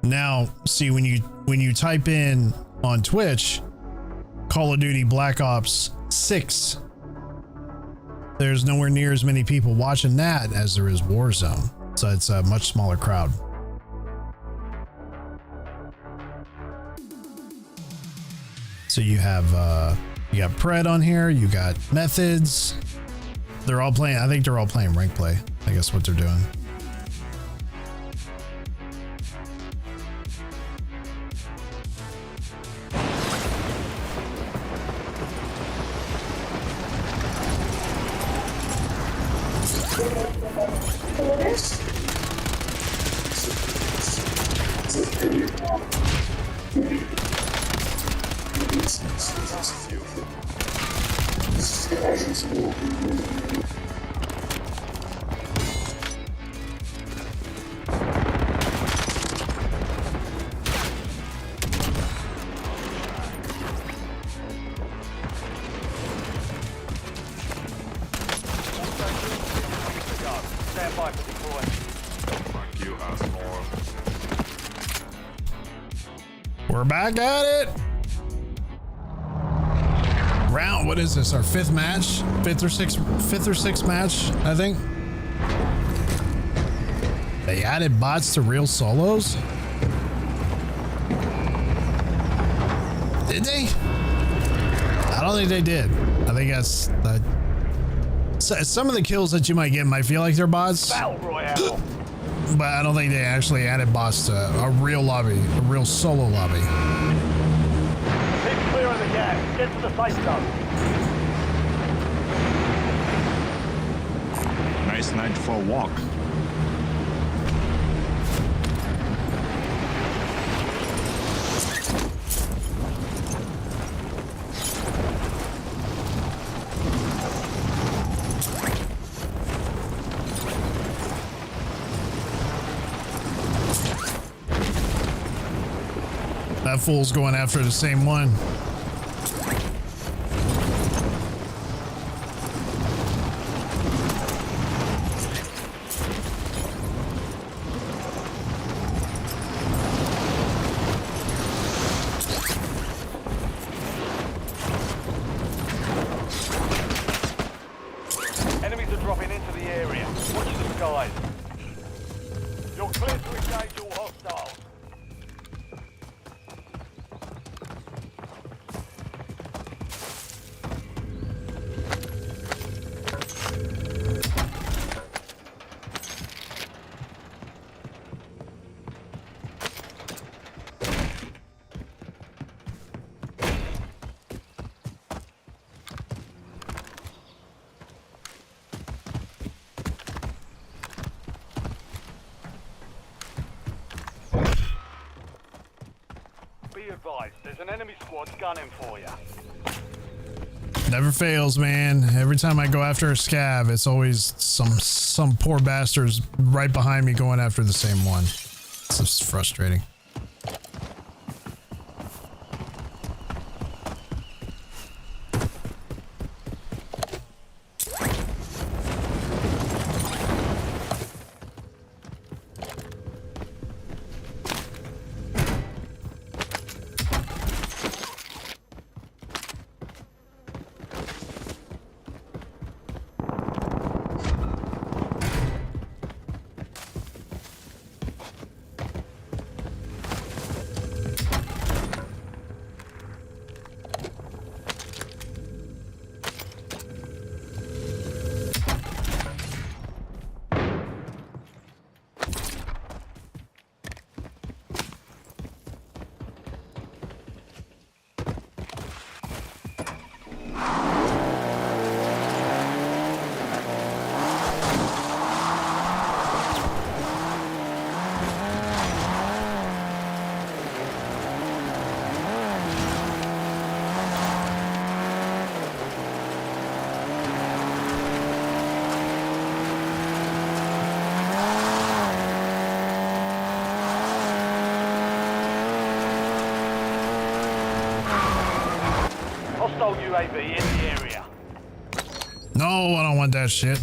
Now, see, when you type in on Twitch Call of Duty Black Ops 6, there's nowhere near as many people watching that as there is Warzone. So it's a much smaller crowd. So you have you got Pred on here, you got Methods. They're all playing, I think they're all playing rank play. I guess what they're doing. Stand by for deploy. Fuck you, asshole. We're back at it. Round, what is this? Our fifth match? Fifth or sixth match, I think. They added bots to real solos? Did they? I don't think they did. I think that's some of the kills that you might get might feel like they're bots. Battle Royale. But I don't think they actually added bots to a real lobby, a real solo lobby. Keep clear of the gas. Get to the safe zone. Nice night for a walk. That fool's going after the same one. skies. You're clear to engage all hostiles. Be advised, there's an enemy squad gunning for you. Never fails, man. Every time I go after a scav, it's always some poor bastards right behind me going after the same one. It's just frustrating. Hostile UAV in the area. No, I don't want that shit.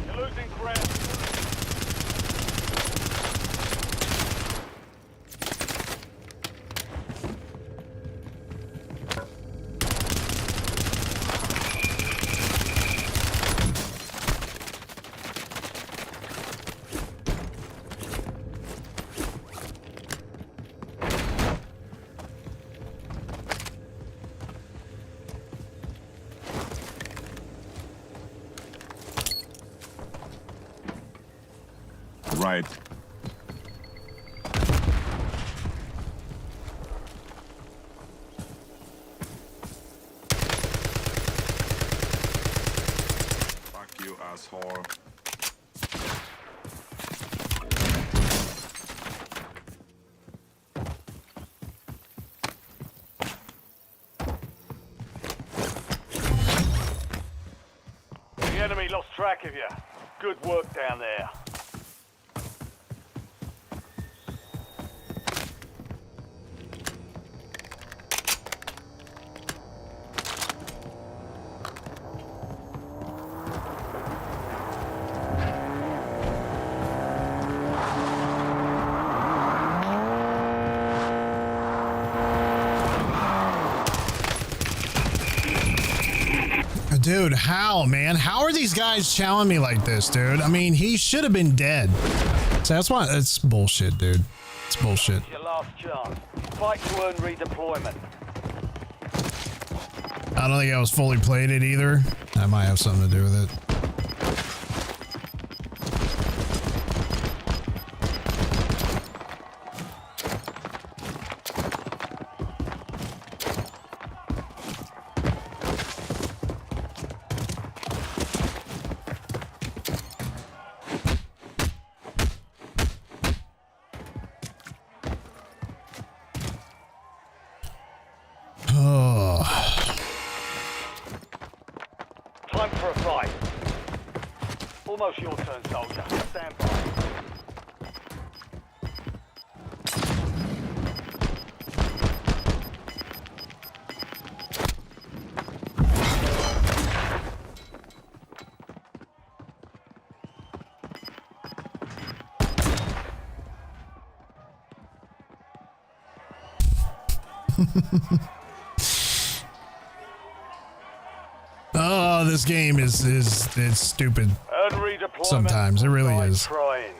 You're losing ground. Right. Fuck you, asshole. The enemy lost track of you. Good work down there. Dude, how, man? How are these guys challenging me like this, dude? I mean, he should have been dead. So that's why it's bullshit, dude. It's bullshit. Your last chance. Fight to earn redeployment. I don't think I was fully plated either. That might have something to do with it. Time for a fight. Almost your turn, soldier. Stand by. Oh, this game is it's stupid. Earn redeployment. Sometimes, it really Nice is. trying.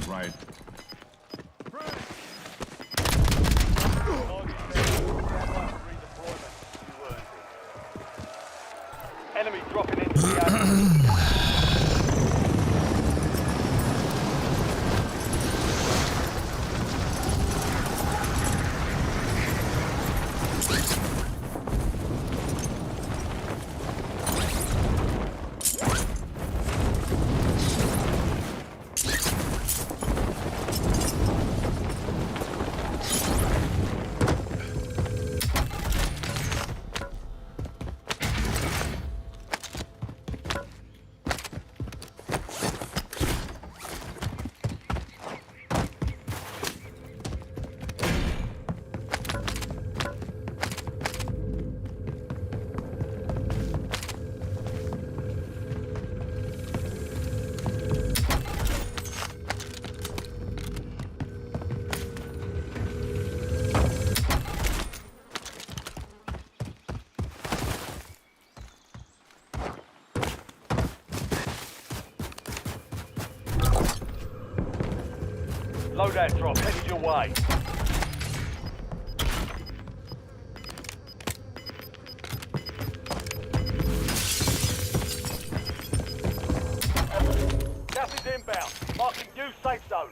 Right. Enemy dropping into the area. Loadout drop headed your way. Gas is inbound. Marking new safe zone.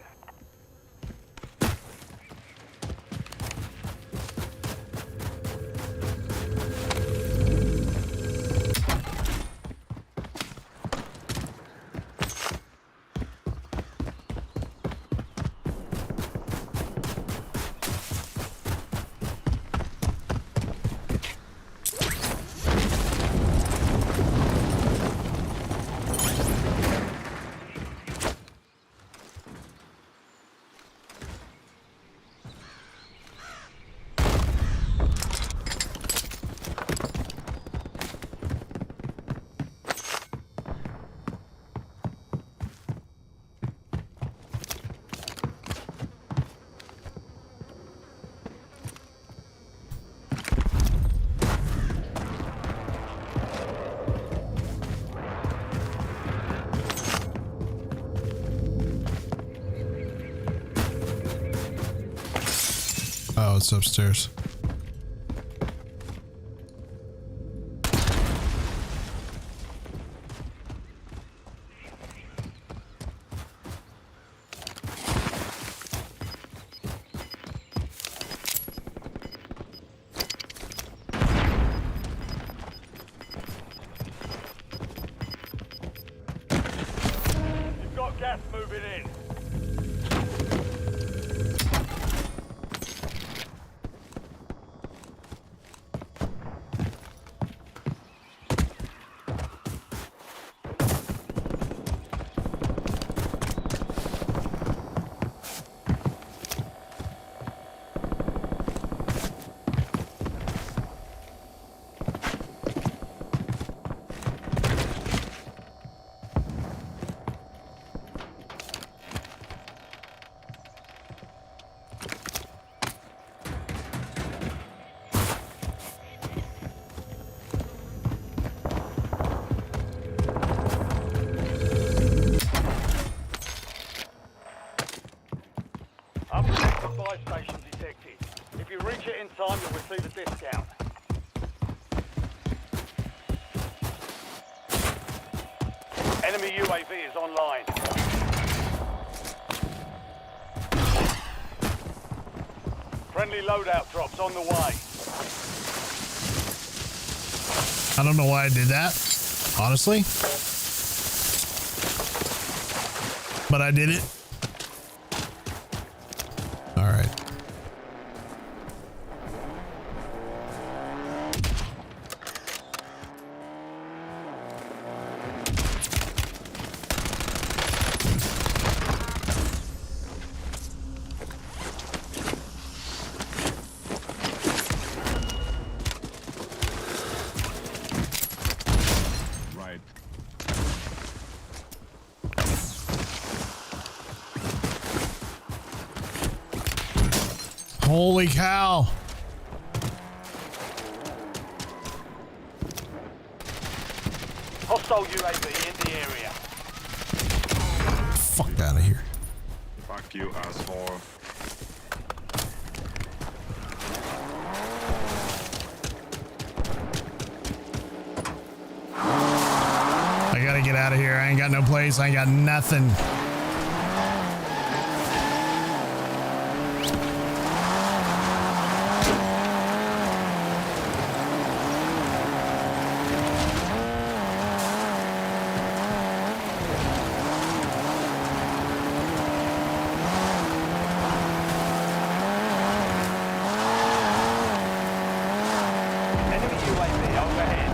Oh, it's upstairs. You've got gas moving in. Unprotected buy station detected. If you reach it in time, you'll receive a discount. Enemy UAV is online. Friendly loadout drops on the way. I don't know why I did that, honestly. But I did it. All right. Holy cow. Hostile UAV in the area. Fuck out of here. Fuck you, asshole. I gotta get out of here. I ain't got no place. I ain't got nothing. Enemy UAV overhead.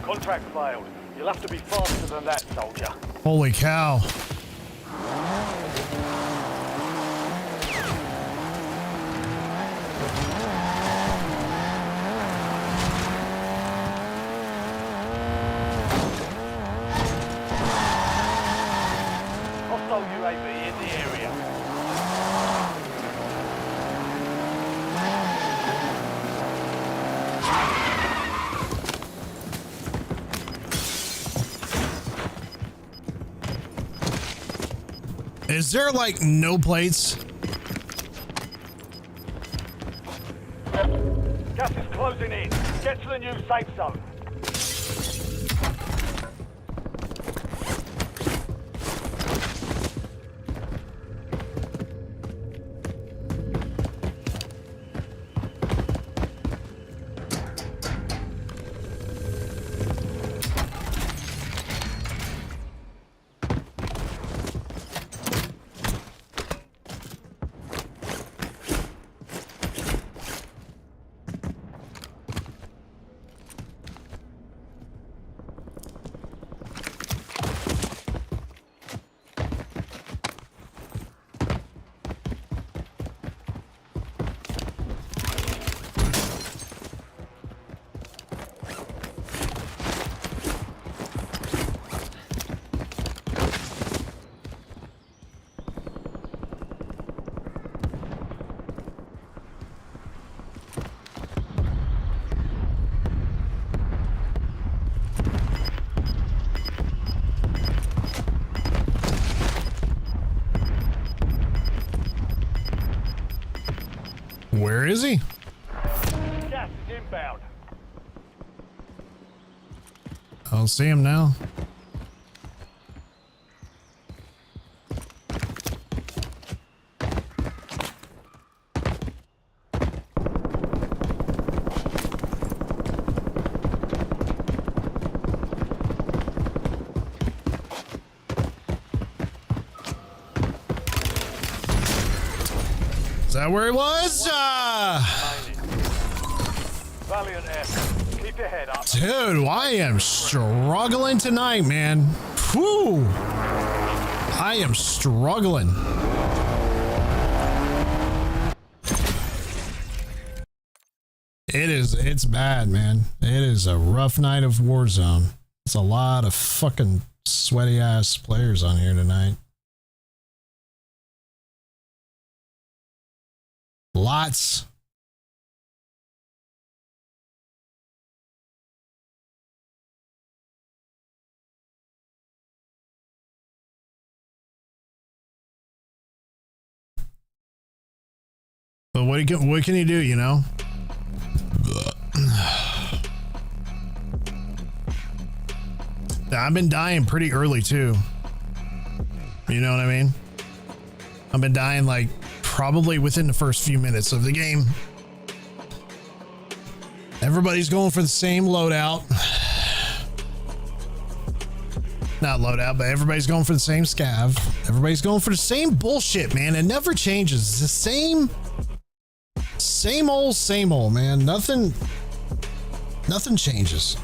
Contract failed. You'll have to be faster than that, soldier. Holy cow. Hostile UAV in the area. Is there like no plates? Gas is closing in. Get to the new safe zone. Where is he? Gas is inbound. I don't see him now. Is that where he was? Valiant effort. Keep your head up. Dude, I am struggling tonight, man. Whew. I am struggling. It's bad, man. It is a rough night of Warzone. It's a lot of fucking sweaty ass players on here tonight. Lots. But what can you do, you know? I've been dying pretty early too. You know what I mean? I've been dying like probably within the first few minutes of the game. Everybody's going for the same loadout. Not loadout, but everybody's going for the same scav. Everybody's going for the same bullshit, man. It never changes. It's the same old, man. Nothing changes.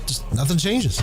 Just nothing changes.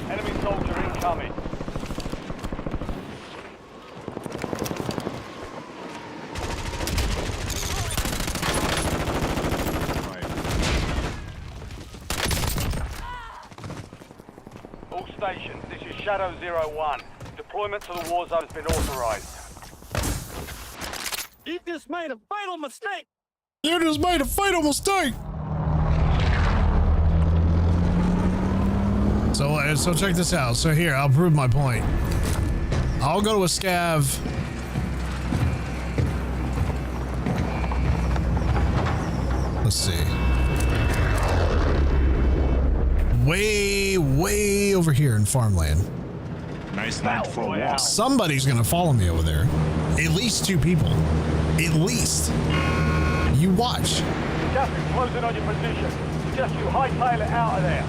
Enemy soldier incoming. All stations, this is Shadow 01. Deployment to the war zone has been authorized. You just made a fatal mistake. You just made a fatal mistake. So check this out. So here, I'll prove my point. I'll go to a scav. Let's see. Way over here in farmland. Nice night for a walk. Somebody's gonna follow me over there. At least 2 people. At least. You watch. Gas is closing on your position. Suggest you hightail it out of there.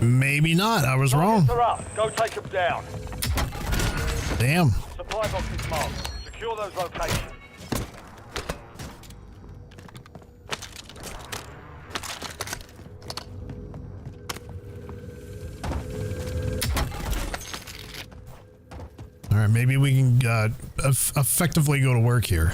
Maybe not. I was wrong. They're up. Go take them down. Damn. Supply boxes marked. Secure those locations. All right, maybe we can effectively go to work here.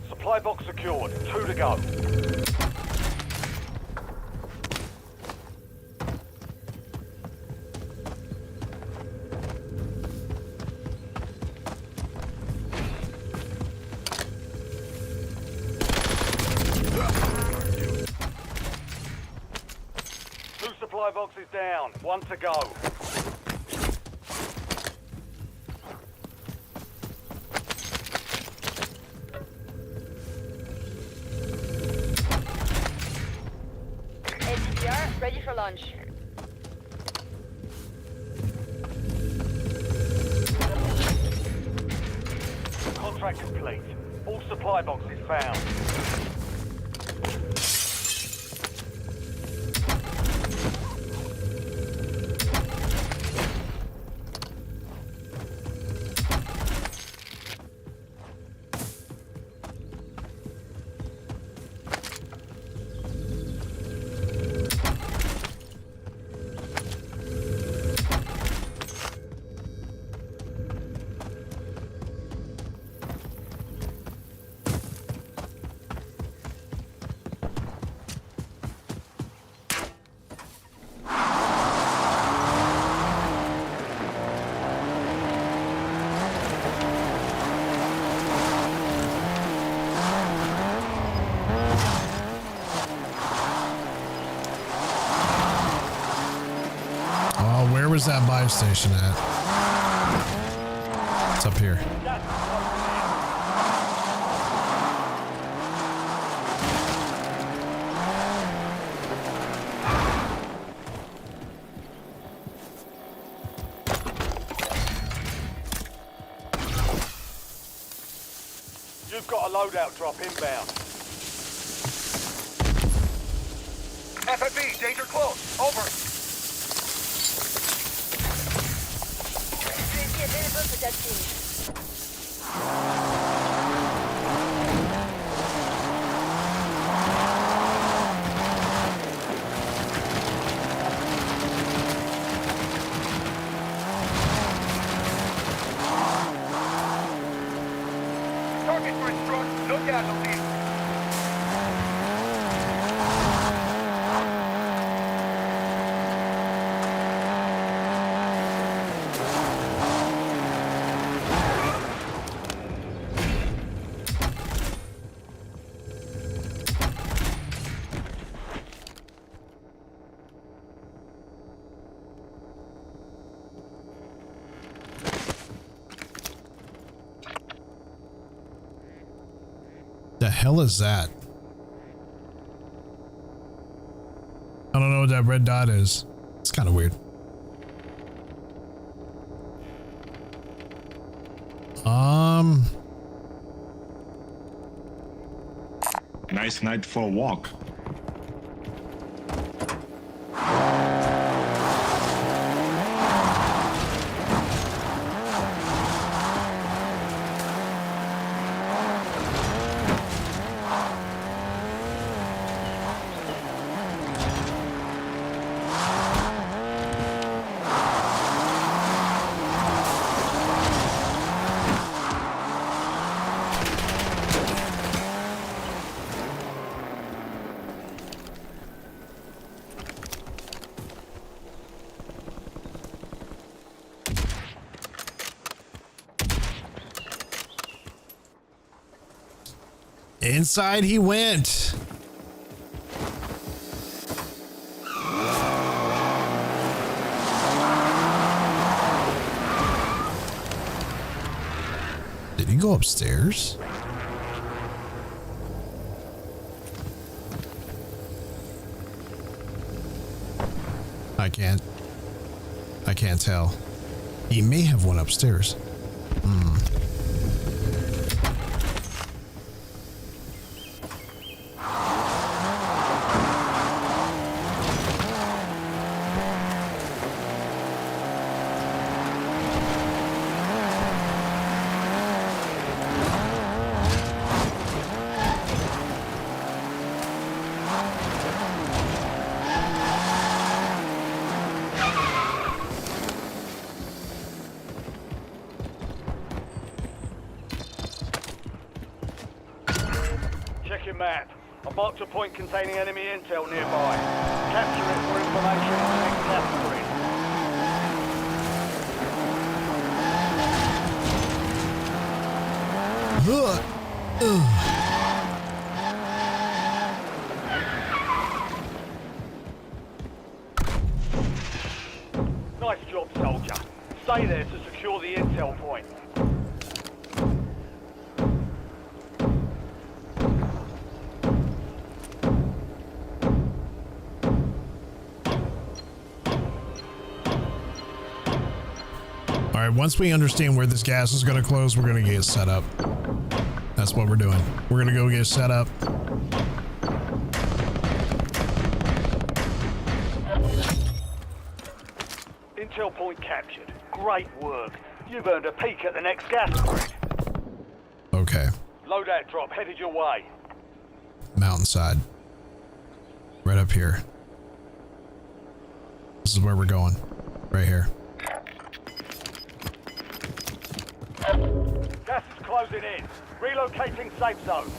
Supply box secured. 2 to go. Supply boxes down. 1 to go. ATTR, ready for launch. Contract complete. All supply boxes found. was that buy station at? It's up here. You've got a loadout drop inbound. FFB, danger close. Over. UAV available for that team. Target for instruct. No casualties. The hell is that? I don't know what that red dot is. It's kind of weird. Nice night for a walk. Inside he went. Did he go upstairs? I can't tell. He may have went upstairs. Check your map. I marked a point containing enemy intel nearby. Capture it for information on the next category. Nice job, soldier. Stay there to secure the intel point. All right, once we understand where this gas is going to close, we're going to get set up. That's what we're doing. We're going to go get set up. Intel point captured. Great work. You've earned a peek at the next gas grid. Okay. Loadout drop headed your way. Mountainside. Right up here. This is where we're going. Right here. Gas is closing in. Relocating safe zone.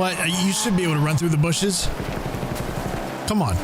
What? You should be able to run through the bushes. Come on.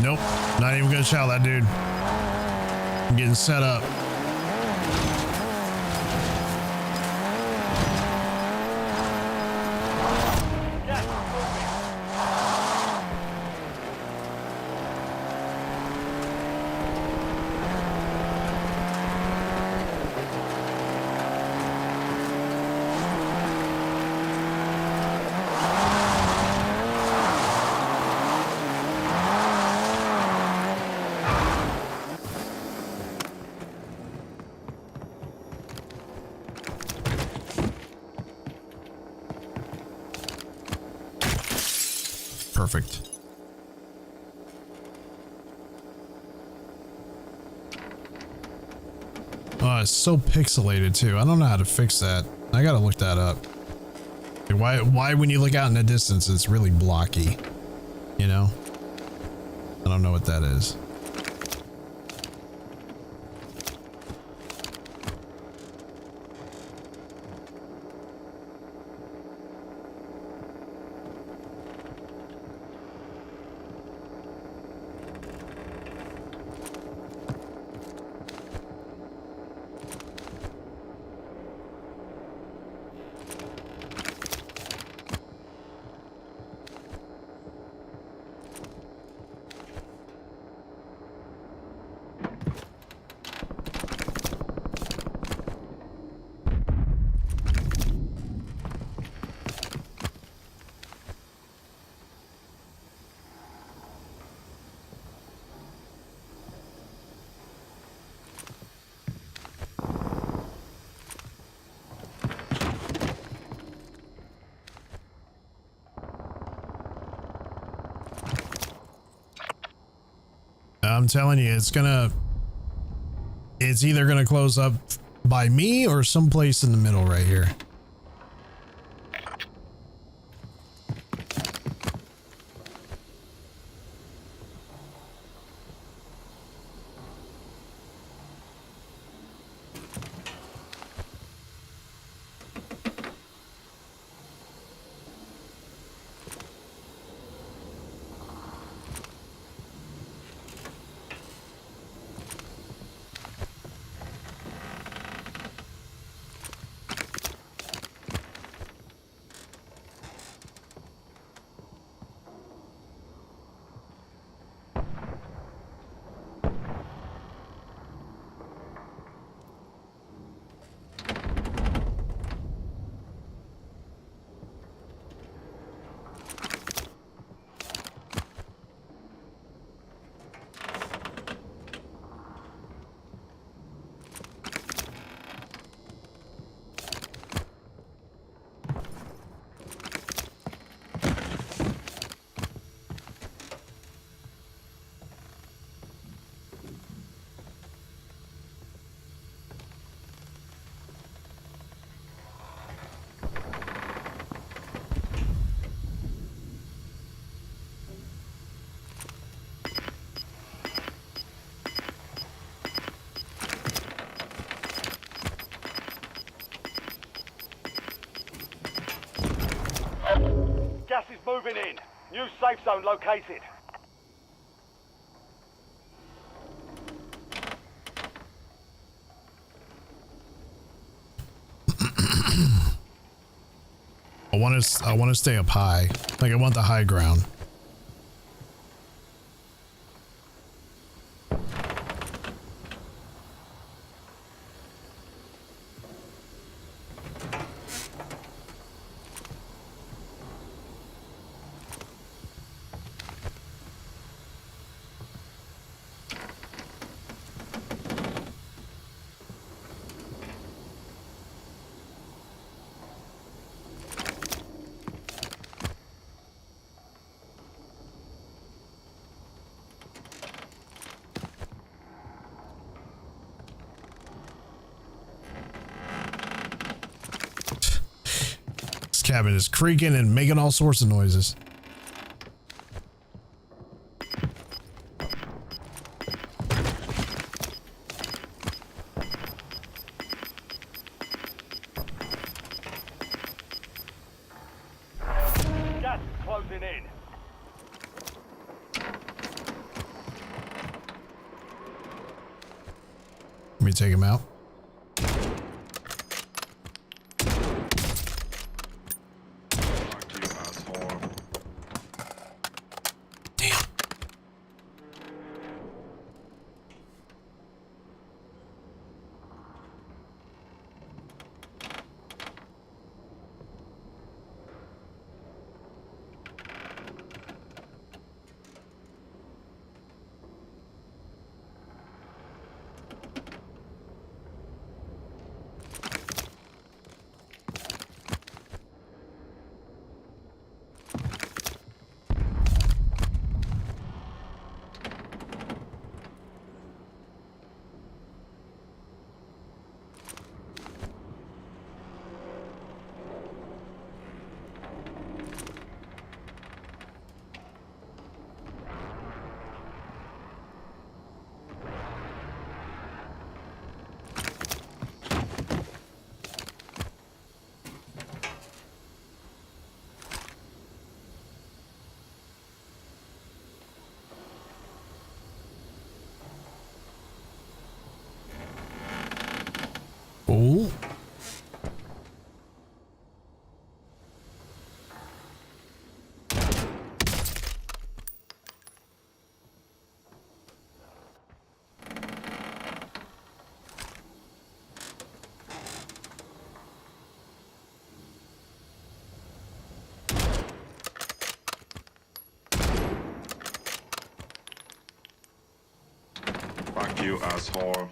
Nope, not even gonna shell that dude. I'm getting set up. Perfect. Oh, it's so pixelated too. I don't know how to fix that. I gotta look that up. Why when you look out in the distance, it's really blocky? You know? I don't know what that is. I'm telling you, it's either gonna close up by me or someplace in the middle right here. Gas is moving in. New safe zone located. I want to stay up high. Like I want the high ground. cabin is creaking and making all sorts of noises. Gas is closing in. Let me take him out. Fuck you, asshole. Damn. Oh. Fuck you, asshole.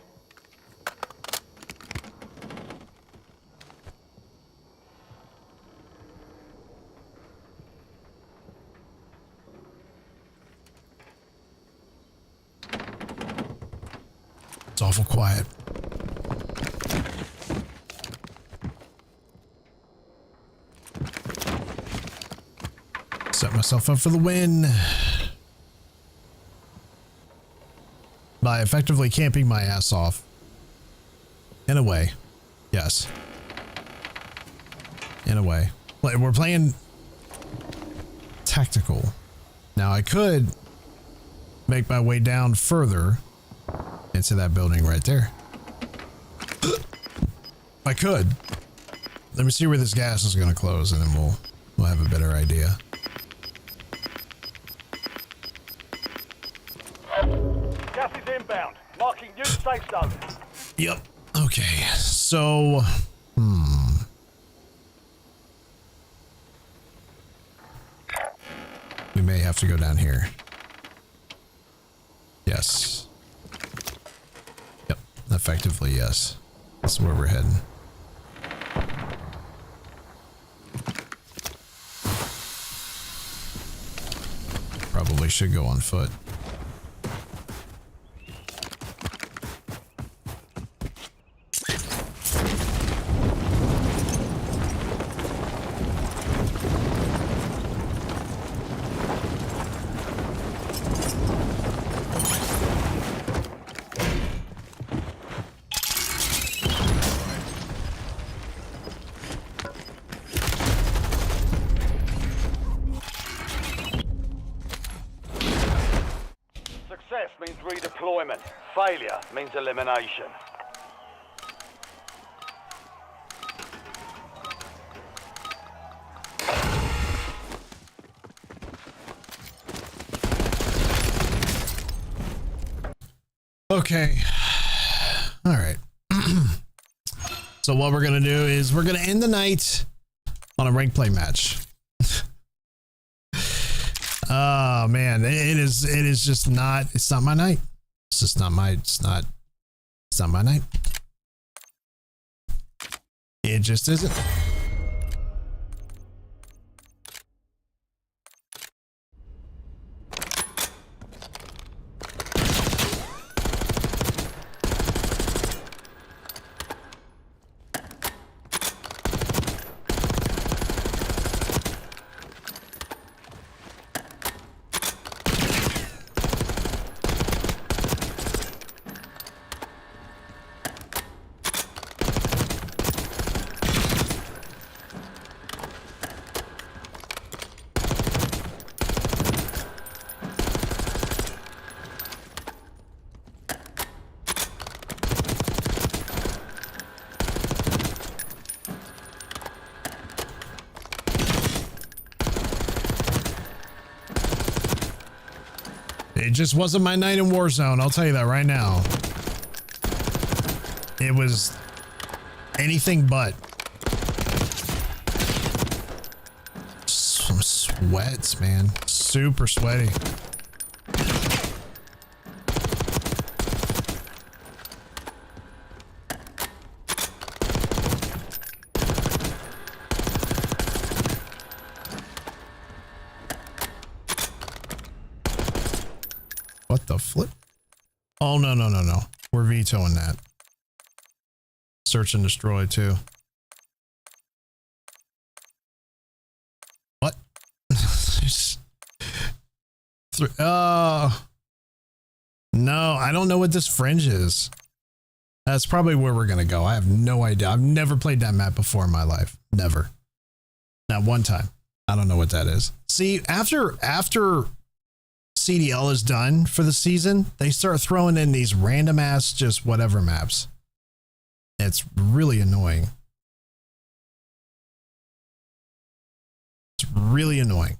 It's awful quiet. Set myself up for the win by effectively camping my ass off. In a way. Yes. In a way. We're playing tactical. Now I could make my way down further into that building right there. I could. Let me see where this gas is going to close, and then we'll have a better idea. Gas is inbound. Marking new safe zone. Yep. Okay. So, we may have to go down here. Yes. Yep. Effectively, yes. That's where we're heading. Probably should go on foot. Success means redeployment. Failure means elimination. Okay. All right. So what we're going to do is we're going to end the night on a rank play match. Oh man, it is just not, it's not my night. It's just not my, it's not my night. It just isn't. It just wasn't my night in Warzone, I'll tell you that right now. It was anything but. Some sweats, man. Super sweaty. What the flip? Oh, no, no, no, no. We're vetoing that. Search and destroy, too. What? No, I don't know what this fringe is. That's probably where we're gonna go. I have no idea. I've never played that map before in my life. Never. Not one time. I don't know what that is. See, after CDL is done for the season, they start throwing in these random ass just whatever maps. It's really annoying. It's really annoying.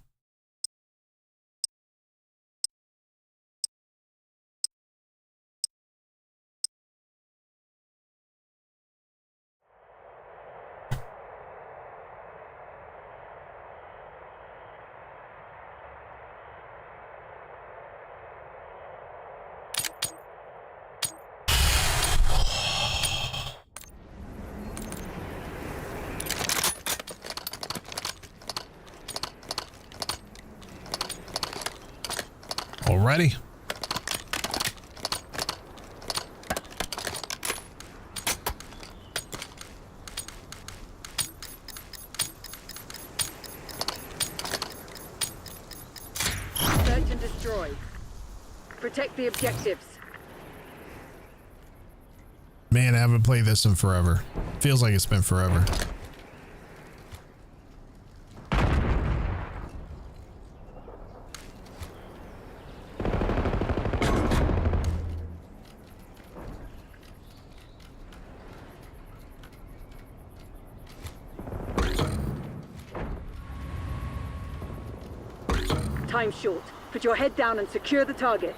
Already. Search and destroy. Protect the objectives. Man, I haven't played this in forever. Feels like it's been forever. Time short. Put your head down and secure the target.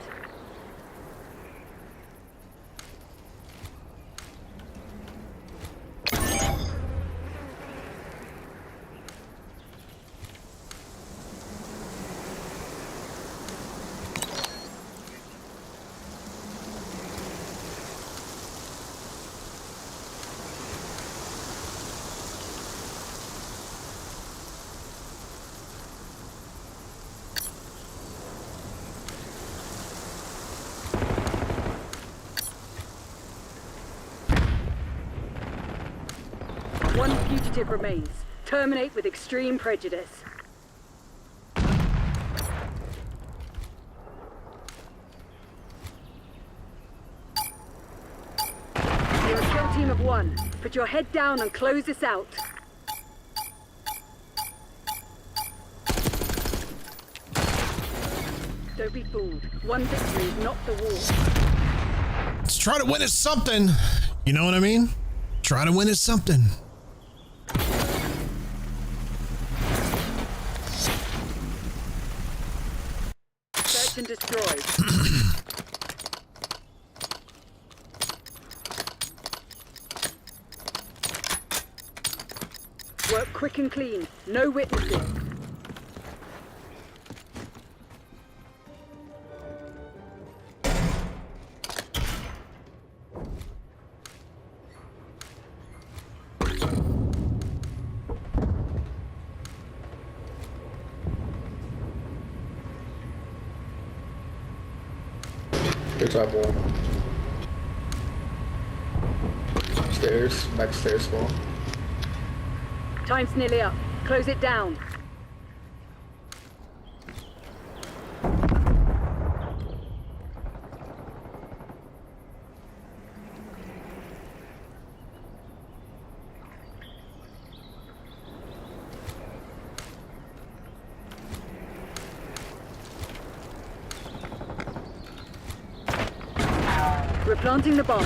One fugitive remains. Terminate with extreme prejudice. You're a kill team of one. Put your head down and close this out. Don't be fooled. One victory is not the war. Let's try to win at something. You know what I mean? Try to win at something. Search and destroy. Work quick and clean. No witnesses. Good job, wall. Stairs, back stairs, wall. Time's nearly up. Close it down. We're planting the bomb.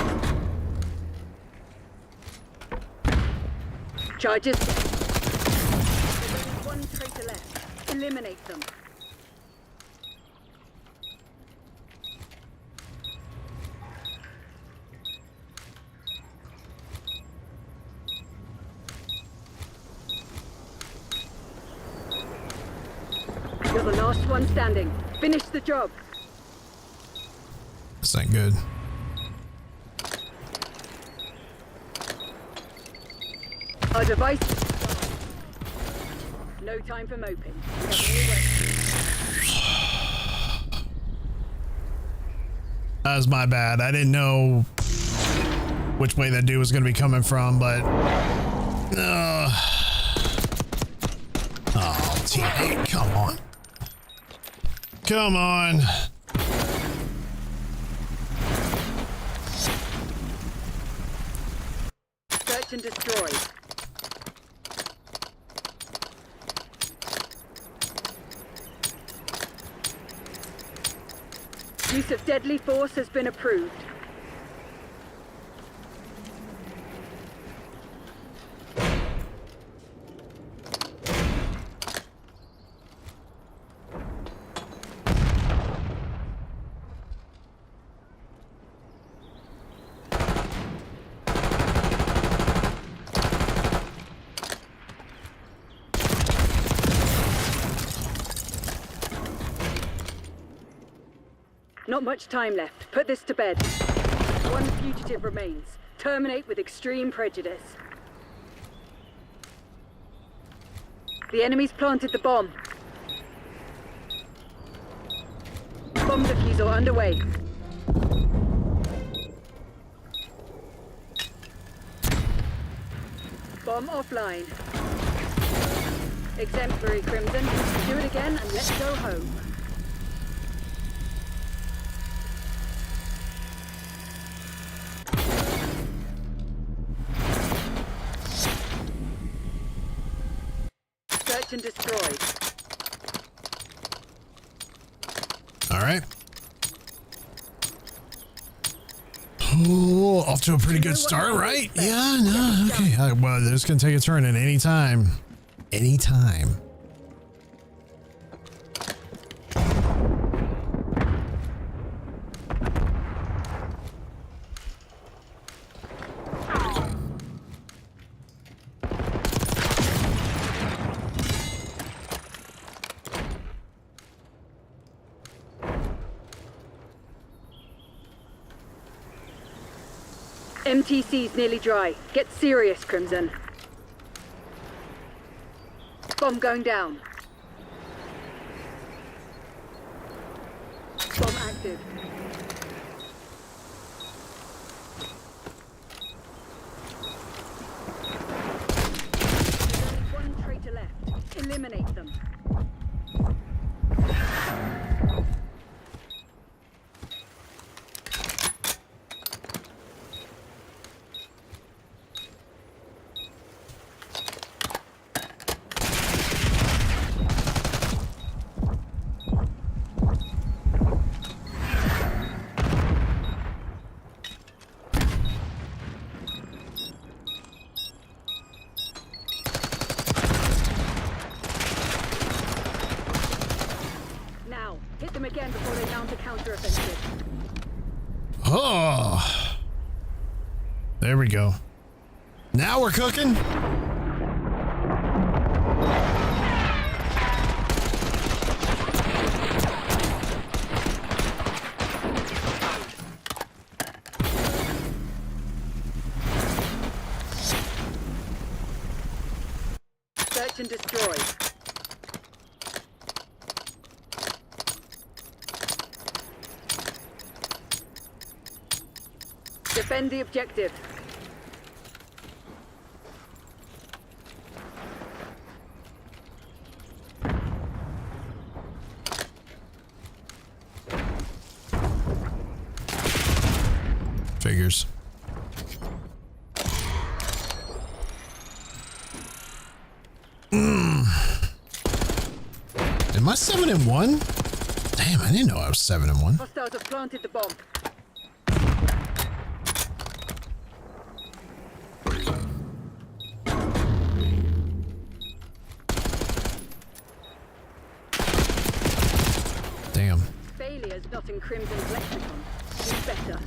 Charges. There's only one traitor left. Eliminate them. You're the last one standing. Finish the job. This ain't good. Our device. No time for moping. We have more work. That was my bad. I didn't know which way that dude was going to be coming from, but... Oh, teammate, come on. Come on. Search and destroy. Use of deadly force has been approved. Not much time left. Put this to bed. One fugitive remains. Terminate with extreme prejudice. The enemy's planted the bomb. Bomb defusal underway. Bomb offline. Exemplary, Crimson. Do it again and let's go home. Search and destroy. All right. Oh, off to a pretty good start, right? Yeah, no, okay. Well, this can take a turn at any time. Anytime. MTC's nearly dry. Get serious, Crimson. Bomb going down. Bomb active. There's only one traitor left. Eliminate them. Hit them again before they mount a counter-offensive. Oh. There we go. Now we're cooking. Search and destroy. Defend the objective. Figures. Am I 7-1? Damn, I didn't know I was 7-1. Hostiles have planted the bomb. Damn. Failure's not in Crimson's lexicon. Do better.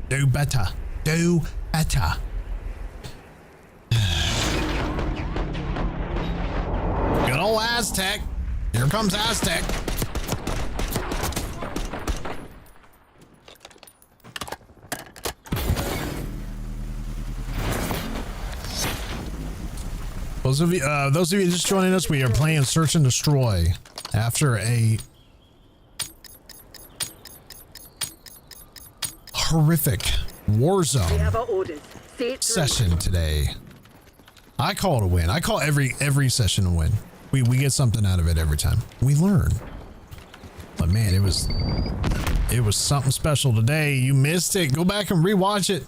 Do better. Do better. Good old Aztec. Here comes Aztec. Those of you just joining us, we are playing Search and Destroy after a horrific Warzone session today. I call it a win. I call every session a win. We get something out of it every time. We learn. But man, it was something special today. You missed it. Go back and rewatch it.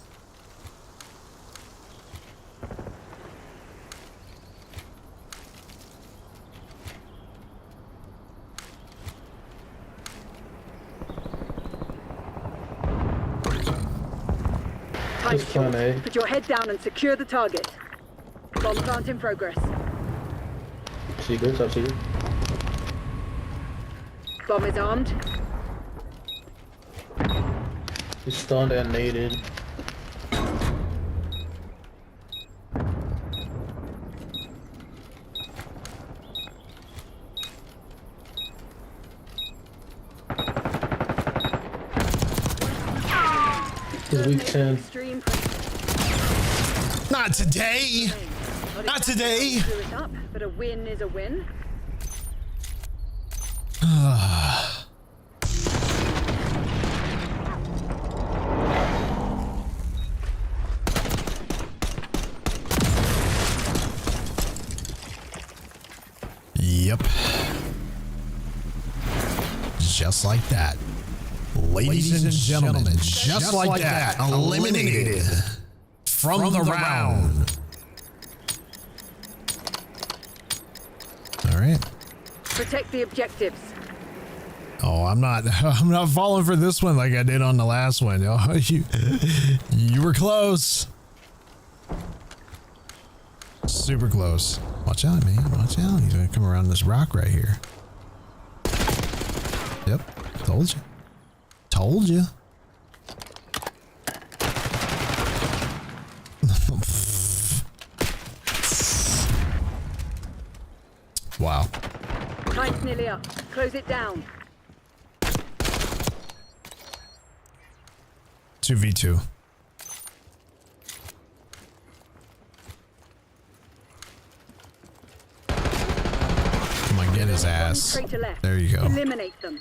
Put your head down and secure the target. Bomb plant in progress. Secret, top secret. Bomb is armed. He's stunned and naded. He's weak 10. Not today. Not today. But a win is a win. Yep. Just like that. Ladies and gentlemen, just like that, eliminated from the round. All right. Protect the objectives. Oh, I'm not falling for this one like I did on the last one. Oh, you were close. Super close. Watch out, man. Watch out. He's gonna come around this rock right here. Yep. Told you. Told you. Wow. Time's nearly up. Close it down. 2v2. Come on, get his ass. Straight to left. There you go. Eliminate them.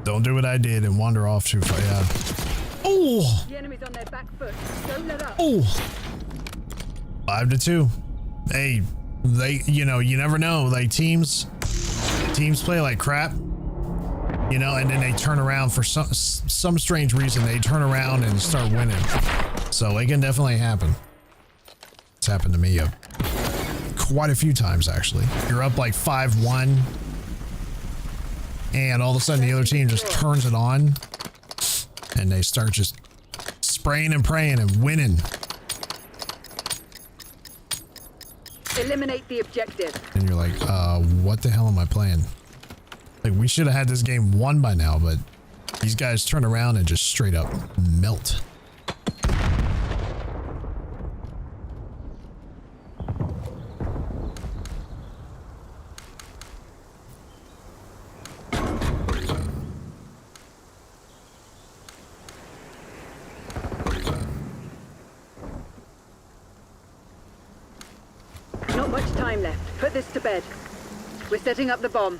Don't do what I did and wander off too far. Yeah. Oh! The enemy's on their back foot. Don't let up. Oh! 5-2. Hey, you never know. Like teams play like crap, and then they turn around for some strange reason. They turn around and start winning. So it can definitely happen. It's happened to me quite a few times, actually. You're up like 5-1. And all of a sudden the other team just turns it on and they start just spraying and praying and winning. Eliminate the objective. And you're like, what the hell am I playing? Like, we should have had this game won by now, but these guys turn around and just straight up melt. Not much time left. Put this to bed. We're setting up the bomb.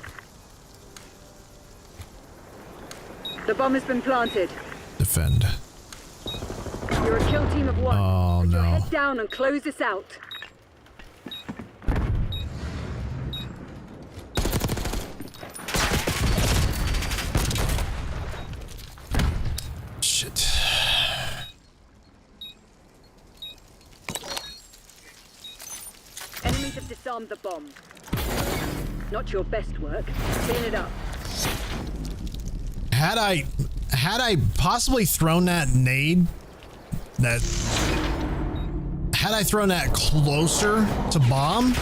The bomb has been planted. Defend. You're a kill team of one. Oh, Put your no. head down and close this out. Shit. Enemies have disarmed the bomb. Not your best work. Clean it up. Had I possibly thrown that nade, had I thrown that closer to bomb,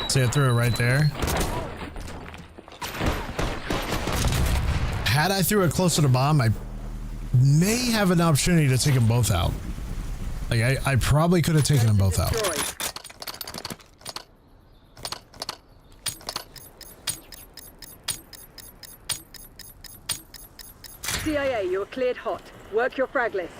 see, I threw it right there. Had I threw it closer to bomb, I may have an opportunity to take them both out. Like, I probably could have taken them both out. CIA, you're cleared hot. Work your frag lists.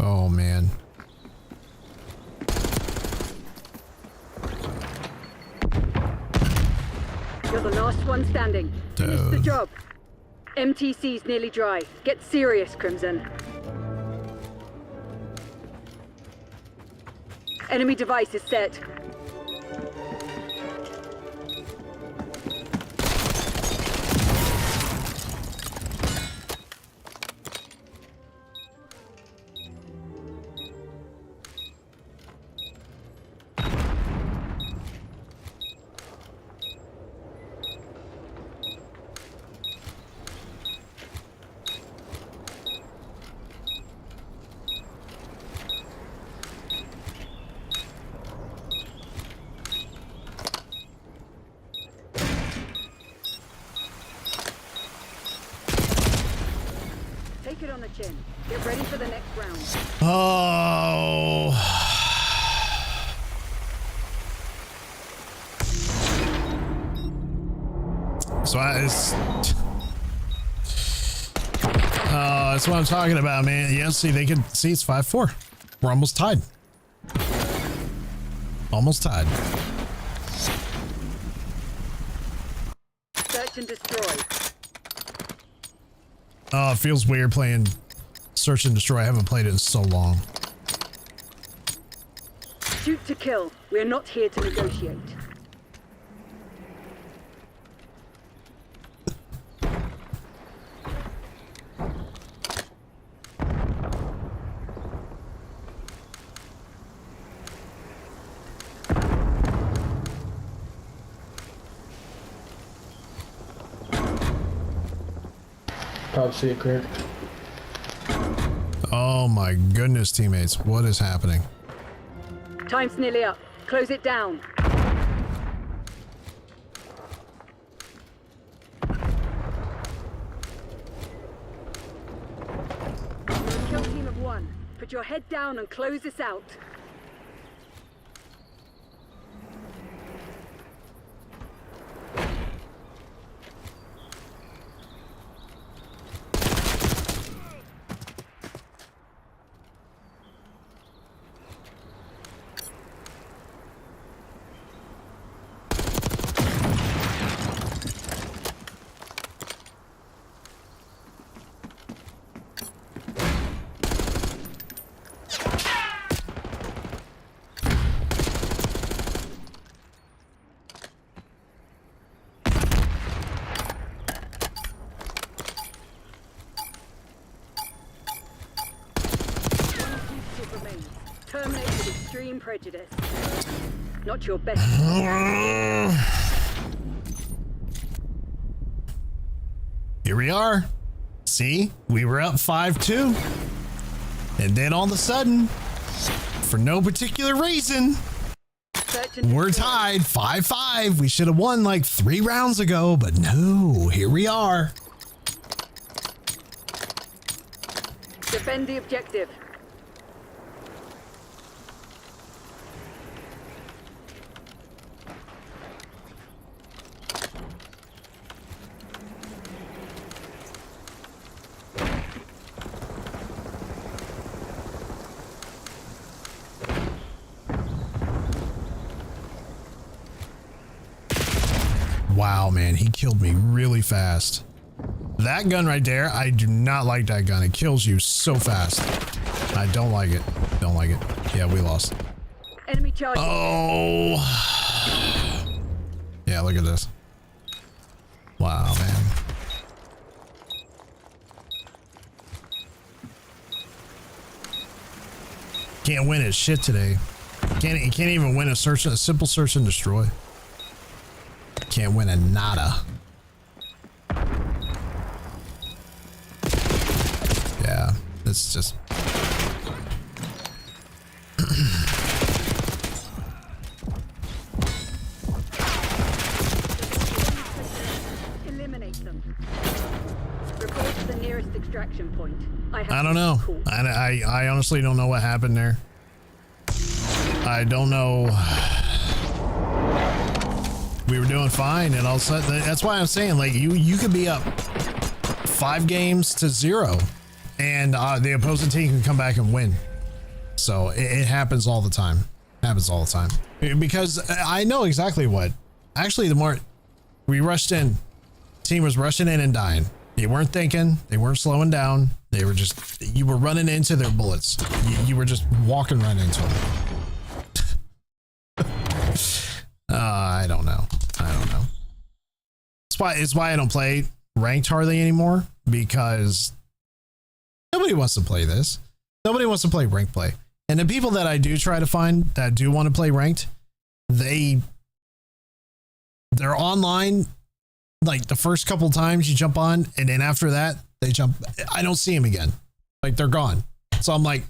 Oh, man. You're the last one standing. Finish the job. MTC's nearly dry. Get serious, Crimson. Enemy device is set. Take it on the chin. Get ready for the next round. Oh. So that's what I'm talking about, man. Yeah, see, they can see it's 5-4. We're almost tied. Almost tied. Search and destroy. Oh, it feels weird playing Search and Destroy. I haven't played it in so long. Shoot to kill. We're not here to negotiate. Top secret. Oh my goodness, teammates. What is happening? Time's nearly up. Close it down. Kill team of one. Put your head down and close this out. Terminate with extreme prejudice. Not your best. Here we are. See, we were up 5-2. And then all of a sudden, for no particular reason, we're tied 5-5. We should have won like 3 rounds ago, but no, here we are. Defend the objective. Wow, man, he killed me really fast. That gun right there, I do not like that gun. It kills you so fast. I don't like it. Don't like it. Yeah, we lost. Enemy charge. Oh. Yeah, look at this. Wow, man. Can't win his shit today. He can't even win a simple search and destroy. Can't win a nada. It's just. Eliminate them. Report to the nearest extraction point. I don't know. I honestly don't know what happened there. I don't know. We were doing fine, and all of a sudden, that's why I'm saying, like, you could be up 5 games to 0, and the opposing team can come back and win. So it happens all the time. Happens all the time. Because I know exactly what. Actually, the more we rushed in, team was rushing in and dying. They weren't thinking. They weren't slowing down. They were just, you were running into their bullets. You were just walking right into them. I don't know. It's why I don't play ranked hardly anymore, because nobody wants to play this. Nobody wants to play ranked play. And the people that I do try to find that do want to play ranked, they're online like the first couple times you jump on, and then after that they jump. I don't see them again. Like, they're gone. So I'm like,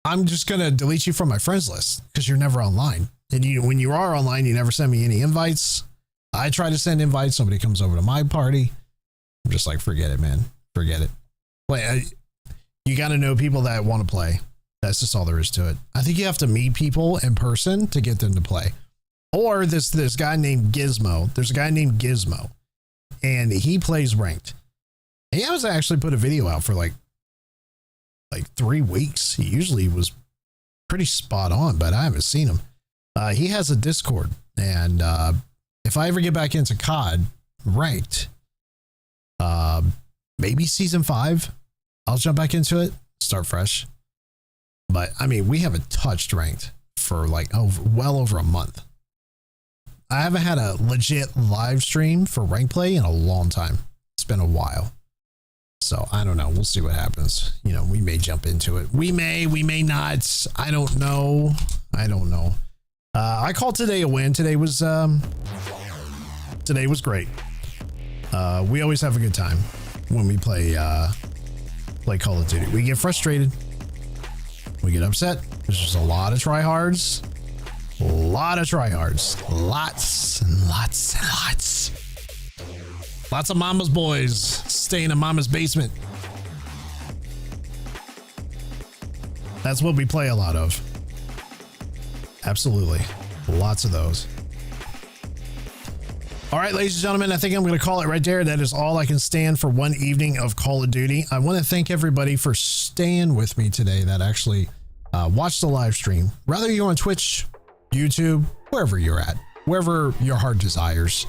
I'm just gonna delete you from my friends list because you're never online. And when you are online, you never send me any invites. I try to send invites. Somebody comes over to my party. I'm just like, forget it, man. Forget it. You got to know people that want to play. That's just all there is to it. I think you have to meet people in person to get them to play. Or this guy named Gizmo. There's a guy named Gizmo, and he plays ranked. He has actually put a video out for like 3 weeks. He usually was pretty spot on, but I haven't seen him. He has a Discord, and if I ever get back into COD ranked, maybe season 5, I'll jump back into it, start fresh. But I mean, we haven't touched ranked for like well over a month. I haven't had a legit live stream for rank play in a long time. It's been a while. So I don't know. We'll see what happens. You know, we may jump into it. We may not. I don't know. I called today a win. Today was great. We always have a good time when we play Call of Duty. We get frustrated. We get upset. There's just a lot of tryhards. Lots and lots. Lots of mama's boys staying in mama's basement. That's what we play a lot of. Absolutely. Lots of those. All right, ladies and gentlemen, I think I'm going to call it right there. That is all I can stand for one evening of Call of Duty. I want to thank everybody for staying with me today that actually watched the live stream. Whether you're on Twitch, YouTube, wherever you're at, wherever your heart desires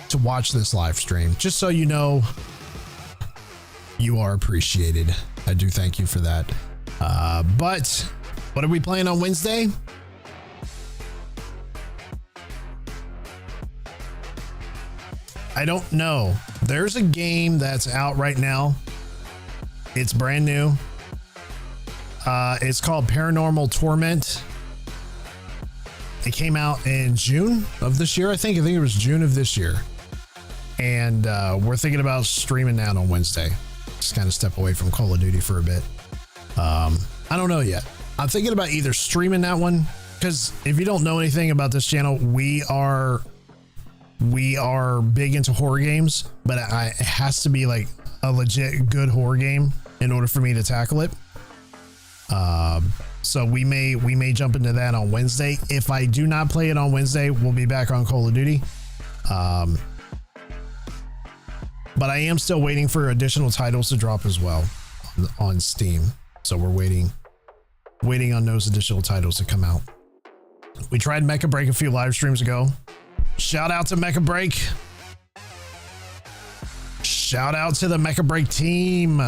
to watch this live stream, just so you know, you are appreciated. I do thank you for that. But what are we playing on Wednesday? I don't know. There's a game that's out right now. It's brand new. It's called Paranormal Torment. It came out in June of this year. I think it was June of this year. And we're thinking about streaming that on Wednesday. Just kind of step away from Call of Duty for a bit. I don't know yet. I'm thinking about either streaming that one, because if you don't know anything about this channel, we are big into horror games, but it has to be like a legit good horror game in order for me to tackle it. So we may jump into that on Wednesday. If I do not play it on Wednesday, we'll be back on Call of Duty. But I am still waiting for additional titles to drop as well on Steam. So we're waiting on those additional titles to come out. We tried Mecha Break a few live streams ago. Shout out to Mecha Break. Shout out to the Mecha Break team.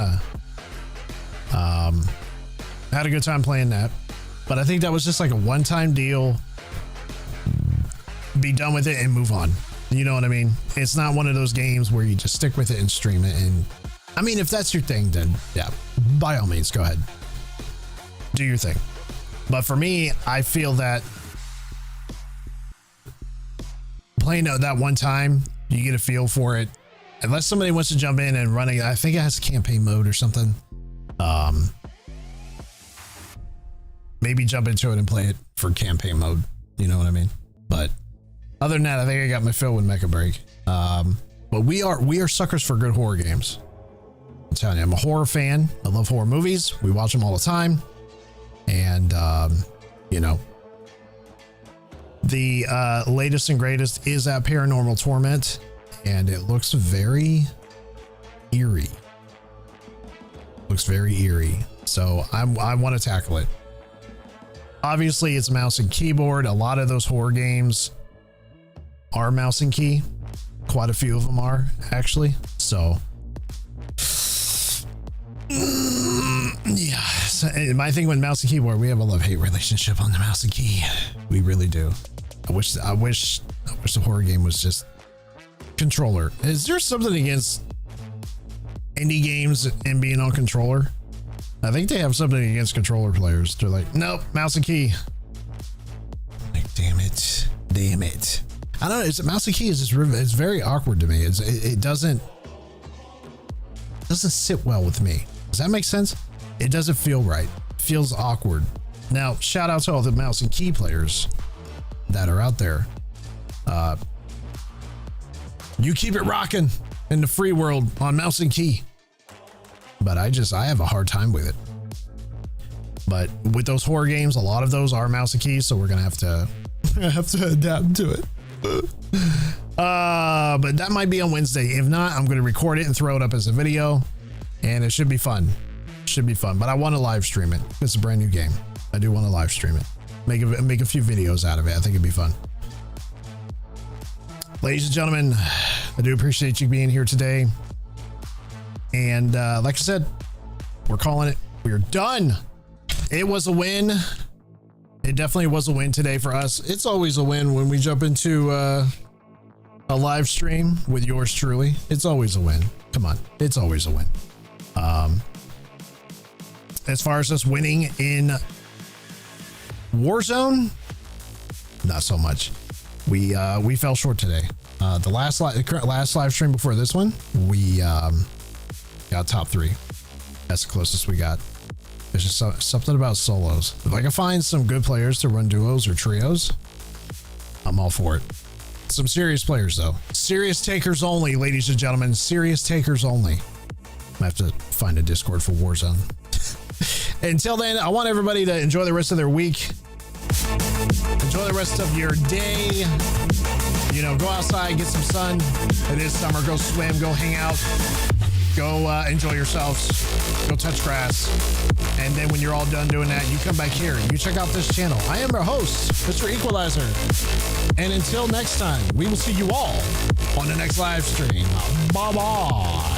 Had a good time playing that, but I think that was just like a one-time deal. Be done with it and move on. You know what I mean? It's not one of those games where you just stick with it and stream it. And I mean, if that's your thing, then yeah, by all means, go ahead. Do your thing. But for me, I feel that playing that one time, you get a feel for it. Unless somebody wants to jump in and run it, I think it has campaign mode or something. Maybe jump into it and play it for campaign mode. You know what I mean? But other than that, I think I got my fill with Mecha Break. But we are suckers for good horror games. I'm telling you, I'm a horror fan. I love horror movies. We watch them all the time. And, you know, the latest and greatest is that Paranormal Torment. And it looks very eerie. Looks very eerie. So I want to tackle it. Obviously, it's mouse and keyboard. A lot of those horror games are mouse and key. Quite a few of them are, actually. So, yeah. So, my thing with mouse and keyboard, we have a love-hate relationship on the mouse and key. We really do. I wish the horror game was just controller. Is there something against indie games and being on controller? I think they have something against controller players. They're like, nope, mouse and key. Like, damn it. I don't know. It's mouse and key is just, it's very awkward to me. It doesn't sit well with me. Does that make sense? It doesn't feel right. It feels awkward. Now, shout out to all the mouse and key players that are out there. You keep it rocking in the free world on mouse and key. But I have a hard time with it. But with those horror games, a lot of those are mouse and keys, so we're gonna have to adapt to it. But that might be on Wednesday. If not, I'm gonna record it and throw it up as a video, and it should be fun. But I want to live stream it. It's a brand new game. I do want to live stream it. Make a few videos out of it. I think it'd be fun. Ladies and gentlemen, I do appreciate you being here today. And like I said, we're calling it. We're done. It was a win. It definitely was a win today for us. It's always a win when we jump into a live stream with yours truly. It's always a win. Come on. It's always a win. As far as us winning in Warzone, not so much. We fell short today. The current last live stream before this one, we got top 3. That's the closest we got. There's just something about solos. If I can find some good players to run duos or trios, I'm all for it. Some serious players though. Serious takers only, ladies and gentlemen. Serious takers only. I have to find a Discord for Warzone. Until then, I want everybody to enjoy the rest of their week. Enjoy the rest of your day. You know, go outside, get some sun. It is summer. Go swim, go hang out. Go enjoy yourselves. Go touch grass. And then when you're all done doing that, you come back here. You check out this channel. I am your host, Mr. Equalizer. And until next time, we will see you all on the next live stream. Bye-bye.